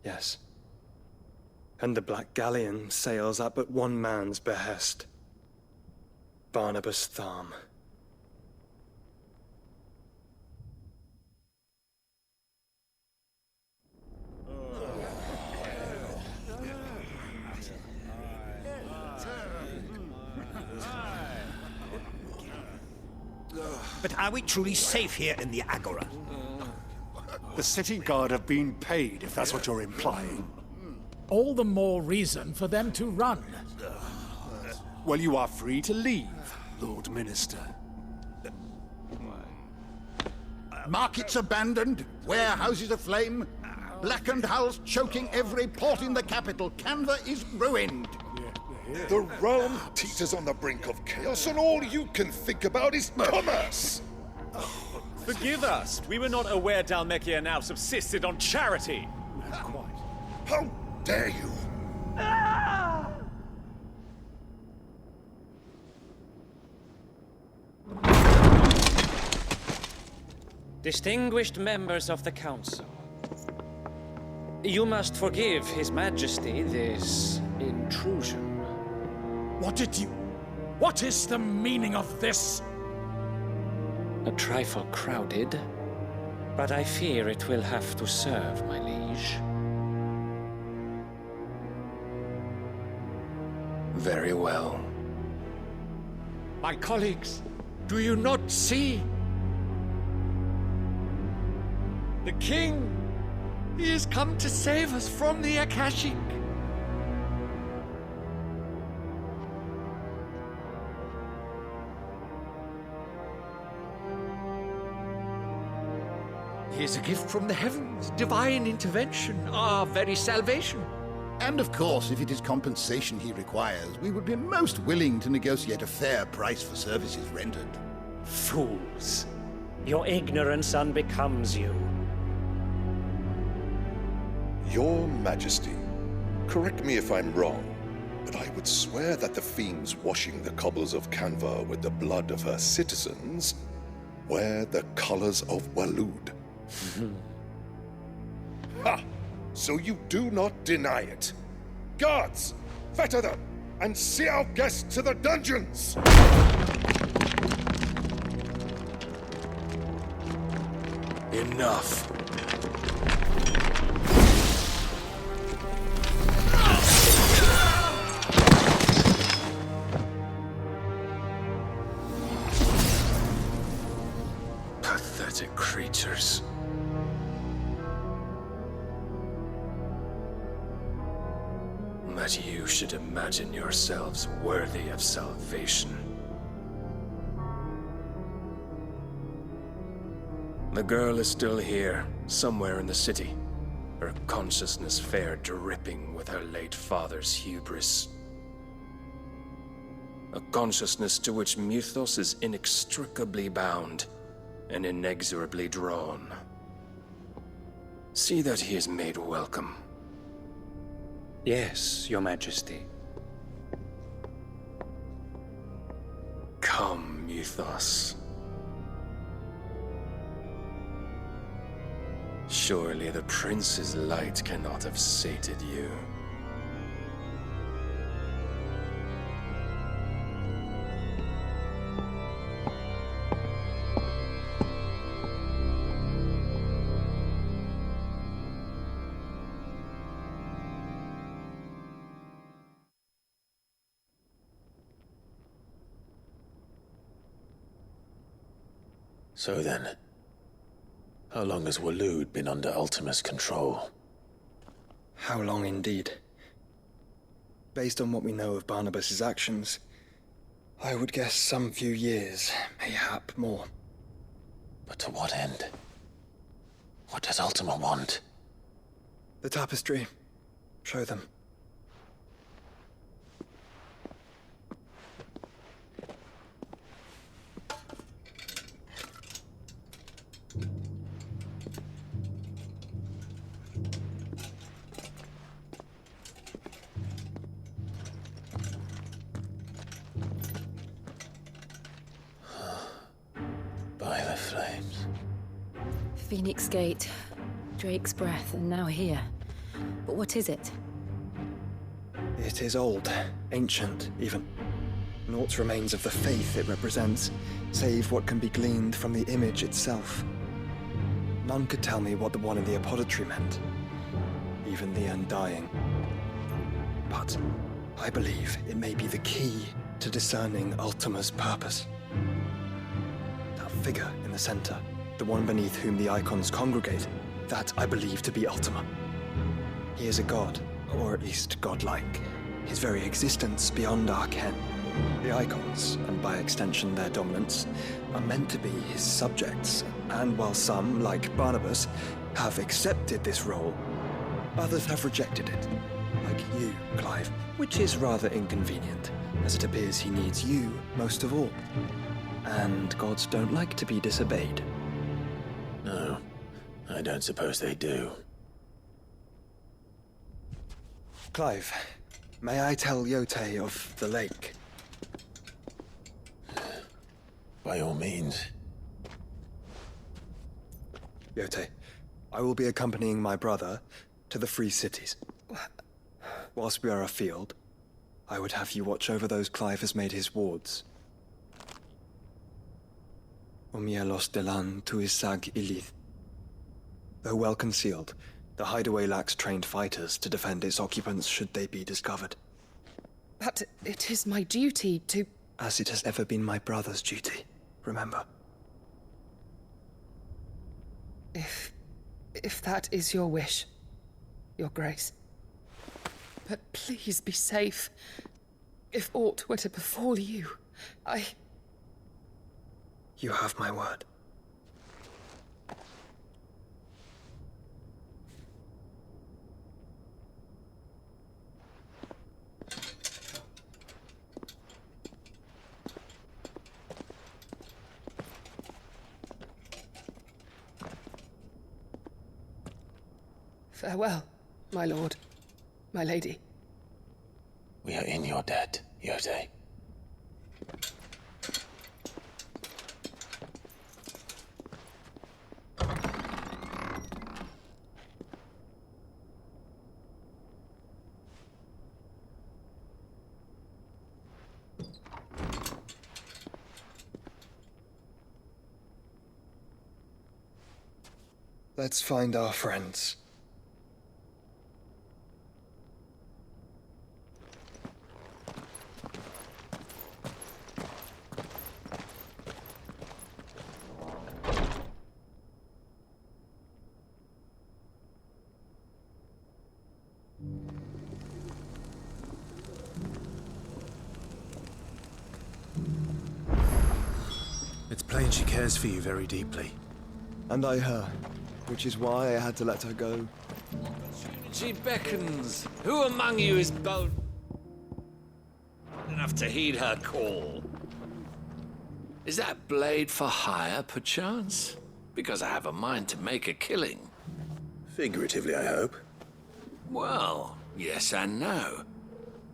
Speaker 18: Yes. And the Black Galleon sails at but one man's behest. Barnabas Tharm.
Speaker 15: But are we truly safe here in the Agora?
Speaker 8: The city guard have been paid, if that's what you're implying.
Speaker 19: All the more reason for them to run.
Speaker 8: Well, you are free to leave, Lord Minister.
Speaker 20: Markets abandoned, warehouses aflame, blackened hulls choking every port in the capital. Canva is ruined.
Speaker 24: The realm teeters on the brink of chaos, and all you can think about is commerce!
Speaker 25: Forgive us! We were not aware Dhalmekia now subsisted on charity!
Speaker 24: How dare you!
Speaker 26: Distinguished members of the Council, you must forgive His Majesty this intrusion.
Speaker 19: What is the meaning of this?
Speaker 26: A trifle crowded, but I fear it will have to serve, my liege.
Speaker 3: Very well.
Speaker 19: My colleagues, do you not see? The king! He has come to save us from the Akashic! He is a gift from the heavens, divine intervention, our very salvation.
Speaker 20: And of course, if it is compensation he requires, we would be most willing to negotiate a fair price for services rendered.
Speaker 27: Fools! Your ignorance unbecomes you.
Speaker 24: Your Majesty, correct me if I'm wrong, but I would swear that the fiends washing the cobbles of Canva with the blood of her citizens wear the colors of Waloed. Ha! So you do not deny it. Guards, fetter them, and see our guests to the dungeons!
Speaker 16: Enough. Pathetic creatures. That you should imagine yourselves worthy of salvation.
Speaker 4: The girl is still here, somewhere in the city. Her consciousness fair dripping with her late father's hubris. A consciousness to which Mythos is inextricably bound and inexorably drawn. See that he is made welcome.
Speaker 26: Yes, Your Majesty.
Speaker 4: Come, Mythos. Surely the prince's light cannot have sated you.
Speaker 3: So then, how long has Waloed been under Ultima's control?
Speaker 18: How long indeed? Based on what we know of Barnabas's actions, I would guess some few years, mayhap more.
Speaker 3: But to what end? What does Ultima want?
Speaker 18: The tapestry. Show them.
Speaker 3: By the flames.
Speaker 21: Phoenix Gate, Drake's Breath, and now here. But what is it?
Speaker 18: It is old, ancient, even. Naught remains of the faith it represents, save what can be gleaned from the image itself. None could tell me what the one in the apothecary meant, even the Undying. But I believe it may be the key to discerning Ultima's purpose. That figure in the center, the one beneath whom the icons congregate, that I believe to be Ultima. He is a god, or at least godlike, his very existence beyond our ken. The icons, and by extension their dominants, are meant to be his subjects, and while some, like Barnabas, have accepted this role, others have rejected it, like you, Clive, which is rather inconvenient, as it appears he needs you most of all. And gods don't like to be disobeyed.
Speaker 3: No, I don't suppose they do.
Speaker 18: Clive, may I tell Yote of the lake?
Speaker 3: By all means.
Speaker 18: Yote, I will be accompanying my brother to the Free Cities. Whilst we are afield, I would have you watch over those Clive has made his wards. Omielos delan tuisag ilith. Though well concealed, the hideaway lacks trained fighters to defend its occupants should they be discovered.
Speaker 10: But it is my duty to...
Speaker 18: As it has ever been my brother's duty, remember.
Speaker 10: If that is your wish, Your Grace. But please be safe. If aught were to befall you,
Speaker 18: You have my word.
Speaker 10: Farewell, my lord, my lady.
Speaker 3: We are in your debt, Yote.
Speaker 18: Let's find our friends.
Speaker 13: It's plain she cares for you very deeply.
Speaker 5: And I her, which is why I had to let her go.
Speaker 16: She beckons. Who among you is bold enough to heed her call? Is that blade for hire, perchance? Because I have a mind to make a killing.
Speaker 3: Figuratively, I hope.
Speaker 16: Well, yes and no.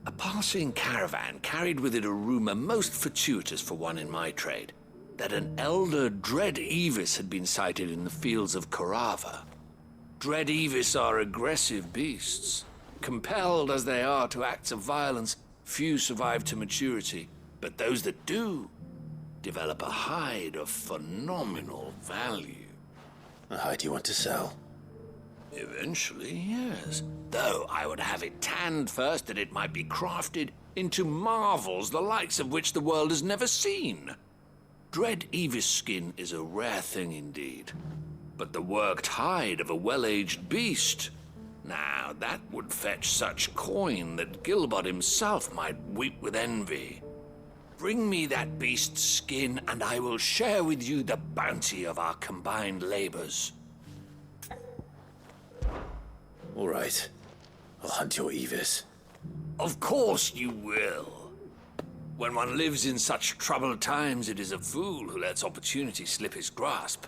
Speaker 16: A passing caravan carried with it a rumor most fortuitous for one in my trade, that an elder Dread Evis had been sighted in the fields of Carava. Dread Evis are aggressive beasts. Compelled as they are to acts of violence, few survive to maturity, but those that do develop a hide of phenomenal value.
Speaker 3: A hide you want to sell?
Speaker 16: Eventually, yes. Though I would have it tanned first that it might be crafted into marvels the likes of which the world has never seen. Dread Evis skin is a rare thing indeed. But the worked hide of a well-aged beast, now that would fetch such coin that Gilbert himself might weep with envy. Bring me that beast's skin, and I will share with you the bounty of our combined labors.
Speaker 3: All right. I'll hunt your Evis.
Speaker 16: Of course you will. When one lives in such troubled times, it is a fool who lets opportunity slip his grasp.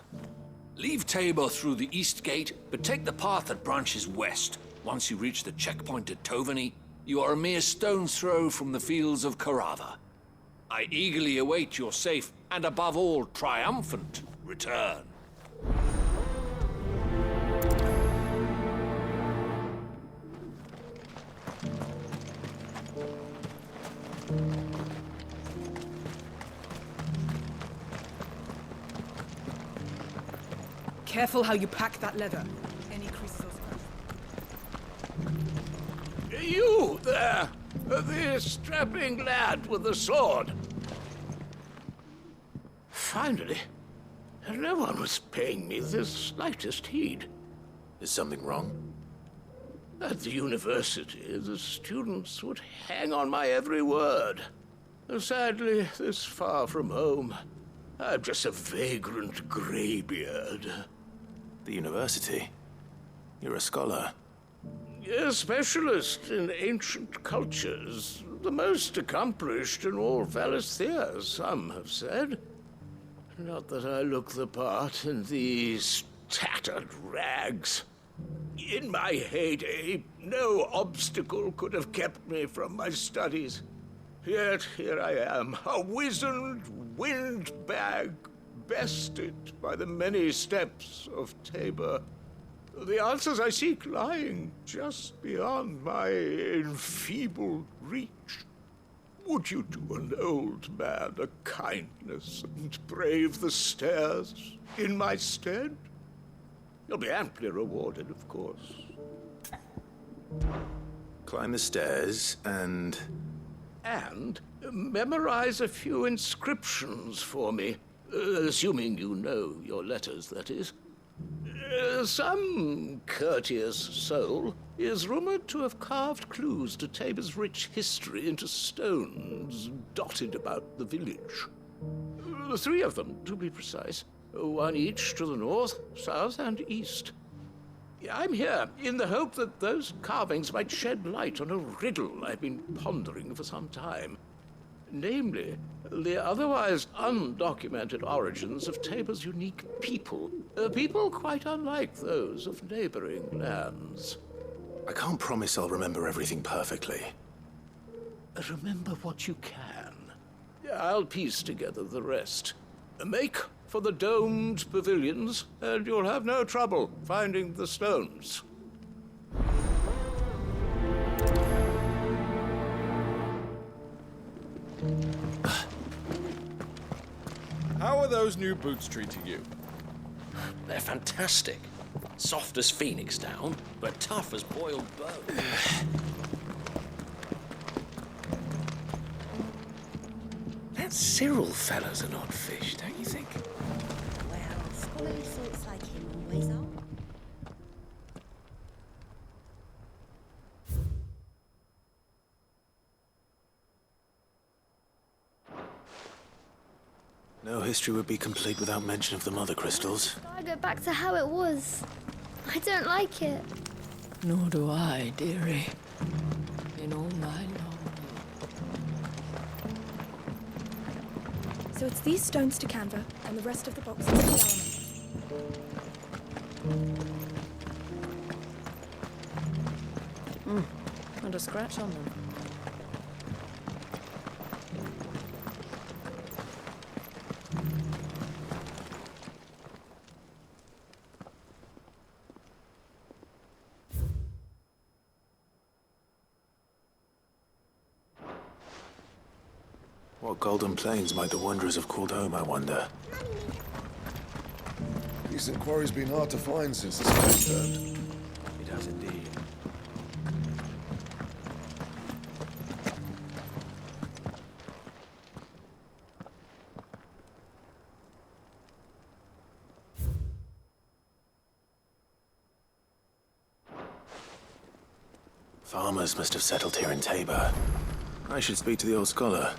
Speaker 16: Leave Tabor through the east gate, but take the path that branches west. Once you reach the checkpoint at Tovany, you are a mere stone's throw from the fields of Carava. I eagerly await your safe, and above all, triumphant return.
Speaker 1: Careful how you pack that leather. Any creases or scratches.
Speaker 16: You there! The strapping lad with the sword. Finally, no one was paying me the slightest heed.
Speaker 3: Is something wrong?
Speaker 16: At the university, the students would hang on my every word. Sadly, this far from home, I'm just a vagrant graybeard.
Speaker 3: The university? You're a scholar.
Speaker 16: A specialist in ancient cultures. The most accomplished in all Valisthea, some have said. Not that I look the part in these tattered rags. In my heyday, no obstacle could have kept me from my studies. Yet here I am, a wizened windbag, bested by the many steps of Tabor. The answers I seek lying just beyond my enfeebled reach. Would you do an old man a kindness and brave the stairs in my stead? You'll be amply rewarded, of course.
Speaker 3: Climb the stairs and
Speaker 16: memorize a few inscriptions for me. Assuming you know your letters, that is. Some courteous soul is rumored to have carved clues to Tabor's rich history into stones dotted about the village. 3 of them, to be precise. 1 each to the north, south, and east. I'm here in the hope that those carvings might shed light on a riddle I've been pondering for some time. Namely, the otherwise undocumented origins of Tabor's unique people. People quite unlike those of neighboring lands.
Speaker 3: I can't promise I'll remember everything perfectly.
Speaker 16: Remember what you can. I'll piece together the rest. Make for the domed pavilions, and you'll have no trouble finding the stones.
Speaker 19: How are those new boots treating you?
Speaker 7: They're fantastic. Soft as phoenix down, but tough as boiled bone. That Cyril fellow's an odd fish, don't you think?
Speaker 9: Well, scholarly sorts like him always are.
Speaker 3: No history would be complete without mention of the mother crystals.
Speaker 6: I go back to how it was. I don't like it.
Speaker 11: Nor do I, dearie. In all my long...
Speaker 12: So it's these stones to Canva, and the rest of the boxes to Dalman.
Speaker 11: Not a scratch on them.
Speaker 3: What golden plains might the wanderers have called home, I wonder?
Speaker 14: Decent quarry's been hard to find since the sky turned.
Speaker 13: It has indeed.
Speaker 3: Farmers must have settled here in Tabor. I should speak to the old scholar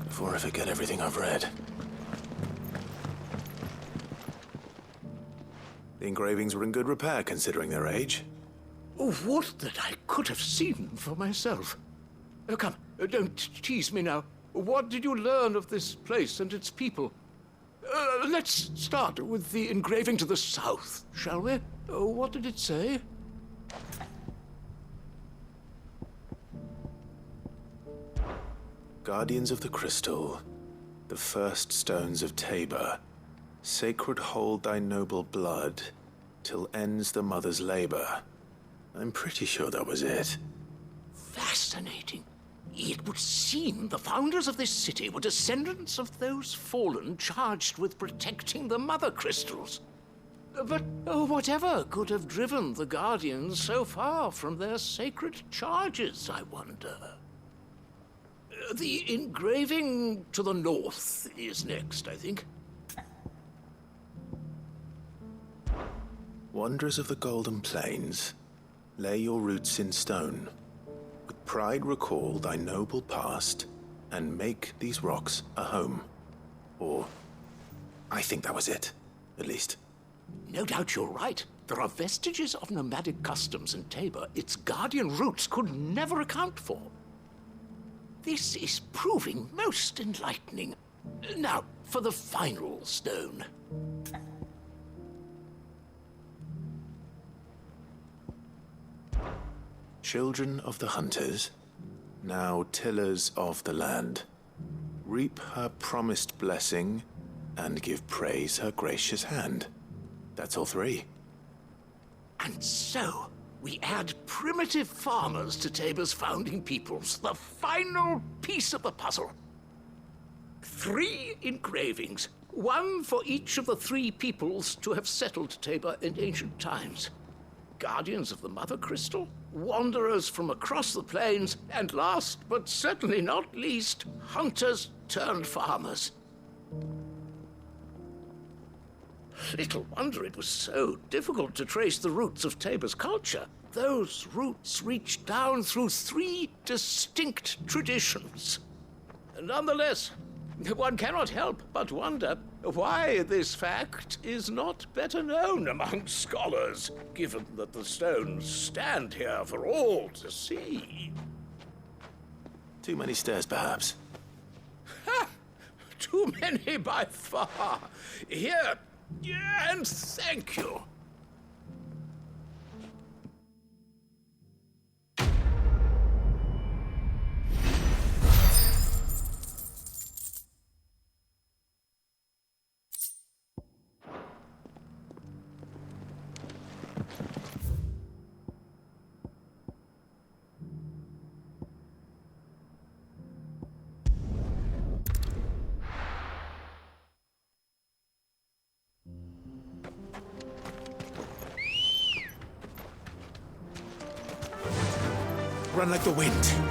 Speaker 3: before I forget everything I've read. The engravings were in good repair considering their age.
Speaker 16: Oh, what that I could have seen for myself. Oh, come, don't tease me now. What did you learn of this place and its people? Let's start with the engraving to the south, shall we? What did it say?
Speaker 3: Guardians of the Crystal, the first stones of Tabor, sacred hold thy noble blood, till ends the mother's labor. I'm pretty sure that was it.
Speaker 16: Fascinating. It would seem the founders of this city were descendants of those fallen charged with protecting the mother crystals. But whatever could have driven the Guardians so far from their sacred charges, I wonder? The engraving to the north is next, I think.
Speaker 3: Wanderers of the Golden Plains, lay your roots in stone. With pride recall thy noble past, and make these rocks a home. Or, I think that was it, at least.
Speaker 16: No doubt you're right. There are vestiges of nomadic customs in Tabor its guardian roots could never account for. This is proving most enlightening. Now, for the final stone.
Speaker 3: Children of the hunters, now tillers of the land, reap her promised blessing and give praise her gracious hand. That's all three.
Speaker 16: And so, we add primitive farmers to Tabor's founding peoples, the final piece of the puzzle. 3 engravings, one for each of the 3 peoples to have settled Tabor in ancient times. Guardians of the Mother Crystal, wanderers from across the plains, and last but certainly not least, hunters turned farmers. Little wonder it was so difficult to trace the roots of Tabor's culture. Those roots reach down through 3 distinct traditions. Nonetheless, one cannot help but wonder why this fact is not better known among scholars, given that the stones stand here for all to see.
Speaker 3: Too many stairs, perhaps.
Speaker 16: Ha! Too many by far. Here, and thank you.
Speaker 3: Run like the wind.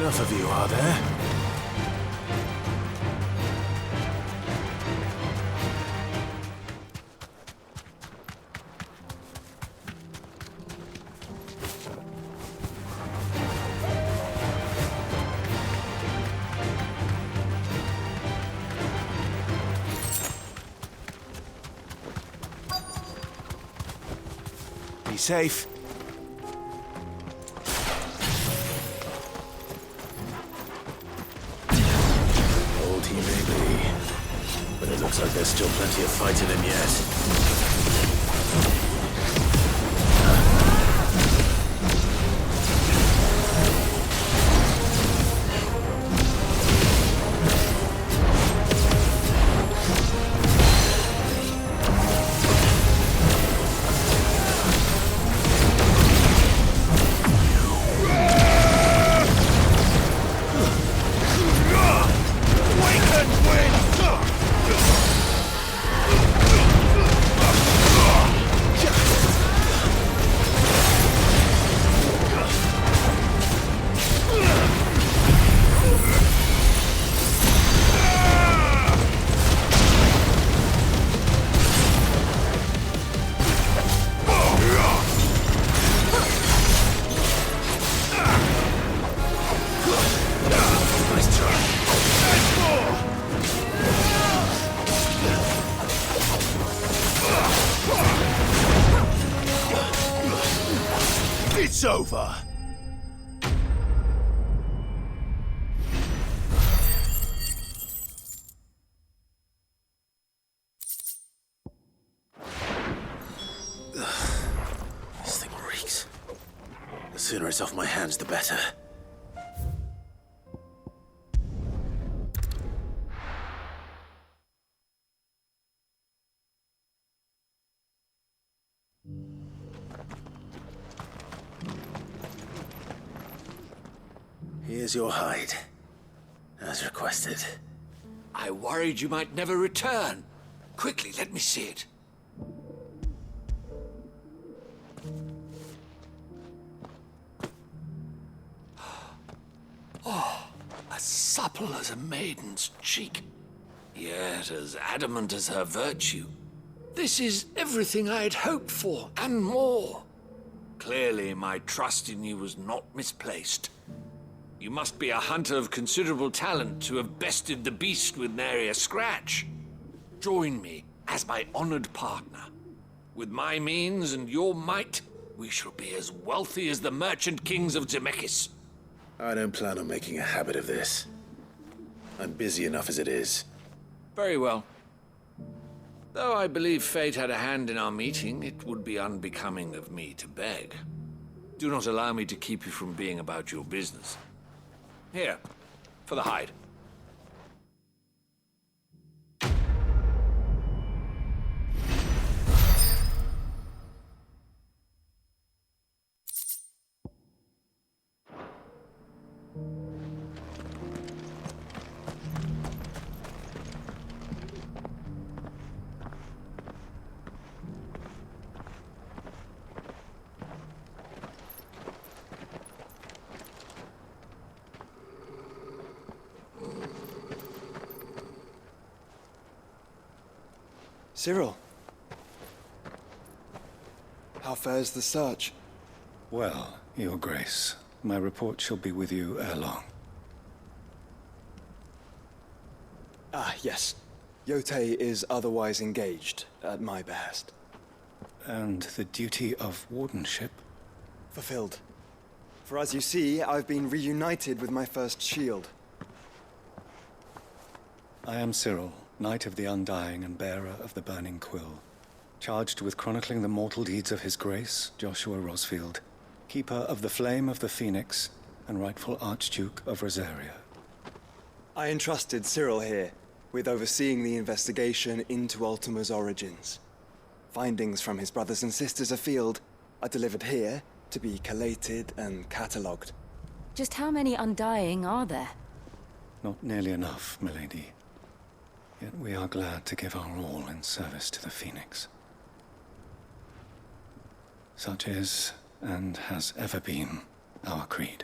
Speaker 13: enough of you, are there? Be safe.
Speaker 3: Old he may be, but it looks like there's still plenty of fight in him yet.
Speaker 13: It's over!
Speaker 3: This thing reeks. The sooner it's off my hands, the better. Here's your hide, as requested.
Speaker 16: I worried you might never return. Quickly, let me see it. Oh, as supple as a maiden's cheek, yet as adamant as her virtue. This is everything I had hoped for, and more. Clearly, my trust in you was not misplaced. You must be a hunter of considerable talent to have bested the beast with nary a scratch. Join me as my honored partner. With my means and your might, we shall be as wealthy as the merchant kings of Zemeckis.
Speaker 3: I don't plan on making a habit of this. I'm busy enough as it is.
Speaker 16: Very well. Though I believe fate had a hand in our meeting, it would be unbecoming of me to beg. Do not allow me to keep you from being about your business. Here, for the hide.
Speaker 18: Cyril. How fares the search?
Speaker 2: Well, Your Grace, my report shall be with you ere long.
Speaker 18: Ah, yes. Yotei is otherwise engaged, at my behest.
Speaker 2: And the duty of wardenship?
Speaker 18: Fulfilled. For as you see, I've been reunited with my first shield.
Speaker 2: I am Cyril, Knight of the Undying and bearer of the Burning Quill, charged with chronicling the mortal deeds of His Grace, Joshua Rosfield, Keeper of the Flame of the Phoenix, and rightful Archduke of Rosaria.
Speaker 18: I entrusted Cyril here with overseeing the investigation into Ultima's origins. Findings from his brothers and sisters afield are delivered here to be collated and catalogued.
Speaker 21: Just how many Undying are there?
Speaker 2: Not nearly enough, milady. Yet we are glad to give our all in service to the Phoenix. Such is, and has ever been, our creed.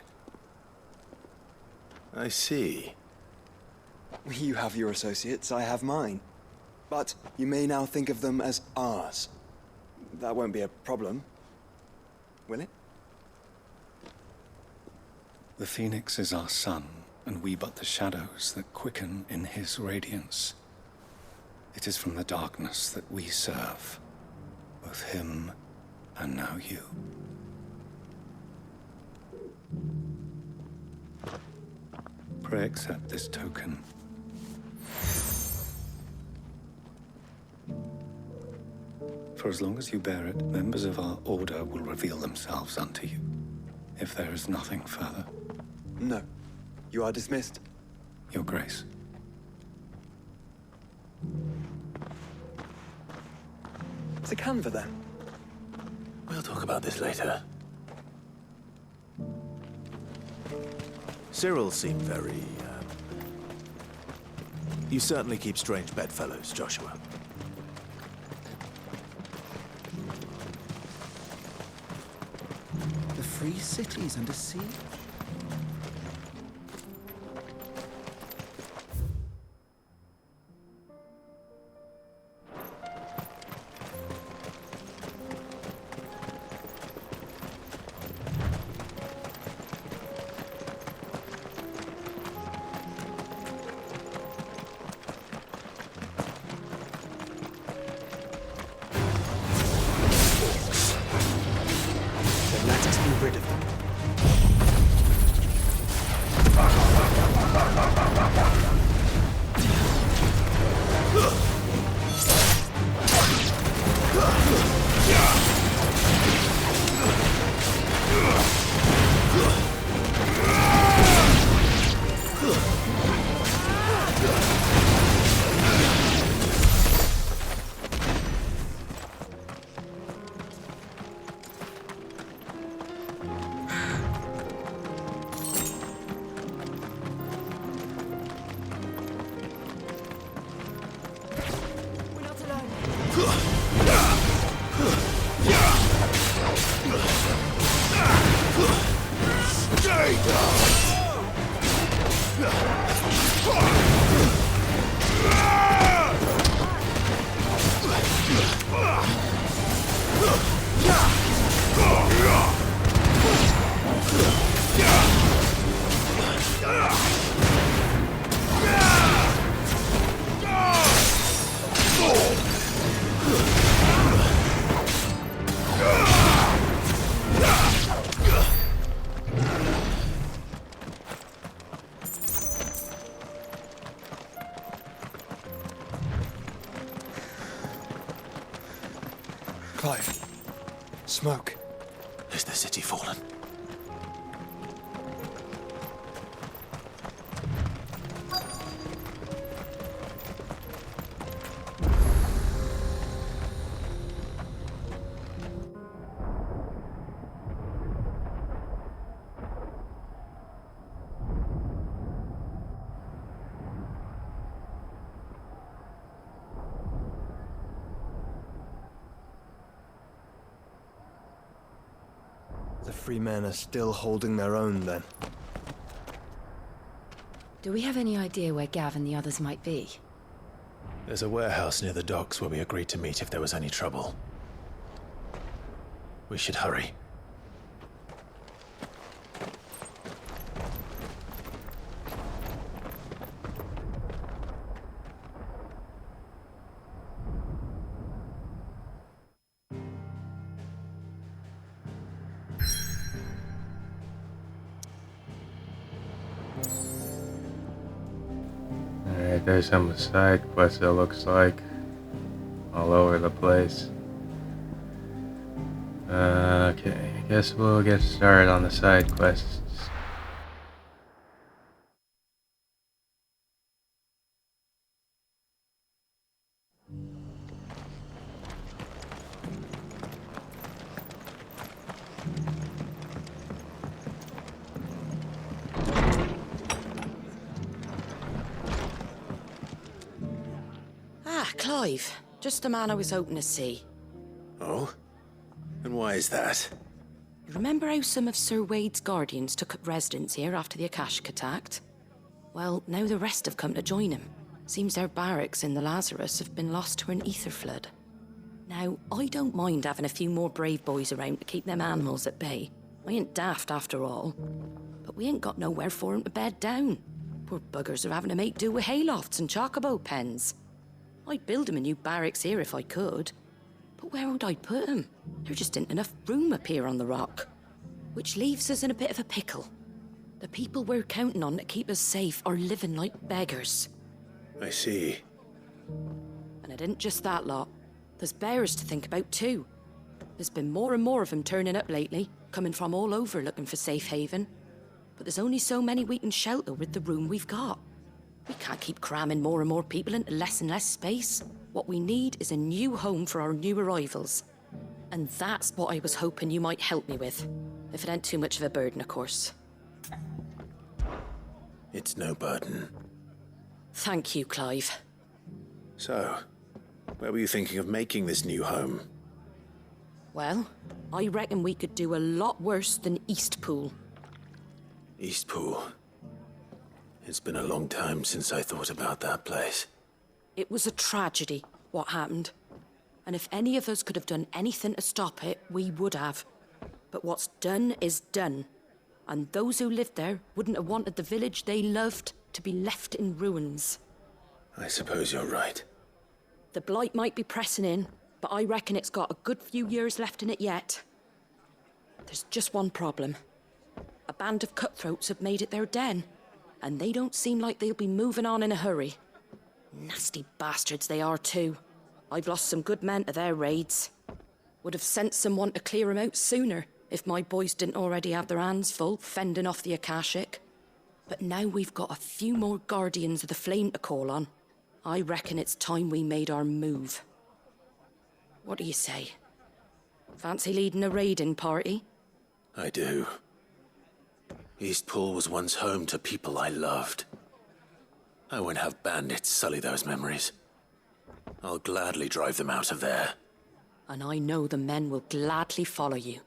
Speaker 3: I see.
Speaker 18: You have your associates, I have mine. But you may now think of them as ours. That won't be a problem, will it?
Speaker 2: The Phoenix is our sun, and we but the shadows that quicken in his radiance. It is from the darkness that we serve, both him and now you. Pray accept this token. For as long as you bear it, members of our order will reveal themselves unto you. If there is nothing further.
Speaker 18: No. You are dismissed.
Speaker 2: Your Grace.
Speaker 18: To Canva, then.
Speaker 3: We'll talk about this later. Cyril seemed very, You certainly keep strange bedfellows, Joshua.
Speaker 13: The free cities under siege?
Speaker 18: Clive. Smoke.
Speaker 3: Is the city fallen?
Speaker 18: The free men are still holding their own, then.
Speaker 21: Do we have any idea where Gav and the others might be?
Speaker 3: There's a warehouse near the docks where we agreed to meet if there was any trouble. We should hurry.
Speaker 8: Alright, there's some side quests it looks like. All over the place. Okay, I guess we'll get started on the side quests.
Speaker 21: Ah, Clive. Just the man I was hoping to see.
Speaker 3: Oh? And why is that?
Speaker 21: You remember how some of Sir Wade's guardians took up residence here after the Akashic attacked? Well, now the rest have come to join him. Seems their barracks in the Lazarus have been lost to an ether flood. Now, I don't mind having a few more brave boys around to keep them animals at bay. I ain't daft after all. But we ain't got nowhere for 'em to bed down. Poor buggers are having to make do with haylofts and chocobo pens. I'd build 'em a new barracks here if I could. But where would I put 'em? There just ain't enough room up here on the rock. Which leaves us in a bit of a pickle. The people we're counting on to keep us safe are living like beggars.
Speaker 3: I see.
Speaker 21: And it ain't just that lot. There's bears to think about too. There's been more and more of them turning up lately, coming from all over looking for safe haven. But there's only so many we can shelter with the room we've got. We can't keep cramming more and more people into less and less space. What we need is a new home for our new arrivals. And that's what I was hoping you might help me with. If it ain't too much of a burden, of course.
Speaker 3: It's no burden.
Speaker 21: Thank you, Clive.
Speaker 3: So, where were you thinking of making this new home?
Speaker 21: Well, I reckon we could do a lot worse than Eastpool.
Speaker 3: Eastpool. It's been a long time since I thought about that place.
Speaker 21: It was a tragedy, what happened. And if any of us could have done anything to stop it, we would have. But what's done is done. And those who lived there wouldn't have wanted the village they loved to be left in ruins.
Speaker 3: I suppose you're right.
Speaker 21: The blight might be pressing in, but I reckon it's got a good few years left in it yet. There's just one problem. A band of cutthroats have made it their den, and they don't seem like they'll be moving on in a hurry. Nasty bastards they are too. I've lost some good men to their raids. Would have sent someone to clear 'em out sooner if my boys didn't already have their hands full fending off the Akashic. But now we've got a few more Guardians of the Flame to call on. I reckon it's time we made our move. What do you say? Fancy leading a raiding party?
Speaker 3: I do. Eastpool was once home to people I loved. I won't have bandits sully those memories. I'll gladly drive them out of there.
Speaker 21: And I know the men will gladly follow you.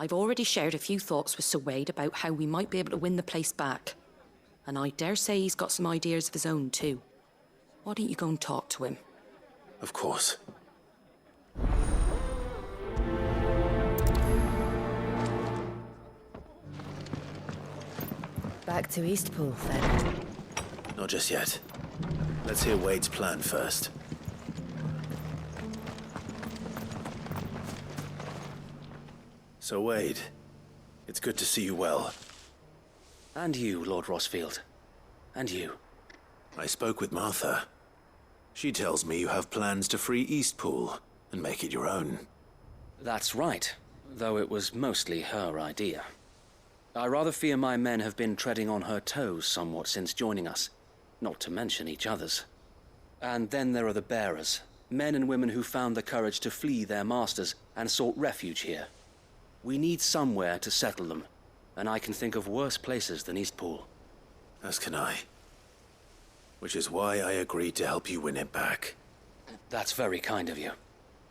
Speaker 21: I've already shared a few thoughts with Sir Wade about how we might be able to win the place back. And I dare say he's got some ideas of his own too. Why don't you go and talk to him?
Speaker 3: Of course.
Speaker 15: Back to Eastpool, then.
Speaker 3: Not just yet. Let's hear Wade's plan first. So, Wade, it's good to see you well.
Speaker 7: And you, Lord Rosfield. And you.
Speaker 3: I spoke with Martha. She tells me you have plans to free Eastpool and make it your own.
Speaker 7: That's right, though it was mostly her idea. I rather fear my men have been treading on her toes somewhat since joining us, not to mention each other's. And then there are the bearers, men and women who found the courage to flee their masters and sought refuge here. We need somewhere to settle them, and I can think of worse places than Eastpool.
Speaker 3: As can I. Which is why I agreed to help you win it back.
Speaker 7: That's very kind of you.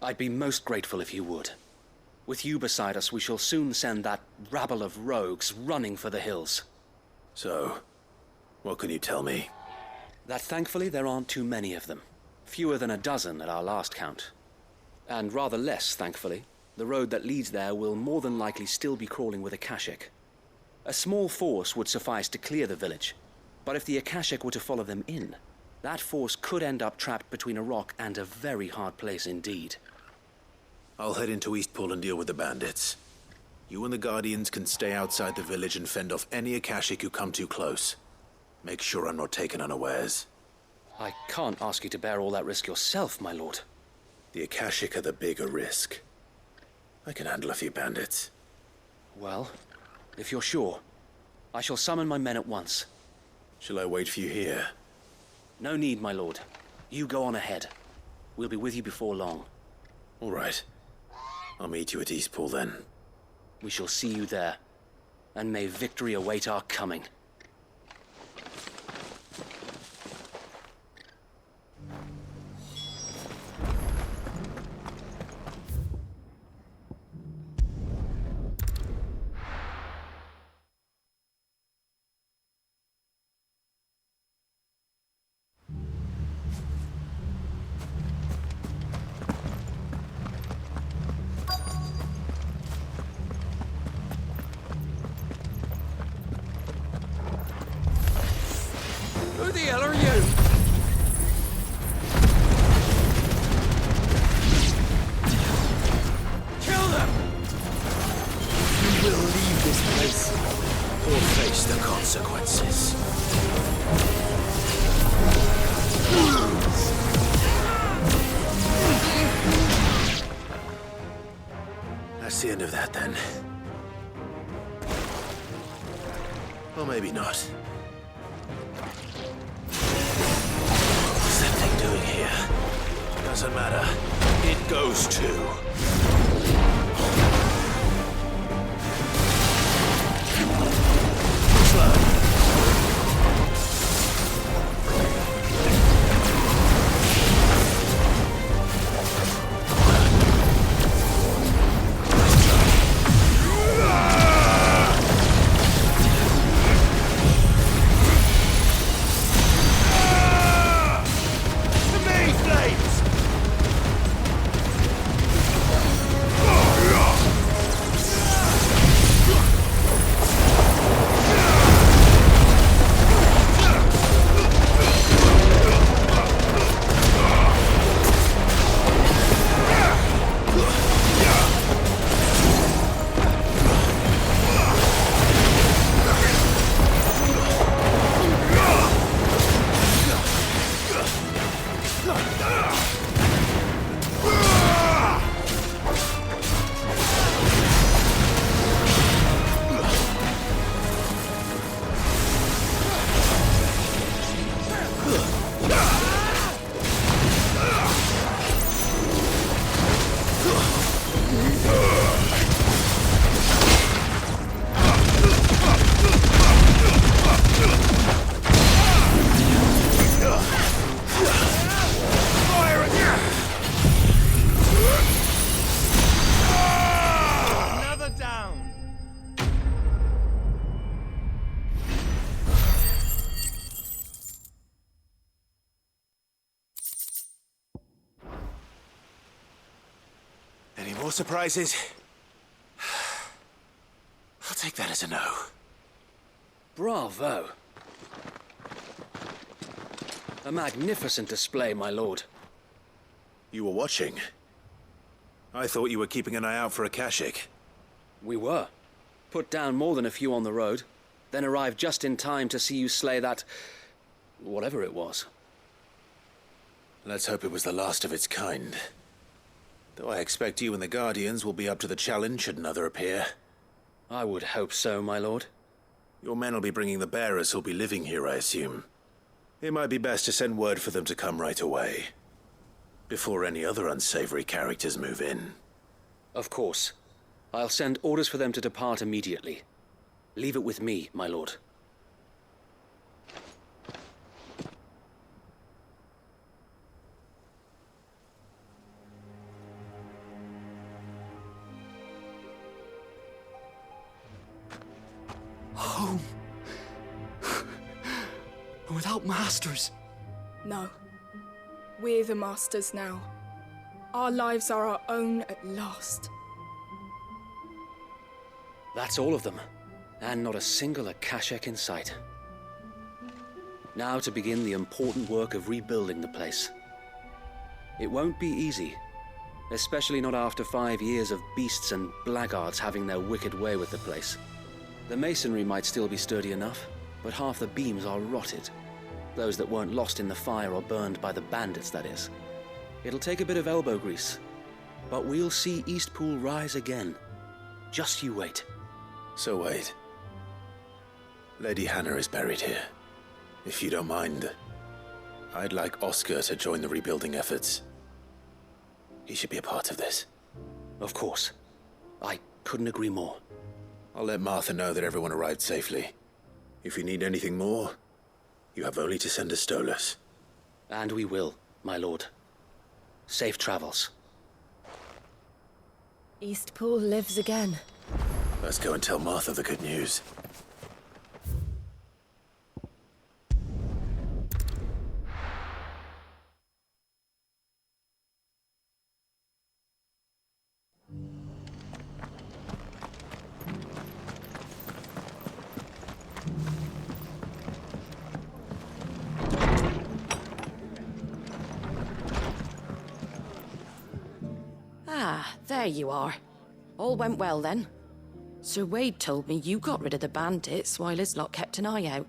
Speaker 7: I'd be most grateful if you would. With you beside us, we shall soon send that rabble of rogues running for the hills.
Speaker 3: So, what can you tell me?
Speaker 7: That thankfully there aren't too many of them. Fewer than a dozen at our last count. And rather less, thankfully. The road that leads there will more than likely still be crawling with Akashic. A small force would suffice to clear the village, but if the Akashic were to follow them in, that force could end up trapped between a rock and a very hard place indeed.
Speaker 3: I'll head into Eastpool and deal with the bandits. You and the Guardians can stay outside the village and fend off any Akashic who come too close. Make sure I'm not taken unawares.
Speaker 7: I can't ask you to bear all that risk yourself, my lord.
Speaker 3: The Akashic are the bigger risk. I can handle a few bandits.
Speaker 7: Well, if you're sure, I shall summon my men at once.
Speaker 3: Shall I wait for you here?
Speaker 7: No need, my lord. You go on ahead. We'll be with you before long.
Speaker 3: All right. I'll meet you at Eastpool then.
Speaker 7: We shall see you there. And may victory await our coming.
Speaker 3: That's the end of that, then. Or maybe not. What's that thing doing here? Doesn't matter. It goes too. Any more surprises? I'll take that as a no.
Speaker 7: Bravo. A magnificent display, my lord.
Speaker 3: You were watching? I thought you were keeping an eye out for a Kashik.
Speaker 7: We were. Put down more than a few on the road, then arrived just in time to see you slay that... whatever it was.
Speaker 3: Let's hope it was the last of its kind. Though I expect you and the Guardians will be up to the challenge should another appear.
Speaker 7: I would hope so, my lord.
Speaker 3: Your men will be bringing the bearers who'll be living here, I assume. It might be best to send word for them to come right away, before any other unsavory characters move in.
Speaker 7: Of course. I'll send orders for them to depart immediately. Leave it with me, my lord.
Speaker 19: Home. Without masters.
Speaker 12: No. We're the masters now. Our lives are our own at last.
Speaker 7: That's all of them, and not a single Akashek in sight. Now to begin the important work of rebuilding the place. It won't be easy, especially not after 5 years of beasts and blackguards having their wicked way with the place. The masonry might still be sturdy enough, but half the beams are rotted. Those that weren't lost in the fire or burned by the bandits, that is. It'll take a bit of elbow grease, but we'll see Eastpool rise again. Just you wait.
Speaker 3: So wait. Lady Hannah is buried here. If you don't mind, I'd like Oscar to join the rebuilding efforts. He should be a part of this.
Speaker 7: Of course. I couldn't agree more.
Speaker 3: I'll let Martha know that everyone arrived safely. If you need anything more, you have only to send a Stolas.
Speaker 7: And we will, my lord. Safe travels.
Speaker 15: Eastpool lives again.
Speaker 3: Let's go and tell Martha the good news.
Speaker 21: Ah, there you are. All went well then. Sir Wade told me you got rid of the bandits while his lot kept an eye out.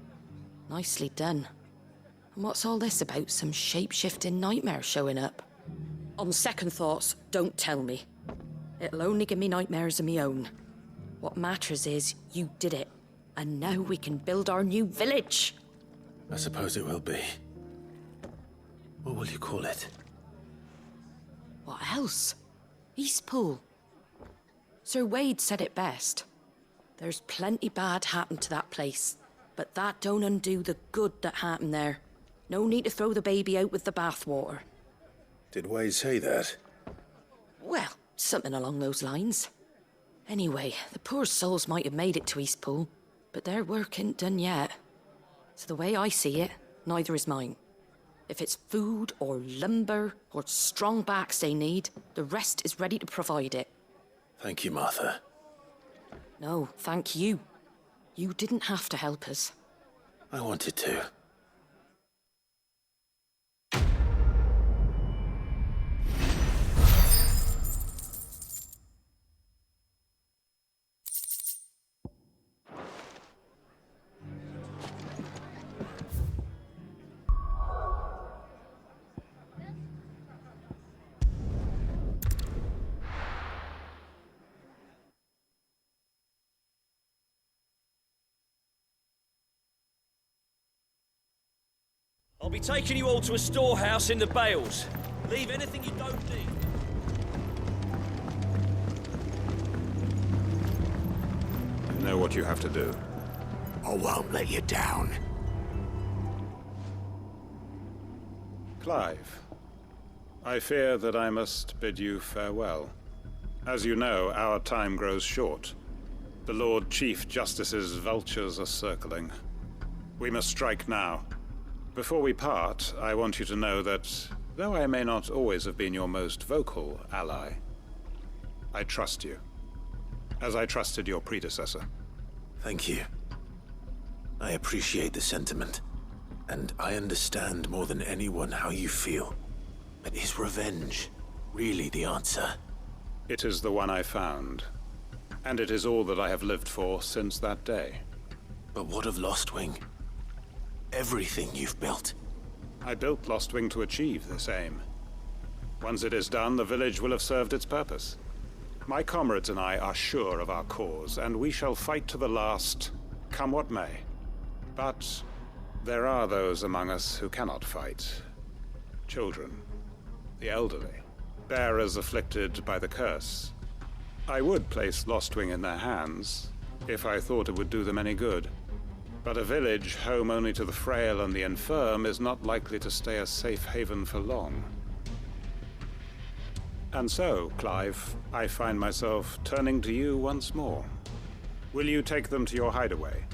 Speaker 21: Nicely done. And what's all this about some shape-shifting nightmare showing up? On second thoughts, don't tell me. It'll only give me nightmares of me own. What matters is you did it, and now we can build our new village.
Speaker 3: I suppose it will be. What will you call it?
Speaker 21: What else? Eastpool. Sir Wade said it best. There's plenty bad happened to that place, but that don't undo the good that happened there. No need to throw the baby out with the bathwater.
Speaker 3: Did Wade say that?
Speaker 21: Well, something along those lines. Anyway, the poor souls might have made it to Eastpool, but their work ain't done yet. So the way I see it, neither is mine. If it's food or lumber or strong backs they need, the rest is ready to provide it.
Speaker 3: Thank you, Martha.
Speaker 21: No, thank you. You didn't have to help us.
Speaker 3: I wanted to.
Speaker 26: I'll be taking you all to a storehouse in the Bales. Leave anything you don't need.
Speaker 17: You know what you have to do.
Speaker 16: I won't let you down.
Speaker 17: Clive, I fear that I must bid you farewell. As you know, our time grows short. The Lord Chief Justice's vultures are circling. We must strike now. Before we part, I want you to know that, though I may not always have been your most vocal ally, I trust you, as I trusted your predecessor.
Speaker 3: Thank you. I appreciate the sentiment, and I understand more than anyone how you feel. But is revenge really the answer?
Speaker 17: It is the one I found, and it is all that I have lived for since that day.
Speaker 3: But what of Lostwing? Everything you've built.
Speaker 17: I built Lostwing to achieve this aim. Once it is done, the village will have served its purpose. My comrades and I are sure of our cause, and we shall fight to the last, come what may. But there are those among us who cannot fight. Children, the elderly, bearers afflicted by the curse. I would place Lostwing in their hands, if I thought it would do them any good. But a village home only to the frail and the infirm is not likely to stay a safe haven for long. And so, Clive, I find myself turning to you once more. Will you take them to your hideaway,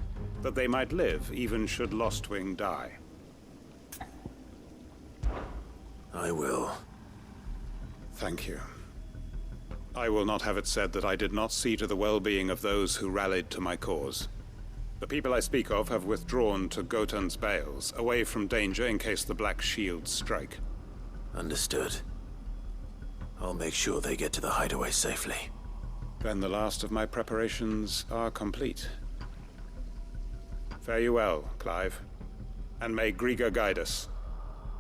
Speaker 17: that they might live even should Lostwing die?
Speaker 3: I will.
Speaker 17: Thank you. I will not have it said that I did not see to the well-being of those who rallied to my cause. The people I speak of have withdrawn to Gotan's Bales, away from danger in case the Black Shields strike.
Speaker 3: Understood. I'll make sure they get to the hideaway safely.
Speaker 17: Then the last of my preparations are complete. Fare you well, Clive. And may Griga guide us.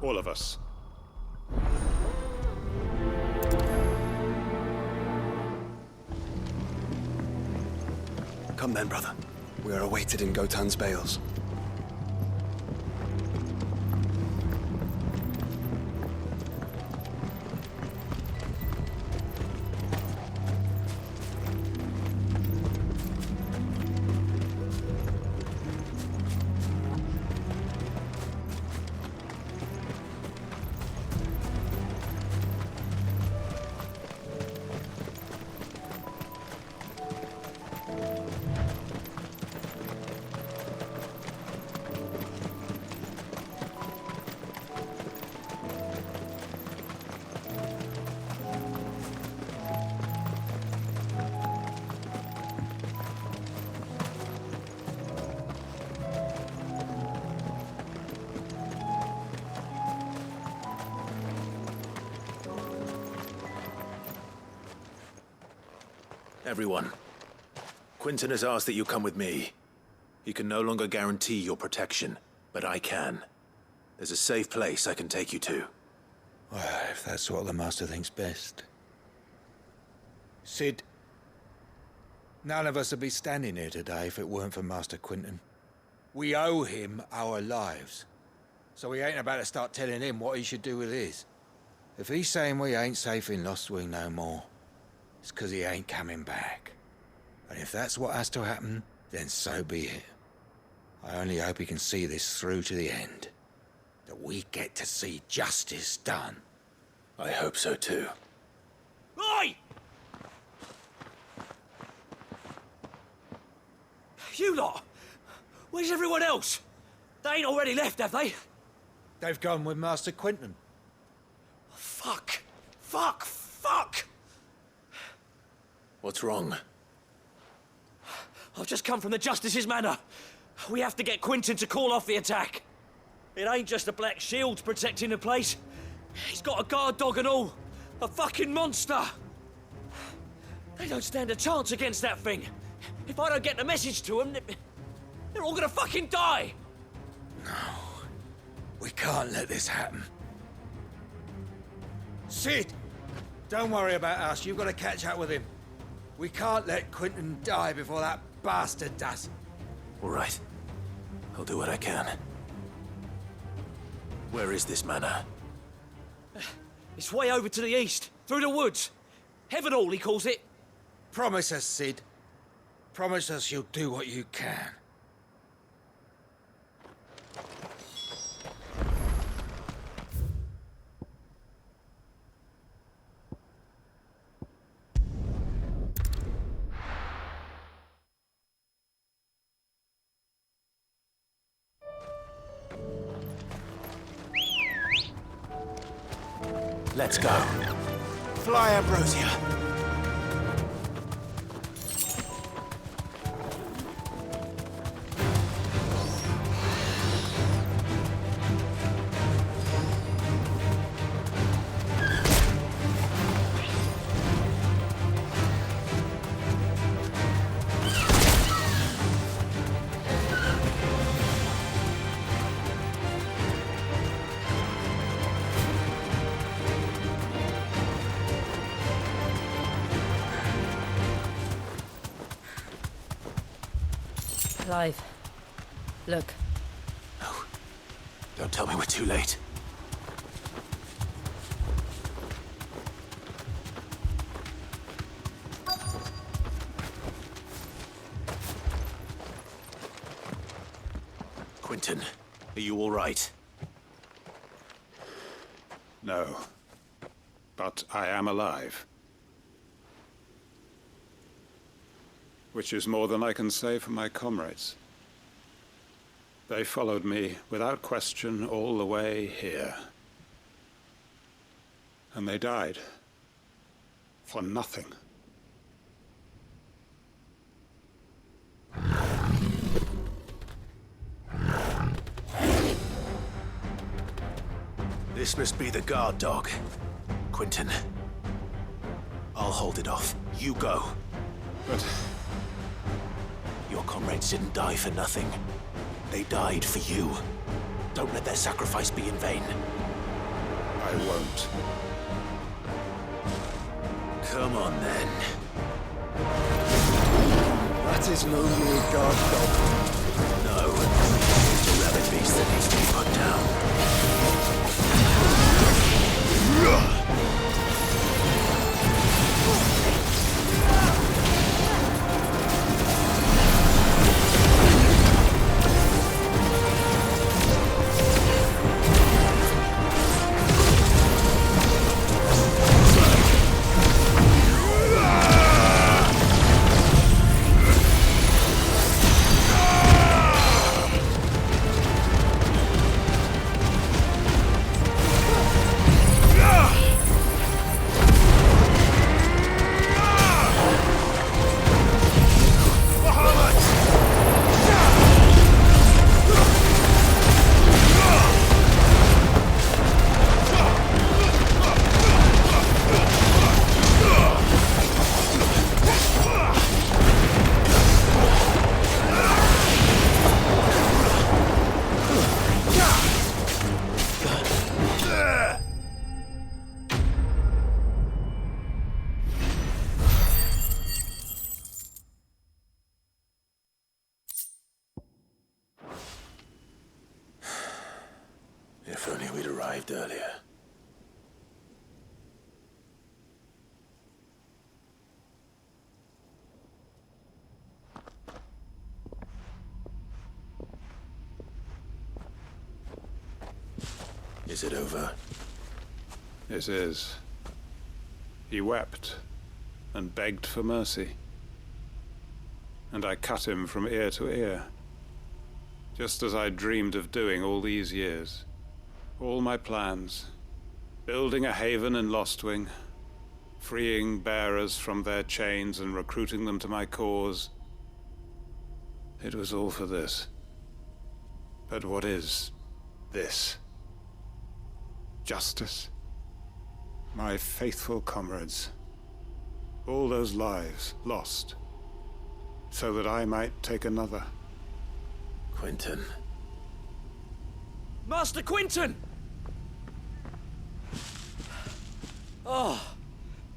Speaker 17: All of us.
Speaker 18: Come then, brother. We are awaited in Gotan's Bales.
Speaker 3: Everyone, Quinton has asked that you come with me. He can no longer guarantee your protection, but I can. There's a safe place I can take you to.
Speaker 13: Well, if that's what the Master thinks best. Sid, none of us would be standing here today if it weren't for Master Quentin. We owe him our lives. So we ain't about to start telling him what he should do with his. If he's saying we ain't safe in Lost Wing no more, it's 'cause he ain't coming back. And if that's what has to happen, then so be it. I only hope he can see this through to the end. That we get to see justice done.
Speaker 3: I hope so too.
Speaker 19: Oi! You lot! Where's everyone else? They ain't already left, have they?
Speaker 13: They've gone with Master Quentin.
Speaker 19: Fuck! Fuck! Fuck!
Speaker 3: What's wrong?
Speaker 19: I've just come from the Justice's Manor. We have to get Quentin to call off the attack. It ain't just the Black Shields protecting the place. He's got a guard dog and all. A fucking monster. They don't stand a chance against that thing. If I don't get the message to them, they're all gonna fucking die.
Speaker 13: No. We can't let this happen. Sid! Don't worry about us. You've got to catch up with him. We can't let Quentin die before that bastard does.
Speaker 3: All right. I'll do what I can. Where is this manor?
Speaker 19: It's way over to the east, through the woods. Heavenhall, he calls it.
Speaker 13: Promise us, Sid. Promise us you'll do what you can.
Speaker 3: Let's go. Fly, Ambrosia.
Speaker 15: Clive, look.
Speaker 3: No. Don't tell me we're too late. Quentin, are you all right?
Speaker 17: No. But I am alive. Which is more than I can say for my comrades. They followed me without question all the way here. And they died. For nothing.
Speaker 3: This must be the guard dog. Quentin. I'll hold it off. You go.
Speaker 17: But...
Speaker 3: your comrades didn't die for nothing. They died for you. Don't let their sacrifice be in vain.
Speaker 17: I won't.
Speaker 3: Come on, then.
Speaker 18: That is no mere guard dog.
Speaker 3: No. It's a rabbit beast that needs to be put down. arrived earlier. Is it over?
Speaker 17: It is. He wept and begged for mercy. And I cut him from ear to ear, just as I dreamed of doing all these years. All my plans, building a haven in Lostwing, freeing bearers from their chains and recruiting them to my cause. It was all for this. But what is this? Justice? My faithful comrades. All those lives lost, so that I might take another.
Speaker 3: Quinton.
Speaker 19: Master Quinton! Oh,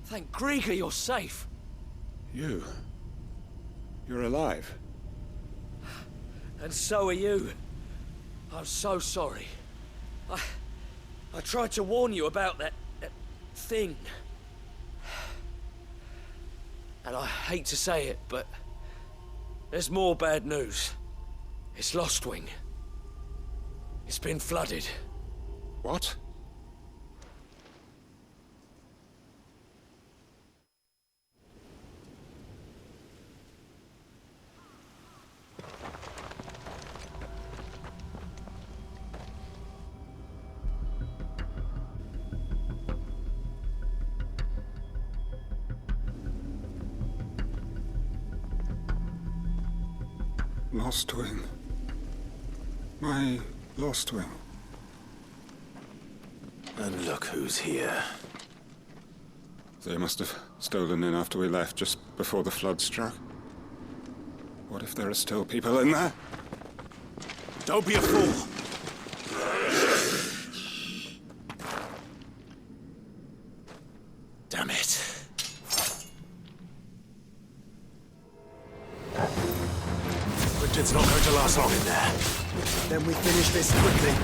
Speaker 19: thank Grieger you're safe.
Speaker 17: You're alive.
Speaker 19: And so are you. I'm so sorry. I tried to warn you about that thing. And I hate to say it, but there's more bad news. It's Lostwing. It's been flooded.
Speaker 17: What? Lostwing. My Lostwing.
Speaker 3: And look who's here.
Speaker 17: They must have stolen in after we left, just before the flood struck. What if there are still people in there?
Speaker 16: Don't be a fool!
Speaker 19: Damn it.
Speaker 16: Quinton's not going to last long in there.
Speaker 19: Then we finish this quickly.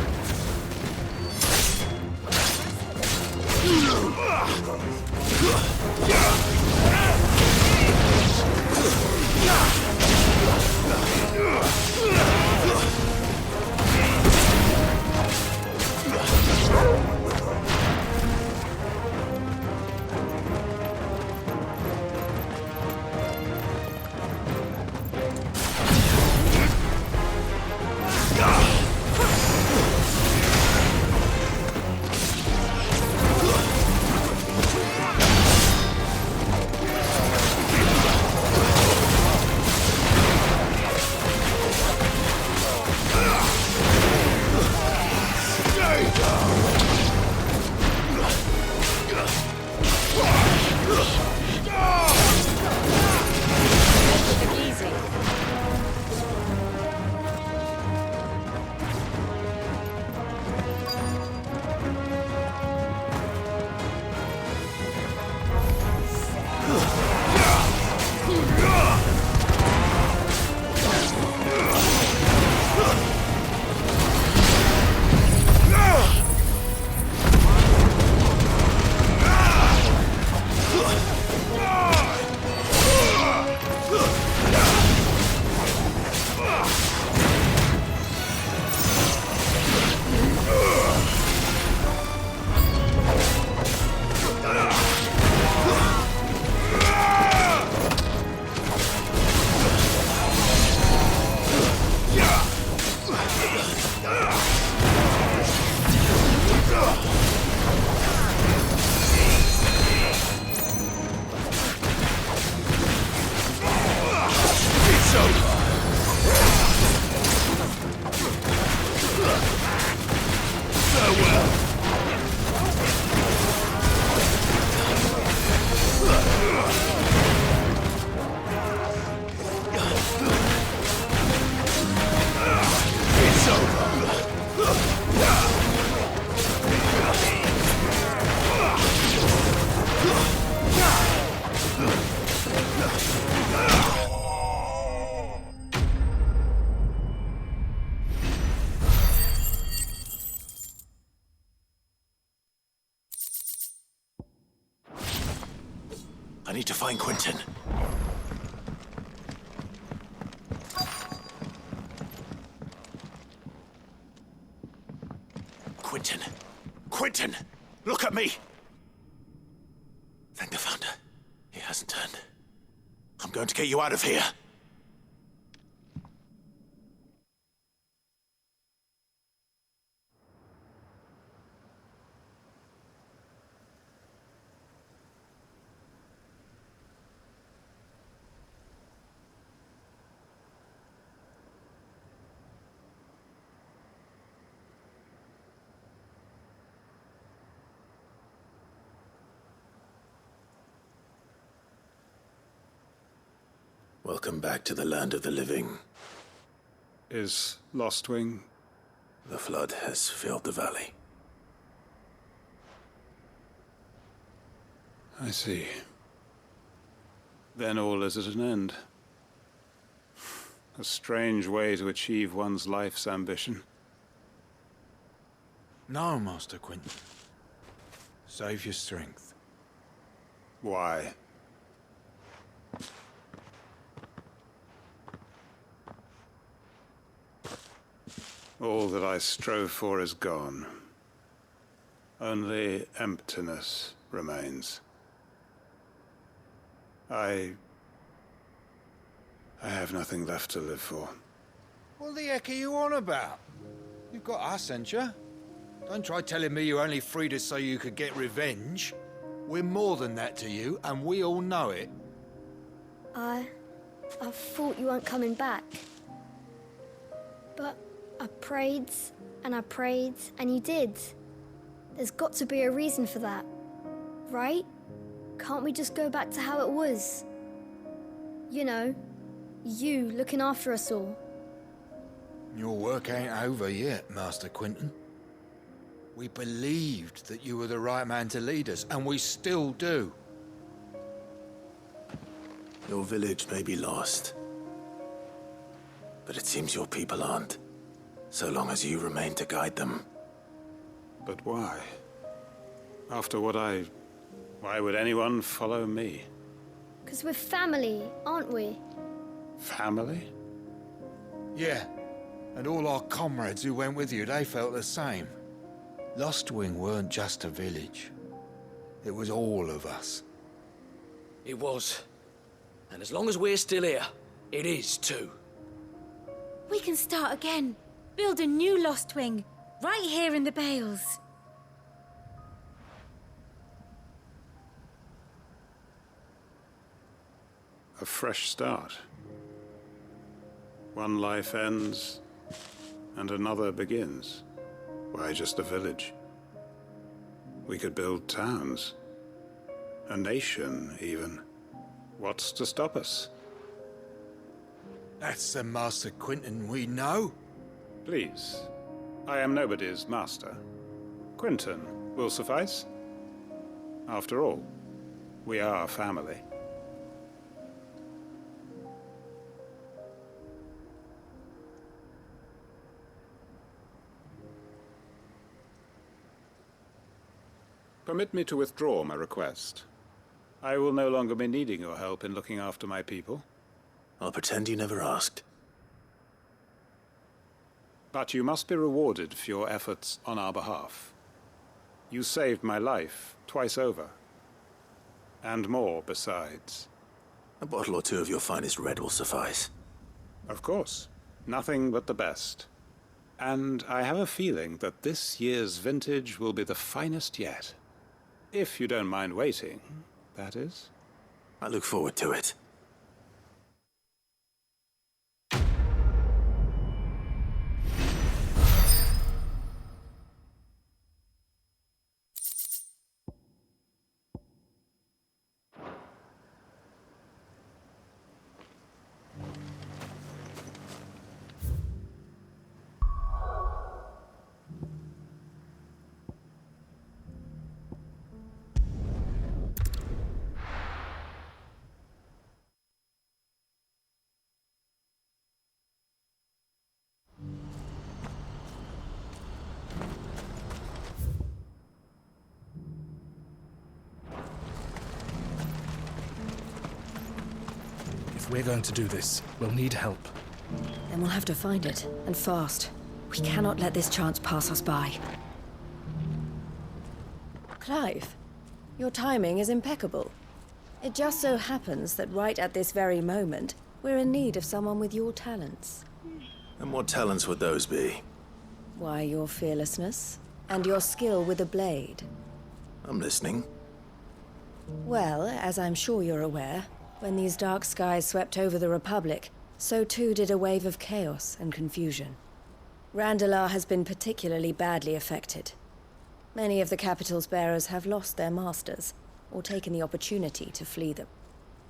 Speaker 3: I need to find Quentin. Quentin! Quentin! Look at me! Thank the Founder. He hasn't turned. I'm going to get you out of here. Welcome back to the land of the living.
Speaker 17: Is Lostwing?
Speaker 3: The flood has filled the valley.
Speaker 17: I see. Then all is at an end. A strange way to achieve one's life's ambition.
Speaker 13: No, Master Quentin. Save your strength.
Speaker 17: Why? All that I strove for is gone. Only emptiness remains. I have nothing left to live for.
Speaker 13: What the heck are you on about? You've got us, ain't you? Don't try telling me you only freed us so you could get revenge. We're more than that to you, and we all know it.
Speaker 6: I thought you weren't coming back. But I prayed, and you did. There's got to be a reason for that, right? Can't we just go back to how it was? You know, you looking after us all.
Speaker 13: Your work ain't over yet, Master Quentin. We believed that you were the right man to lead us, and we still do.
Speaker 3: Your village may be lost, but it seems your people aren't. So long as you remain to guide them.
Speaker 17: But why? After what why would anyone follow me?
Speaker 6: 'Cause we're family, aren't we?
Speaker 17: Family?
Speaker 13: Yeah, and all our comrades who went with you, they felt the same. Lostwing weren't just a village. It was all of us.
Speaker 19: It was. And as long as we're still here, it is too.
Speaker 9: We can start again. Build a new Lostwing, right here in the Bales.
Speaker 17: A fresh start. One life ends, and another begins. Why just a village? We could build towns. A nation, even. What's to stop us?
Speaker 13: That's the Master Quentin we know.
Speaker 17: Please. I am nobody's master. Quentin will suffice. After all, we are family. Permit me to withdraw my request. I will no longer be needing your help in looking after my people.
Speaker 3: I'll pretend you never asked.
Speaker 17: But you must be rewarded for your efforts on our behalf. You saved my life twice over. And more besides.
Speaker 3: A bottle or two of your finest red will suffice.
Speaker 17: Of course. Nothing but the best. And I have a feeling that this year's vintage will be the finest yet. If you don't mind waiting, that is.
Speaker 3: I look forward to it.
Speaker 4: If we're going to do this, we'll need help.
Speaker 15: Then we'll have to find it, and fast. We cannot let this chance pass us by. Clive, your timing is impeccable. It just so happens that right at this very moment, we're in need of someone with your talents.
Speaker 3: And what talents would those be?
Speaker 15: Why, your fearlessness, and your skill with a blade.
Speaker 3: I'm listening.
Speaker 15: Well, as I'm sure you're aware, when these dark skies swept over the Republic, so too did a wave of chaos and confusion. Randalar has been particularly badly affected. Many of the capital's bearers have lost their masters, or taken the opportunity to flee them.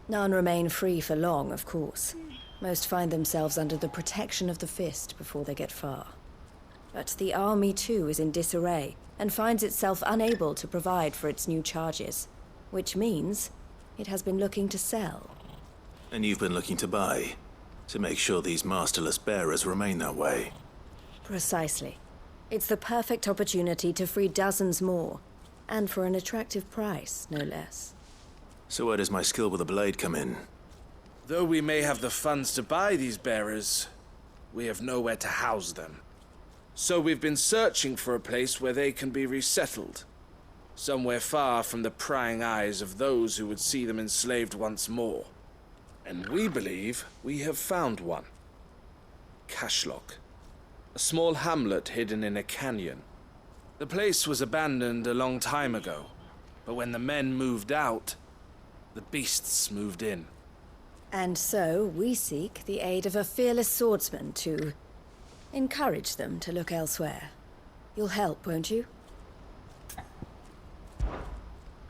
Speaker 15: None remain free for long, of course. Most find themselves under the protection of the Fist before they get far. But the army too is in disarray, and finds itself unable to provide for its new charges. Which means it has been looking to sell.
Speaker 3: And you've been looking to buy, to make sure these masterless bearers remain that way.
Speaker 15: Precisely. It's the perfect opportunity to free dozens more, and for an attractive price, no less.
Speaker 3: So where does my skill with a blade come in?
Speaker 4: Though we may have the funds to buy these bearers, we have nowhere to house them. So we've been searching for a place where they can be resettled. Somewhere far from the prying eyes of those who would see them enslaved once more. And we believe we have found one. Cashlock. A small hamlet hidden in a canyon. The place was abandoned a long time ago, but when the men moved out, the beasts moved in.
Speaker 15: And so we seek the aid of a fearless swordsman to encourage them to look elsewhere. You'll help, won't you?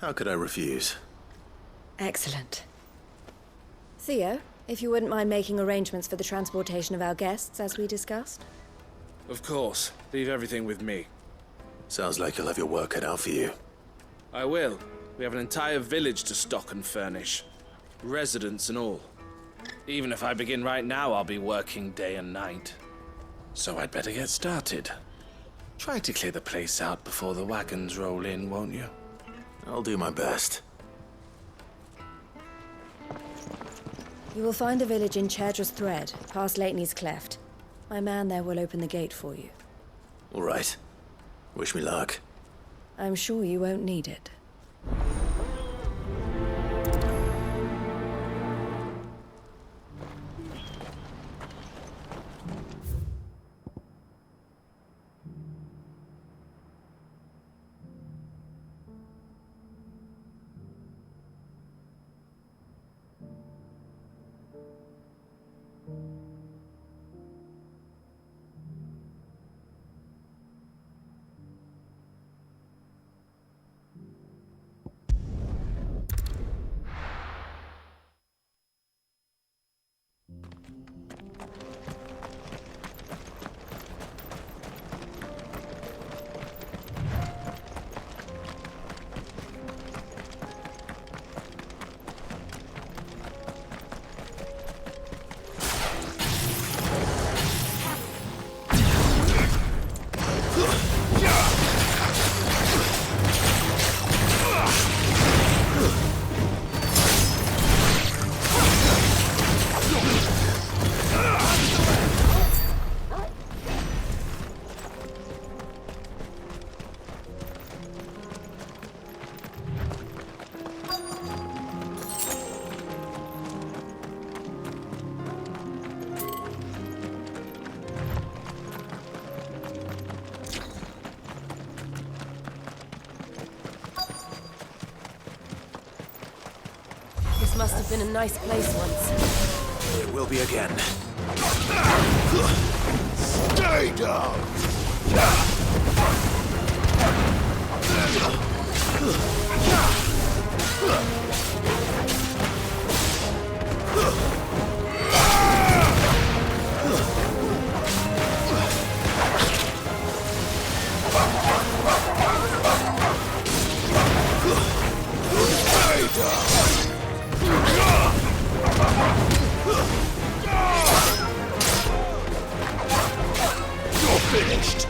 Speaker 3: How could I refuse?
Speaker 15: Excellent. Theo, if you wouldn't mind making arrangements for the transportation of our guests, as we discussed.
Speaker 4: Of course. Leave everything with me.
Speaker 3: Sounds like you'll have your work cut out for you.
Speaker 4: I will. We have an entire village to stock and furnish. Residents and all. Even if I begin right now, I'll be working day and night. So I'd better get started. Try to clear the place out before the wagons roll in, won't you?
Speaker 3: I'll do my best.
Speaker 15: You will find a village in Chadra's Thread, past Lateney's Cleft. My man there will open the gate for you.
Speaker 3: All right. Wish me luck.
Speaker 15: I'm sure you won't need it. This must have been a nice place once.
Speaker 3: It will be again.
Speaker 14: Stay down! You're finished!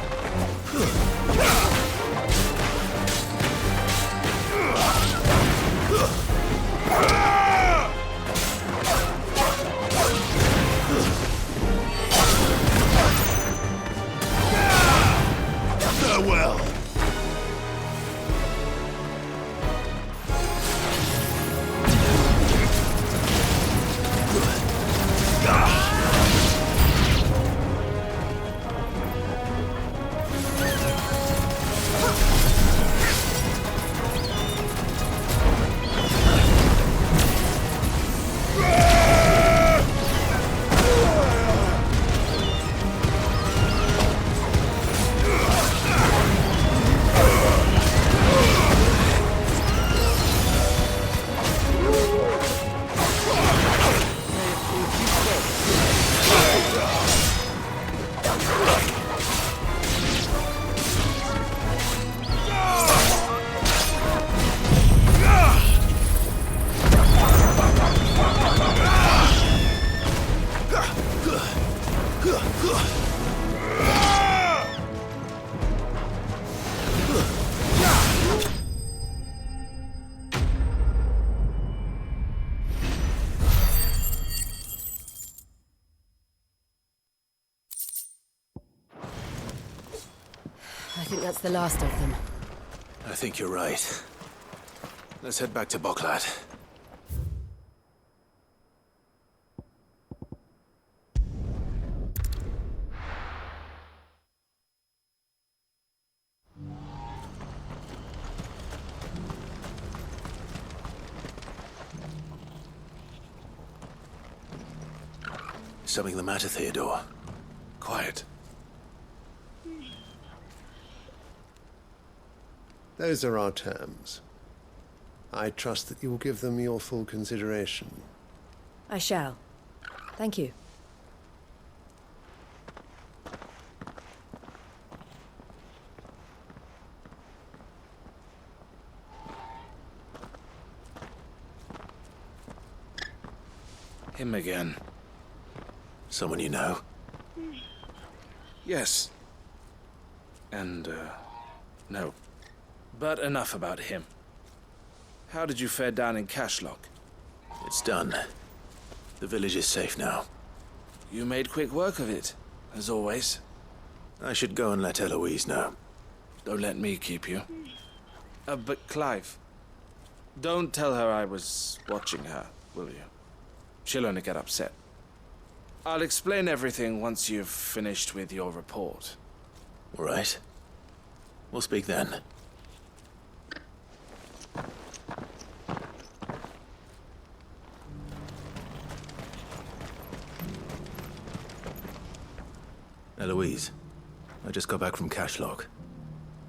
Speaker 15: I think that's the last of them.
Speaker 3: I think you're right. Let's head back to Boklat. Something the matter, Theodore? Quiet.
Speaker 10: Those are our terms. I trust that you will give them your full consideration.
Speaker 15: I shall. Thank you.
Speaker 4: Him again.
Speaker 3: Someone you know?
Speaker 4: Yes. And, no. But enough about him. How did you fare down in Cashlock?
Speaker 3: It's done. The village is safe now.
Speaker 4: You made quick work of it, as always.
Speaker 3: I should go and let Eloise know.
Speaker 4: Don't let me keep you. But Clive, don't tell her I was watching her, will you? She'll only get upset. I'll explain everything once you've finished with your report.
Speaker 3: All right. We'll speak then. Eloise, I just got back from Cashlock.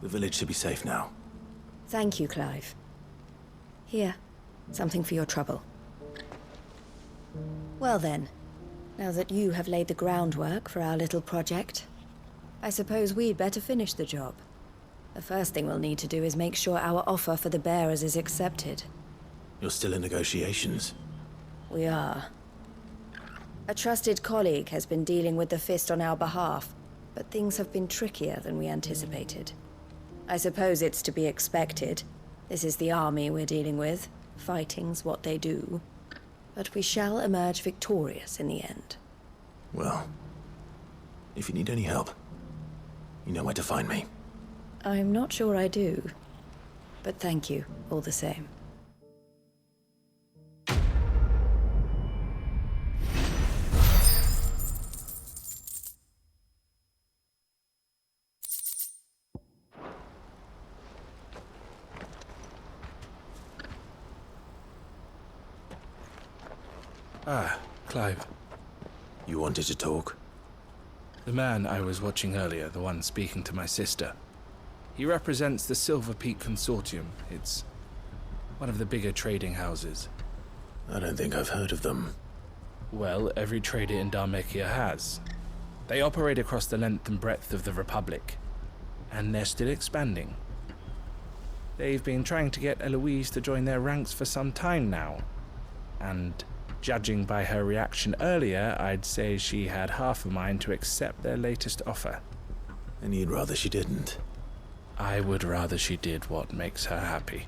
Speaker 3: The village should be safe now.
Speaker 15: Thank you, Clive. Here, something for your trouble. Well then, now that you have laid the groundwork for our little project, I suppose we'd better finish the job. The first thing we'll need to do is make sure our offer for the bearers is accepted.
Speaker 3: You're still in negotiations?
Speaker 15: We are. A trusted colleague has been dealing with the Fist on our behalf, but things have been trickier than we anticipated. I suppose it's to be expected. This is the army we're dealing with. Fighting's what they do. But we shall emerge victorious in the end.
Speaker 3: Well, if you need any help, you know where to find me.
Speaker 15: I'm not sure I do, but thank you all the same.
Speaker 4: Ah, Clive.
Speaker 3: You wanted to talk?
Speaker 4: The man I was watching earlier, the one speaking to my sister. He represents the Silver Peak Consortium. It's one of the bigger trading houses.
Speaker 3: I don't think I've heard of them.
Speaker 4: Well, every trader in Dharmekia has. They operate across the length and breadth of the Republic, and they're still expanding. They've been trying to get Eloise to join their ranks for some time now, and judging by her reaction earlier, I'd say she had half a mind to accept their latest offer.
Speaker 3: And you'd rather she didn't?
Speaker 4: I would rather she did what makes her happy.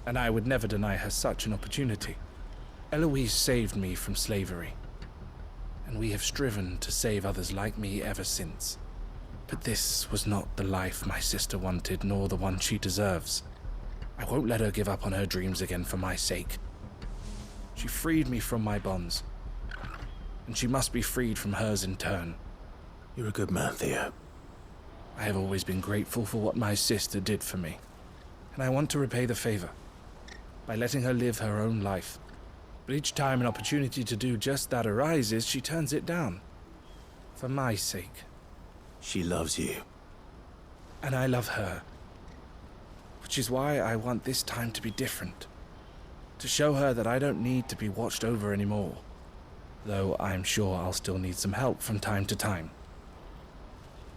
Speaker 4: And I would never deny her such an opportunity. Eloise saved me from slavery, and we have striven to save others like me ever since. But this was not the life my sister wanted, nor the one she deserves. I won't let her give up on her dreams again for my sake. She freed me from my bonds, and she must be freed from hers in turn.
Speaker 3: You're a good man, Theo.
Speaker 4: I have always been grateful for what my sister did for me, and I want to repay the favor by letting her live her own life. But each time an opportunity to do just that arises, she turns it down. For my sake.
Speaker 3: She loves you.
Speaker 4: And I love her. Which is why I want this time to be different. To show her that I don't need to be watched over anymore. Though I'm sure I'll still need some help from time to time.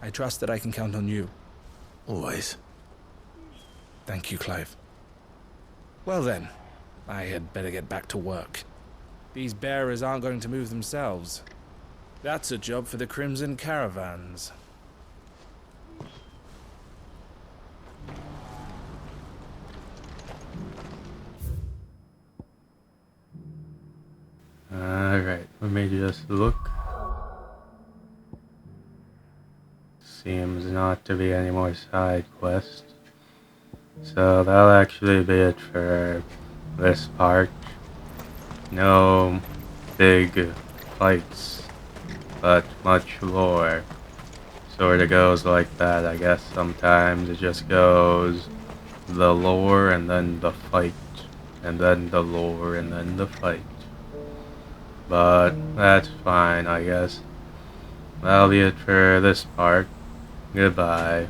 Speaker 4: I trust that I can count on you.
Speaker 3: Always.
Speaker 4: Thank you, Clive. Well then, I had better get back to work. These bearers aren't going to move themselves. That's a job for the Crimson Caravans.
Speaker 8: Alright, let me just look. seems not to be any more side quests. So that'll actually be it for this part. No big fights, but much lore. Sorta goes like that, I guess. Sometimes it just goes the lore and then the fight, and then the lore and then the fight. But that's fine, I guess. That'll be it for this part. Goodbye.